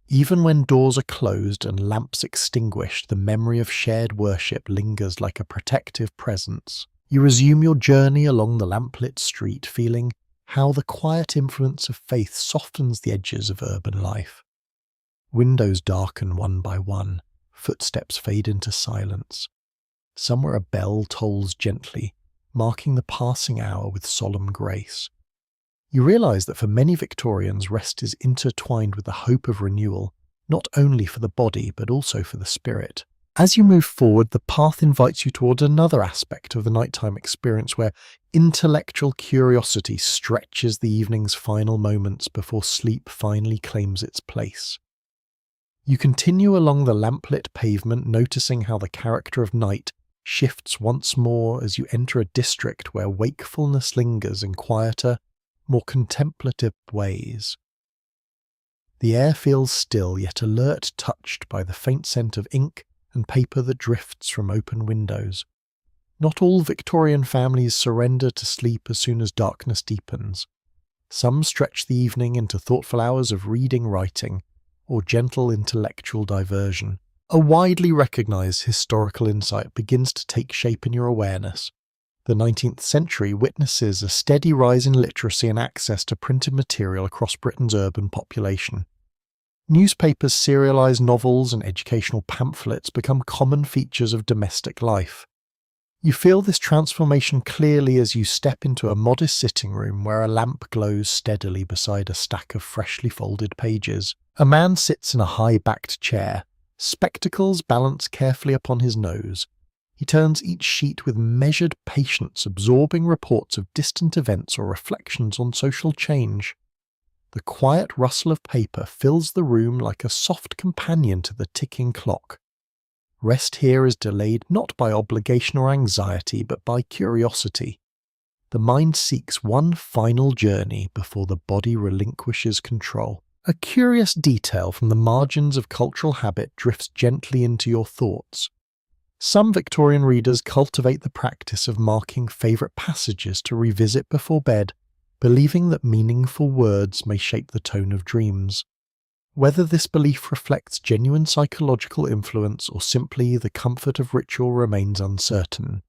Even when doors are closed and lamps extinguished, the memory of shared worship lingers like a protective presence. You resume your journey along the lamplit street, feeling how the quiet influence of faith softens the edges of urban life. Windows darken one by one, footsteps fade into silence. Somewhere a bell tolls gently, marking the passing hour with solemn grace. You realize that for many Victorians, rest is intertwined with the hope of renewal, not only for the body but also for the spirit. As you move forward, the path invites you towards another aspect of the nighttime experience where intellectual curiosity stretches the evening's final moments before sleep finally claims its place. You continue along the lamplit pavement, noticing how the character of night shifts once more as you enter a district where wakefulness lingers in quieter, more contemplative ways. The air feels still yet alert, touched by the faint scent of ink and paper that drifts from open windows. Not all Victorian families surrender to sleep as soon as darkness deepens. Some stretch the evening into thoughtful hours of reading, writing, or gentle intellectual diversion. A widely recognized historical insight begins to take shape in your awareness. The 19th century witnesses a steady rise in literacy and access to printed material across Britain's urban population. Newspapers, serialized novels, and educational pamphlets become common features of domestic life. You feel this transformation clearly as you step into a modest sitting room where a lamp glows steadily beside a stack of freshly folded pages. A man sits in a high-backed chair, spectacles balanced carefully upon his nose. He turns each sheet with measured patience, absorbing reports of distant events or reflections on social change. The quiet rustle of paper fills the room like a soft companion to the ticking clock. Rest here is delayed not by obligation or anxiety, but by curiosity. The mind seeks one final journey before the body relinquishes control. A curious detail from the margins of cultural habit drifts gently into your thoughts. Some Victorian readers cultivate the practice of marking favourite passages to revisit before bed, believing that meaningful words may shape the tone of dreams. Whether this belief reflects genuine psychological influence or simply the comfort of ritual remains uncertain.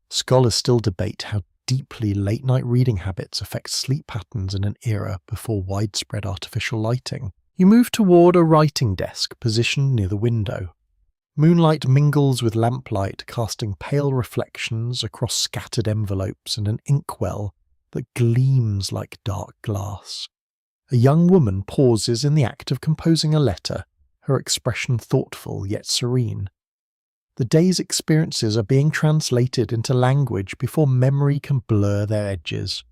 Scholars still debate how deeply late-night reading habits affect sleep patterns in an era before widespread artificial lighting. You move toward a writing desk positioned near the window. Moonlight mingles with lamplight, casting pale reflections across scattered envelopes and an inkwell that gleams like dark glass. A young woman pauses in the act of composing a letter, her expression thoughtful yet serene. The day's experiences are being translated into language before memory can blur their edges.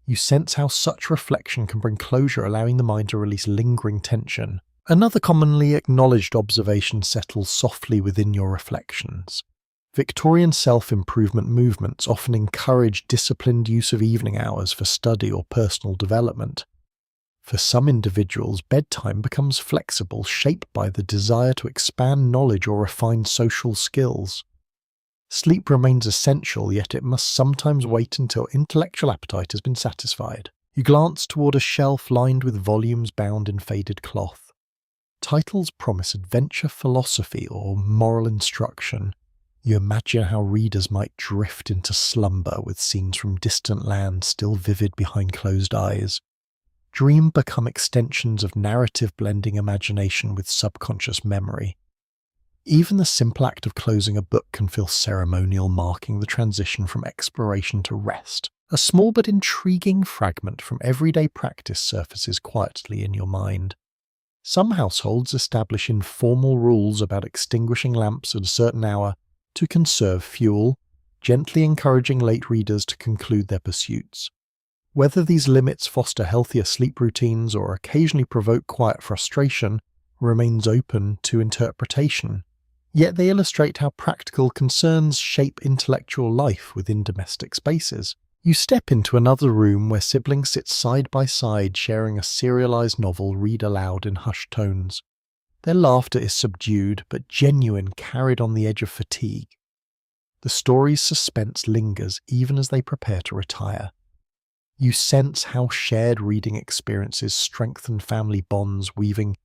You sense how such reflection can bring closure, allowing the mind to release lingering tension. Another commonly acknowledged observation settles softly within your reflections. Victorian self-improvement movements often encourage disciplined use of evening hours for study or personal development. For some individuals, bedtime becomes flexible, shaped by the desire to expand knowledge or refine social skills. Sleep remains essential, yet it must sometimes wait until intellectual appetite has been satisfied. You glance toward a shelf lined with volumes bound in faded cloth. Titles promise adventure, philosophy, or moral instruction. You imagine how readers might drift into slumber with scenes from distant lands still vivid behind closed eyes. Dream become extensions of narrative blending imagination with subconscious memory. Even the simple act of closing a book can feel ceremonial, marking the transition from exploration to rest. A small but intriguing fragment from everyday practice surfaces quietly in your mind. Some households establish informal rules about extinguishing lamps at a certain hour to conserve fuel, gently encouraging late readers to conclude their pursuits. Whether these limits foster healthier sleep routines or occasionally provoke quiet frustration remains open to interpretation. Yet they illustrate how practical concerns shape intellectual life within domestic spaces. You step into another room where siblings sit side by side sharing a serialized novel read aloud in hushed tones. Their laughter is subdued but genuine, carried on the edge of fatigue. The story's suspense lingers even as they prepare to retire. You sense how shared reading experiences strengthen family bonds, weaving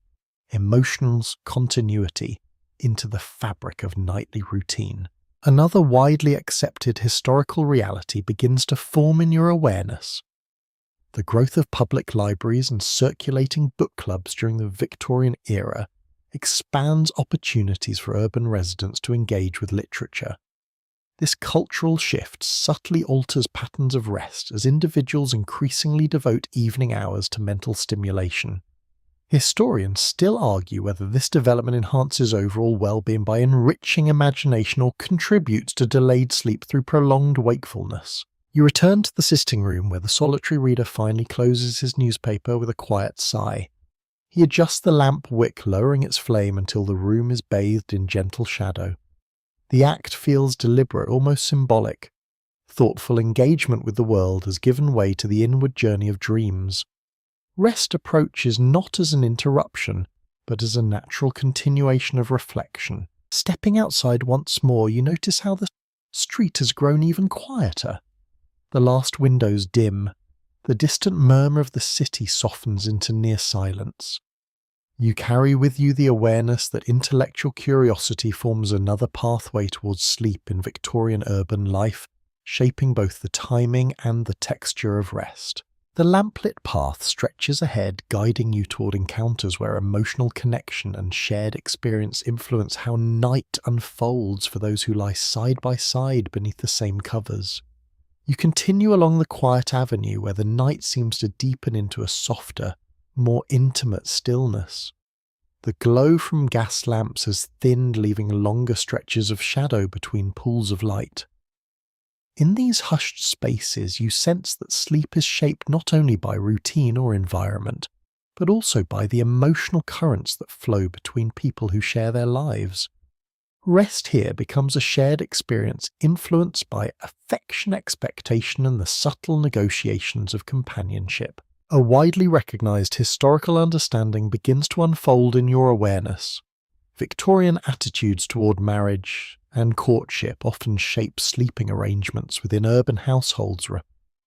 emotional continuity into the fabric of nightly routine. Another widely accepted historical reality begins to form in your awareness. The growth of public libraries and circulating book clubs during the Victorian era expands opportunities for urban residents to engage with literature. This cultural shift subtly alters patterns of rest as individuals increasingly devote evening hours to mental stimulation. Historians still argue whether this development enhances overall well-being by enriching imagination or contributes to delayed sleep through prolonged wakefulness. You return to the sitting room where the solitary reader finally closes his newspaper with a quiet sigh. He adjusts the lamp wick, lowering its flame until the room is bathed in gentle shadow. The act feels deliberate, almost symbolic. Thoughtful engagement with the world has given way to the inward journey of dreams. Rest approaches not as an interruption, but as a natural continuation of reflection. Stepping outside once more, you notice how the street has grown even quieter. The last windows dim. The distant murmur of the city softens into near silence. You carry with you the awareness that intellectual curiosity forms another pathway towards sleep in Victorian urban life, shaping both the timing and the texture of rest. The lamplit path stretches ahead, guiding you toward encounters where emotional connection and shared experience influence how night unfolds for those who lie side by side beneath the same covers. You continue along the quiet avenue where the night seems to deepen into a softer, more intimate stillness. The glow from gas lamps has thinned, leaving longer stretches of shadow between pools of light. In these hushed spaces, you sense that sleep is shaped not only by routine or environment, but also by the emotional currents that flow between people who share their lives. Rest here becomes a shared experience influenced by affection, expectation, and the subtle negotiations of companionship. A widely recognized historical understanding begins to unfold in your awareness. Victorian attitudes toward marriage and courtship often shape sleeping arrangements within urban households,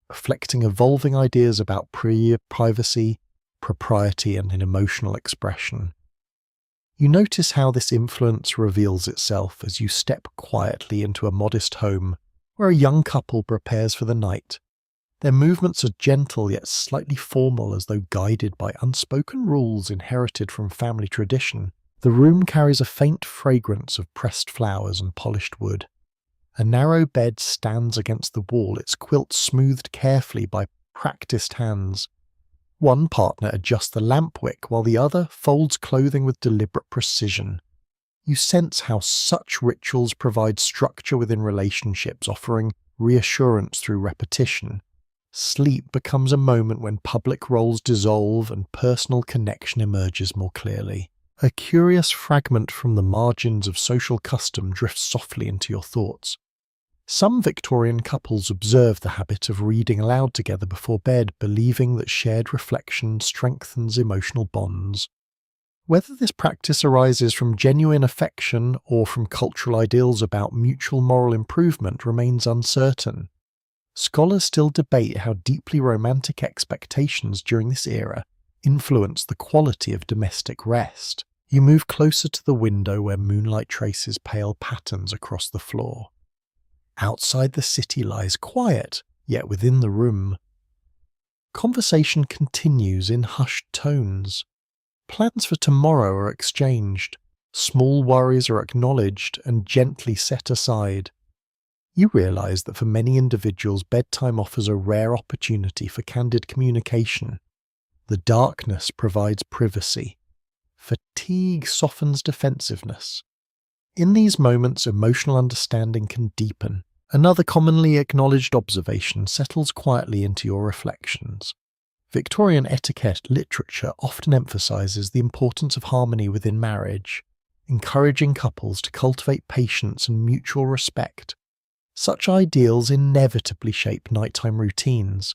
reflecting evolving ideas about privacy, propriety, and emotional expression. You notice how this influence reveals itself as you step quietly into a modest home where a young couple prepares for the night. Their movements are gentle yet slightly formal, as though guided by unspoken rules inherited from family tradition. The room carries a faint fragrance of pressed flowers and polished wood. A narrow bed stands against the wall, its quilt smoothed carefully by practiced hands. One partner adjusts the lamp wick while the other folds clothing with deliberate precision. You sense how such rituals provide structure within relationships, offering reassurance through repetition. Sleep becomes a moment when public roles dissolve and personal connection emerges more clearly. A curious fragment from the margins of social custom drifts softly into your thoughts. Some Victorian couples observe the habit of reading aloud together before bed, believing that shared reflection strengthens emotional bonds. Whether this practice arises from genuine affection or from cultural ideals about mutual moral improvement remains uncertain. Scholars still debate how deeply romantic expectations during this era influence the quality of domestic rest. You move closer to the window where moonlight traces pale patterns across the floor. Outside the city lies quiet, yet within the room, conversation continues in hushed tones. Plans for tomorrow are exchanged, small worries are acknowledged and gently set aside. You realize that for many individuals, bedtime offers a rare opportunity for candid communication. The darkness provides privacy. Fatigue softens defensiveness. In these moments, emotional understanding can deepen. Another commonly acknowledged observation settles quietly into your reflections. Victorian etiquette literature often emphasizes the importance of harmony within marriage, encouraging couples to cultivate patience and mutual respect. Such ideals inevitably shape nighttime routines.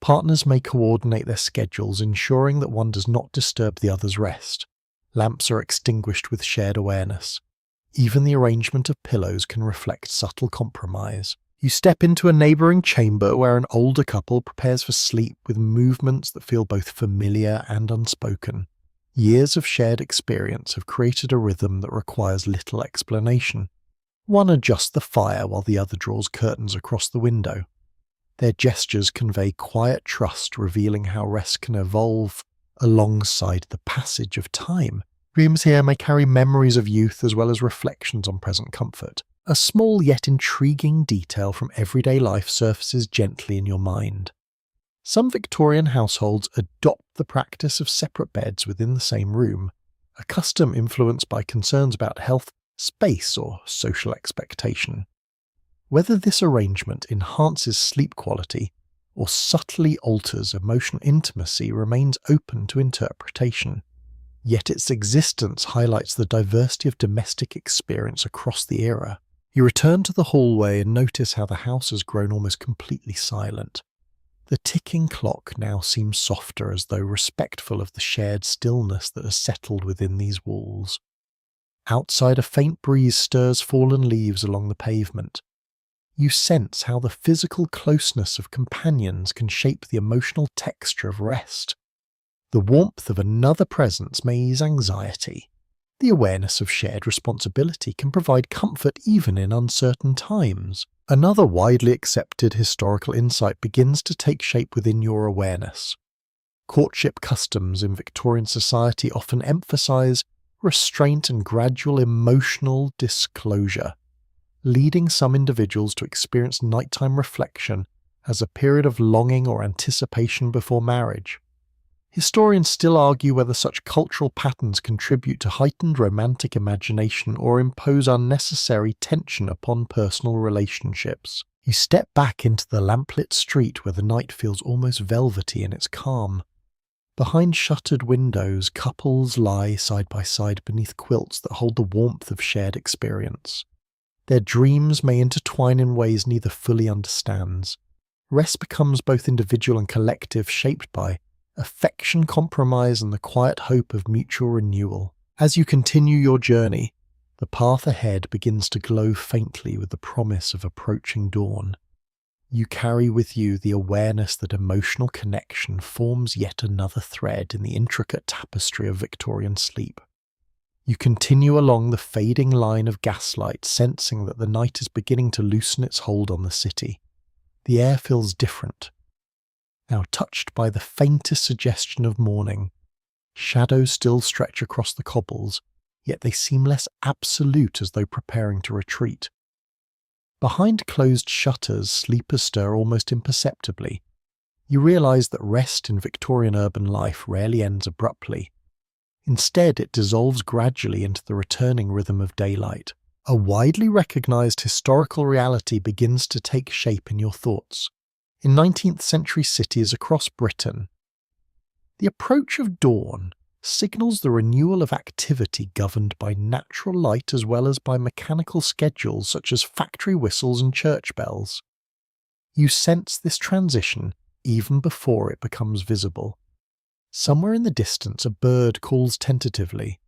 Partners may coordinate their schedules, ensuring that one does not disturb the other's rest. Lamps are extinguished with shared awareness. Even the arrangement of pillows can reflect subtle compromise. You step into a neighbouring chamber where an older couple prepares for sleep with movements that feel both familiar and unspoken. Years of shared experience have created a rhythm that requires little explanation. One adjusts the fire while the other draws curtains across the window. Their gestures convey quiet trust, revealing how rest can evolve alongside the passage of time. Rooms here may carry memories of youth as well as reflections on present comfort. A small yet intriguing detail from everyday life surfaces gently in your mind. Some Victorian households adopt the practice of separate beds within the same room, a custom influenced by concerns about health, space, or social expectation. Whether this arrangement enhances sleep quality or subtly alters emotional intimacy remains open to interpretation. Yet its existence highlights the diversity of domestic experience across the era. You return to the hallway and notice how the house has grown almost completely silent. The ticking clock now seems softer, as though respectful of the shared stillness that has settled within these walls. Outside, a faint breeze stirs fallen leaves along the pavement. You sense how the physical closeness of companions can shape the emotional texture of rest. The warmth of another presence may ease anxiety. The awareness of shared responsibility can provide comfort even in uncertain times. Another widely accepted historical insight begins to take shape within your awareness. Courtship customs in Victorian society often emphasize restraint and gradual emotional disclosure, leading some individuals to experience nighttime reflection as a period of longing or anticipation before marriage. Historians still argue whether such cultural patterns contribute to heightened romantic imagination or impose unnecessary tension upon personal relationships. You step back into the lamplit street where the night feels almost velvety in its calm. Behind shuttered windows, couples lie side by side beneath quilts that hold the warmth of shared experience. Their dreams may intertwine in ways neither fully understands. Rest becomes both individual and collective, shaped by affection, compromise, and the quiet hope of mutual renewal. As you continue your journey, the path ahead begins to glow faintly with the promise of approaching dawn. You carry with you the awareness that emotional connection forms yet another thread in the intricate tapestry of Victorian sleep. You continue along the fading line of gaslight, sensing that the night is beginning to loosen its hold on the city. The air feels different, now touched by the faintest suggestion of morning. Shadows still stretch across the cobbles, yet they seem less absolute, as though preparing to retreat. Behind closed shutters, sleepers stir almost imperceptibly. You realise that rest in Victorian urban life rarely ends abruptly. Instead, it dissolves gradually into the returning rhythm of daylight. A widely recognised historical reality begins to take shape in your thoughts. In 19th century cities across Britain, the approach of dawn signals the renewal of activity governed by natural light as well as by mechanical schedules such as factory whistles and church bells. You sense this transition even before it becomes visible. Somewhere in the distance a bird calls tentatively.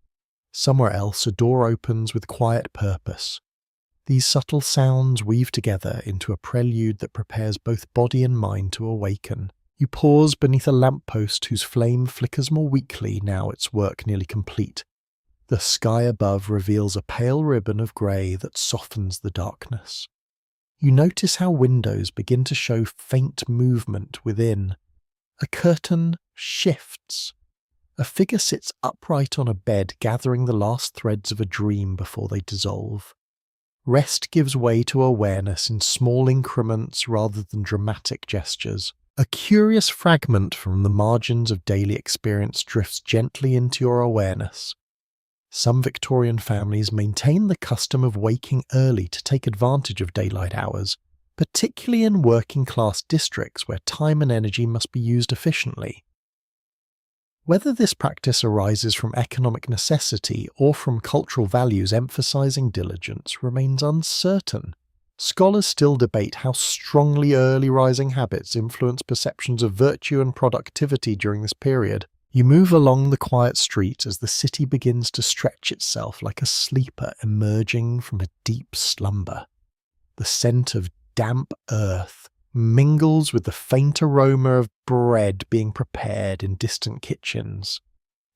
Somewhere else a door opens with quiet purpose. These subtle sounds weave together into a prelude that prepares both body and mind to awaken. You pause beneath a lamppost whose flame flickers more weakly now its work nearly complete. The sky above reveals a pale ribbon of grey that softens the darkness. You notice how windows begin to show faint movement within. A curtain shifts. A figure sits upright on a bed, gathering the last threads of a dream before they dissolve. Rest gives way to awareness in small increments rather than dramatic gestures. A curious fragment from the margins of daily experience drifts gently into your awareness. Some Victorian families maintain the custom of waking early to take advantage of daylight hours, particularly in working-class districts where time and energy must be used efficiently. Whether this practice arises from economic necessity or from cultural values emphasizing diligence remains uncertain. Scholars still debate how strongly early rising habits influence perceptions of virtue and productivity during this period. You move along the quiet street as the city begins to stretch itself like a sleeper emerging from a deep slumber. The scent of damp earth mingles with the faint aroma of bread being prepared in distant kitchens.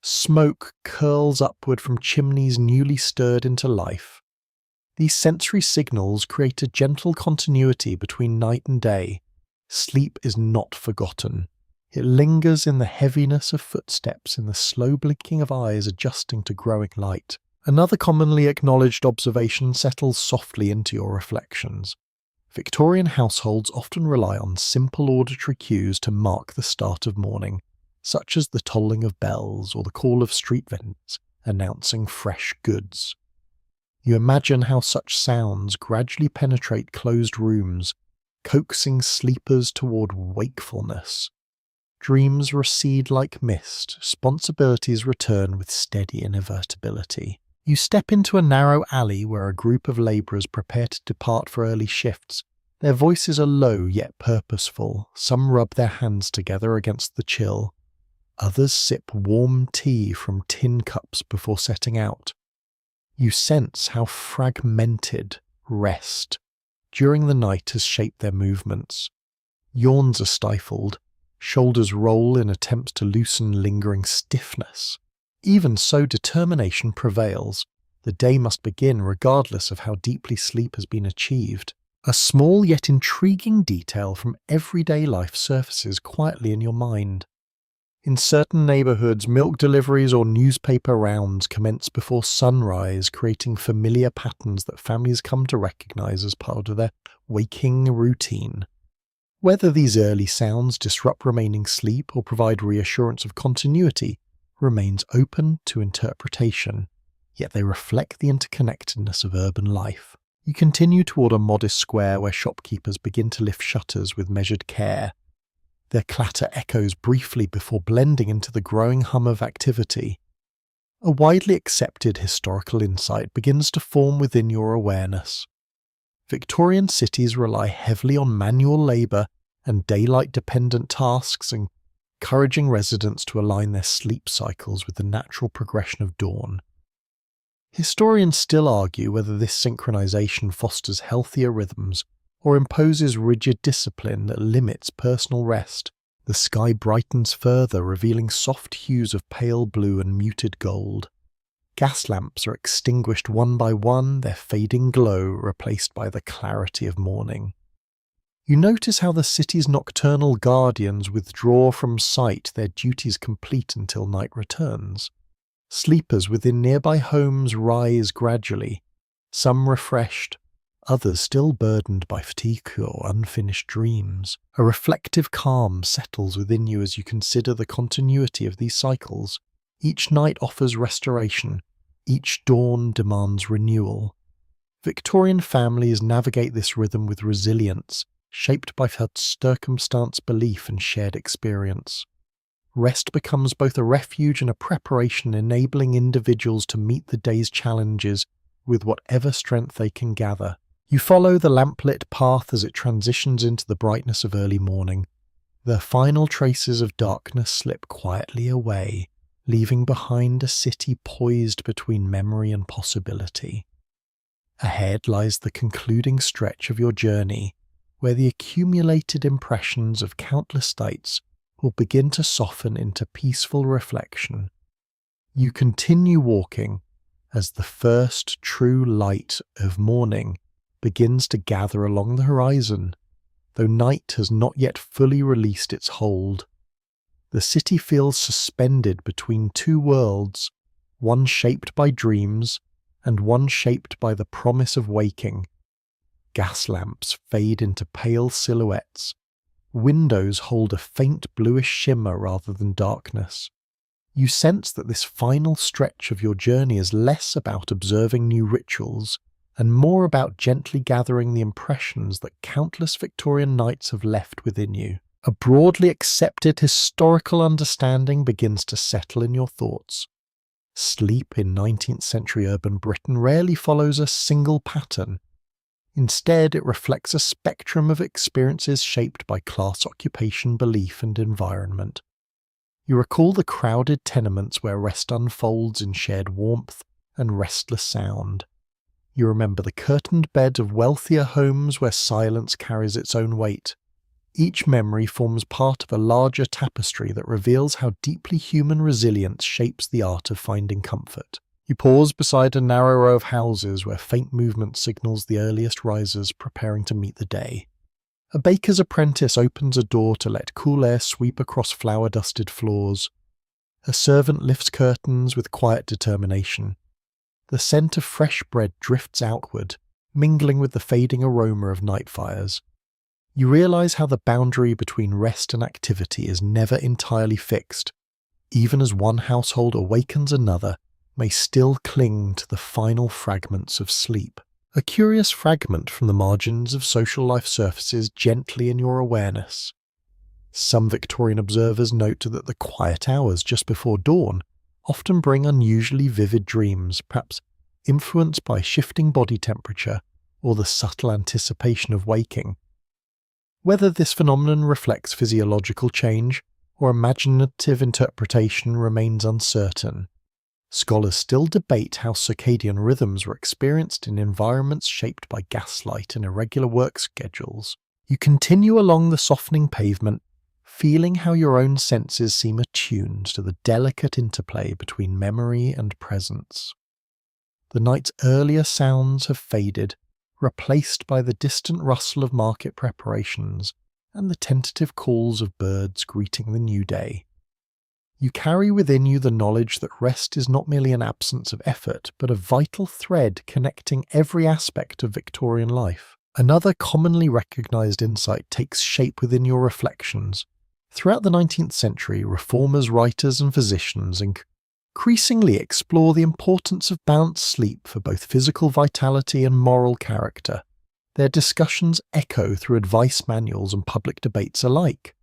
Smoke curls upward from chimneys newly stirred into life. These sensory signals create a gentle continuity between night and day. Sleep is not forgotten. It lingers in the heaviness of footsteps, in the slow blinking of eyes adjusting to growing light. Another commonly acknowledged observation settles softly into your reflections. Victorian households often rely on simple auditory cues to mark the start of morning, such as the tolling of bells or the call of street vendors announcing fresh goods. You imagine how such sounds gradually penetrate closed rooms, coaxing sleepers toward wakefulness. Dreams recede like mist, responsibilities return with steady inevitability. You step into a narrow alley where a group of labourers prepare to depart for early shifts. Their voices are low yet purposeful. Some rub their hands together against the chill. Others sip warm tea from tin cups before setting out. You sense how fragmented rest during the night has shaped their movements. Yawns are stifled. Shoulders roll in attempts to loosen lingering stiffness. Even so, determination prevails. The day must begin regardless of how deeply sleep has been achieved. A small yet intriguing detail from everyday life surfaces quietly in your mind. In certain neighbourhoods, milk deliveries or newspaper rounds commence before sunrise, creating familiar patterns that families come to recognise as part of their waking routine. Whether these early sounds disrupt remaining sleep or provide reassurance of continuity remains open to interpretation, yet they reflect the interconnectedness of urban life. You continue toward a modest square where shopkeepers begin to lift shutters with measured care. Their clatter echoes briefly before blending into the growing hum of activity. A widely accepted historical insight begins to form within your awareness. Victorian cities rely heavily on manual labour and daylight-dependent tasks, encouraging residents to align their sleep cycles with the natural progression of dawn. Historians still argue whether this synchronization fosters healthier rhythms or imposes rigid discipline that limits personal rest. The sky brightens further, revealing soft hues of pale blue and muted gold. Gas lamps are extinguished one by one, their fading glow replaced by the clarity of morning. You notice how the city's nocturnal guardians withdraw from sight, their duties complete until night returns. Sleepers within nearby homes rise gradually, some refreshed, others still burdened by fatigue or unfinished dreams. A reflective calm settles within you as you consider the continuity of these cycles. Each night offers restoration, each dawn demands renewal. Victorian families navigate this rhythm with resilience, shaped by circumstance, belief, and shared experience. Rest becomes both a refuge and a preparation, enabling individuals to meet the day's challenges with whatever strength they can gather. You follow the lamplit path as it transitions into the brightness of early morning. The final traces of darkness slip quietly away, leaving behind a city poised between memory and possibility. Ahead lies the concluding stretch of your journey, where the accumulated impressions of countless nights will begin to soften into peaceful reflection. You continue walking as the first true light of morning begins to gather along the horizon, though night has not yet fully released its hold. The city feels suspended between two worlds, one shaped by dreams and one shaped by the promise of waking. Gas lamps fade into pale silhouettes. Windows hold a faint bluish shimmer rather than darkness. You sense that this final stretch of your journey is less about observing new rituals and more about gently gathering the impressions that countless Victorian nights have left within you. A broadly accepted historical understanding begins to settle in your thoughts. Sleep in 19th century urban Britain rarely follows a single pattern. Instead, it reflects a spectrum of experiences shaped by class, occupation, belief, and environment. You recall the crowded tenements where rest unfolds in shared warmth and restless sound. You remember the curtained bed of wealthier homes where silence carries its own weight. Each memory forms part of a larger tapestry that reveals how deeply human resilience shapes the art of finding comfort. You pause beside a narrow row of houses where faint movement signals the earliest risers preparing to meet the day. A baker's apprentice opens a door to let cool air sweep across flour-dusted floors. A servant lifts curtains with quiet determination. The scent of fresh bread drifts outward, mingling with the fading aroma of night fires. You realize how the boundary between rest and activity is never entirely fixed. Even as one household awakens another, may still cling to the final fragments of sleep. A curious fragment from the margins of social life surfaces gently in your awareness. Some Victorian observers note that the quiet hours just before dawn often bring unusually vivid dreams, perhaps influenced by shifting body temperature or the subtle anticipation of waking. Whether this phenomenon reflects physiological change or imaginative interpretation remains uncertain. Scholars still debate how circadian rhythms were experienced in environments shaped by gaslight and irregular work schedules. You continue along the softening pavement, feeling how your own senses seem attuned to the delicate interplay between memory and presence. The night's earlier sounds have faded, replaced by the distant rustle of market preparations and the tentative calls of birds greeting the new day. You carry within you the knowledge that rest is not merely an absence of effort, but a vital thread connecting every aspect of Victorian life. Another commonly recognised insight takes shape within your reflections. Throughout the 19th century, reformers, writers and physicians increasingly explore the importance of balanced sleep for both physical vitality and moral character. Their discussions echo through advice manuals and public debates alike.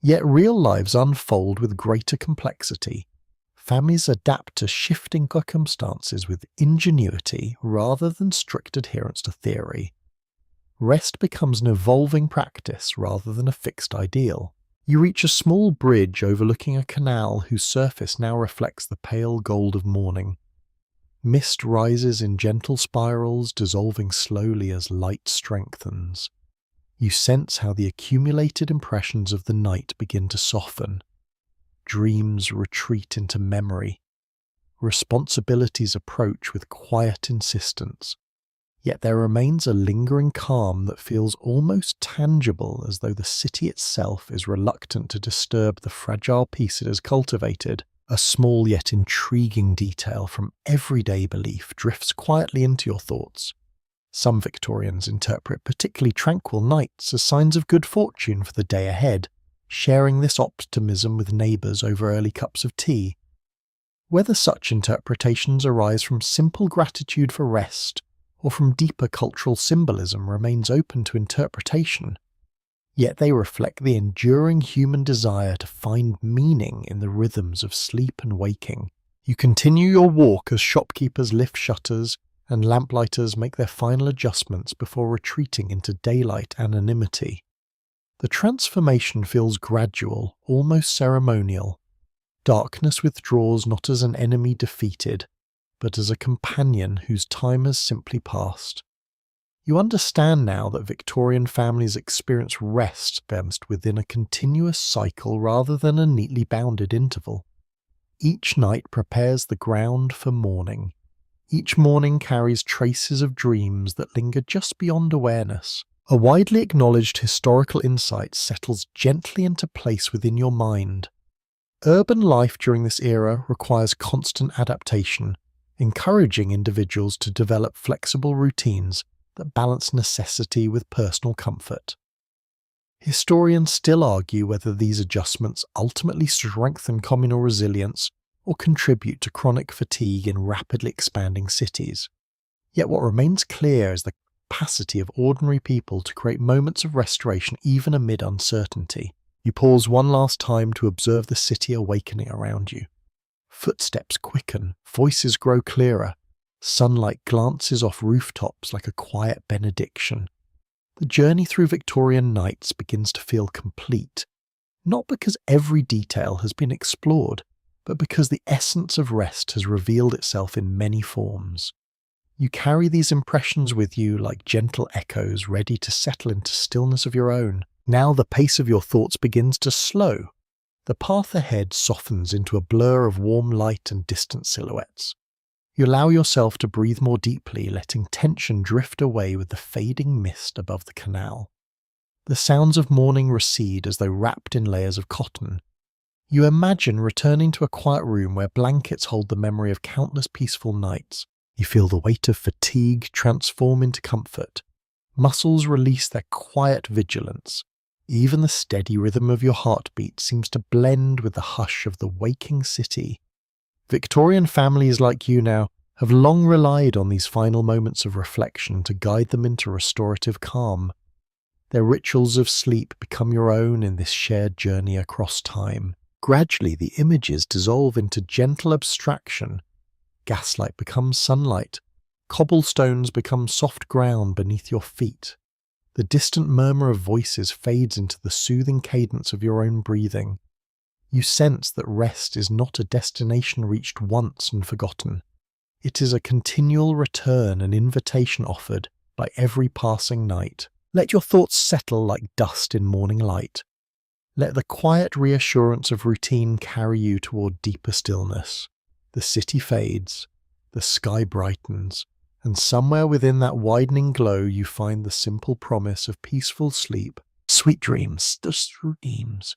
Yet real lives unfold with greater complexity. Families adapt to shifting circumstances with ingenuity rather than strict adherence to theory. Rest becomes an evolving practice rather than a fixed ideal. You reach a small bridge overlooking a canal whose surface now reflects the pale gold of morning. Mist rises in gentle spirals, dissolving slowly as light strengthens. You sense how the accumulated impressions of the night begin to soften. Dreams retreat into memory. Responsibilities approach with quiet insistence. Yet there remains a lingering calm that feels almost tangible, as though the city itself is reluctant to disturb the fragile peace it has cultivated. A small yet intriguing detail from everyday belief drifts quietly into your thoughts. Some Victorians interpret particularly tranquil nights as signs of good fortune for the day ahead, sharing this optimism with neighbours over early cups of tea. Whether such interpretations arise from simple gratitude for rest or from deeper cultural symbolism remains open to interpretation. Yet they reflect the enduring human desire to find meaning in the rhythms of sleep and waking. You continue your walk as shopkeepers lift shutters and lamplighters make their final adjustments before retreating into daylight anonymity. The transformation feels gradual, almost ceremonial. Darkness withdraws not as an enemy defeated, but as a companion whose time has simply passed. You understand now that Victorian families experience rest best within a continuous cycle rather than a neatly bounded interval. Each night prepares the ground for morning. Each morning carries traces of dreams that linger just beyond awareness. A widely acknowledged historical insight settles gently into place within your mind. Urban life during this era requires constant adaptation, encouraging individuals to develop flexible routines that balance necessity with personal comfort. Historians still argue whether these adjustments ultimately strengthen communal resilience or contribute to chronic fatigue in rapidly expanding cities. Yet what remains clear is the capacity of ordinary people to create moments of restoration even amid uncertainty. You pause one last time to observe the city awakening around you. Footsteps quicken, voices grow clearer, sunlight glances off rooftops like a quiet benediction. The journey through Victorian nights begins to feel complete, not because every detail has been explored, but because the essence of rest has revealed itself in many forms. You carry these impressions with you like gentle echoes ready to settle into stillness of your own. Now the pace of your thoughts begins to slow. The path ahead softens into a blur of warm light and distant silhouettes. You allow yourself to breathe more deeply, letting tension drift away with the fading mist above the canal. The sounds of morning recede as though wrapped in layers of cotton. You imagine returning to a quiet room where blankets hold the memory of countless peaceful nights. You feel the weight of fatigue transform into comfort. Muscles release their quiet vigilance. Even the steady rhythm of your heartbeat seems to blend with the hush of the waking city. Victorian families like you now have long relied on these final moments of reflection to guide them into restorative calm. Their rituals of sleep become your own in this shared journey across time. Gradually, the images dissolve into gentle abstraction. Gaslight becomes sunlight. Cobblestones become soft ground beneath your feet. The distant murmur of voices fades into the soothing cadence of your own breathing. You sense that rest is not a destination reached once and forgotten. It is a continual return, an invitation offered by every passing night. Let your thoughts settle like dust in morning light. Let the quiet reassurance of routine carry you toward deeper stillness. The city fades, the sky brightens, and somewhere within that widening glow you find the simple promise of peaceful sleep. Sweet dreams, just dreams.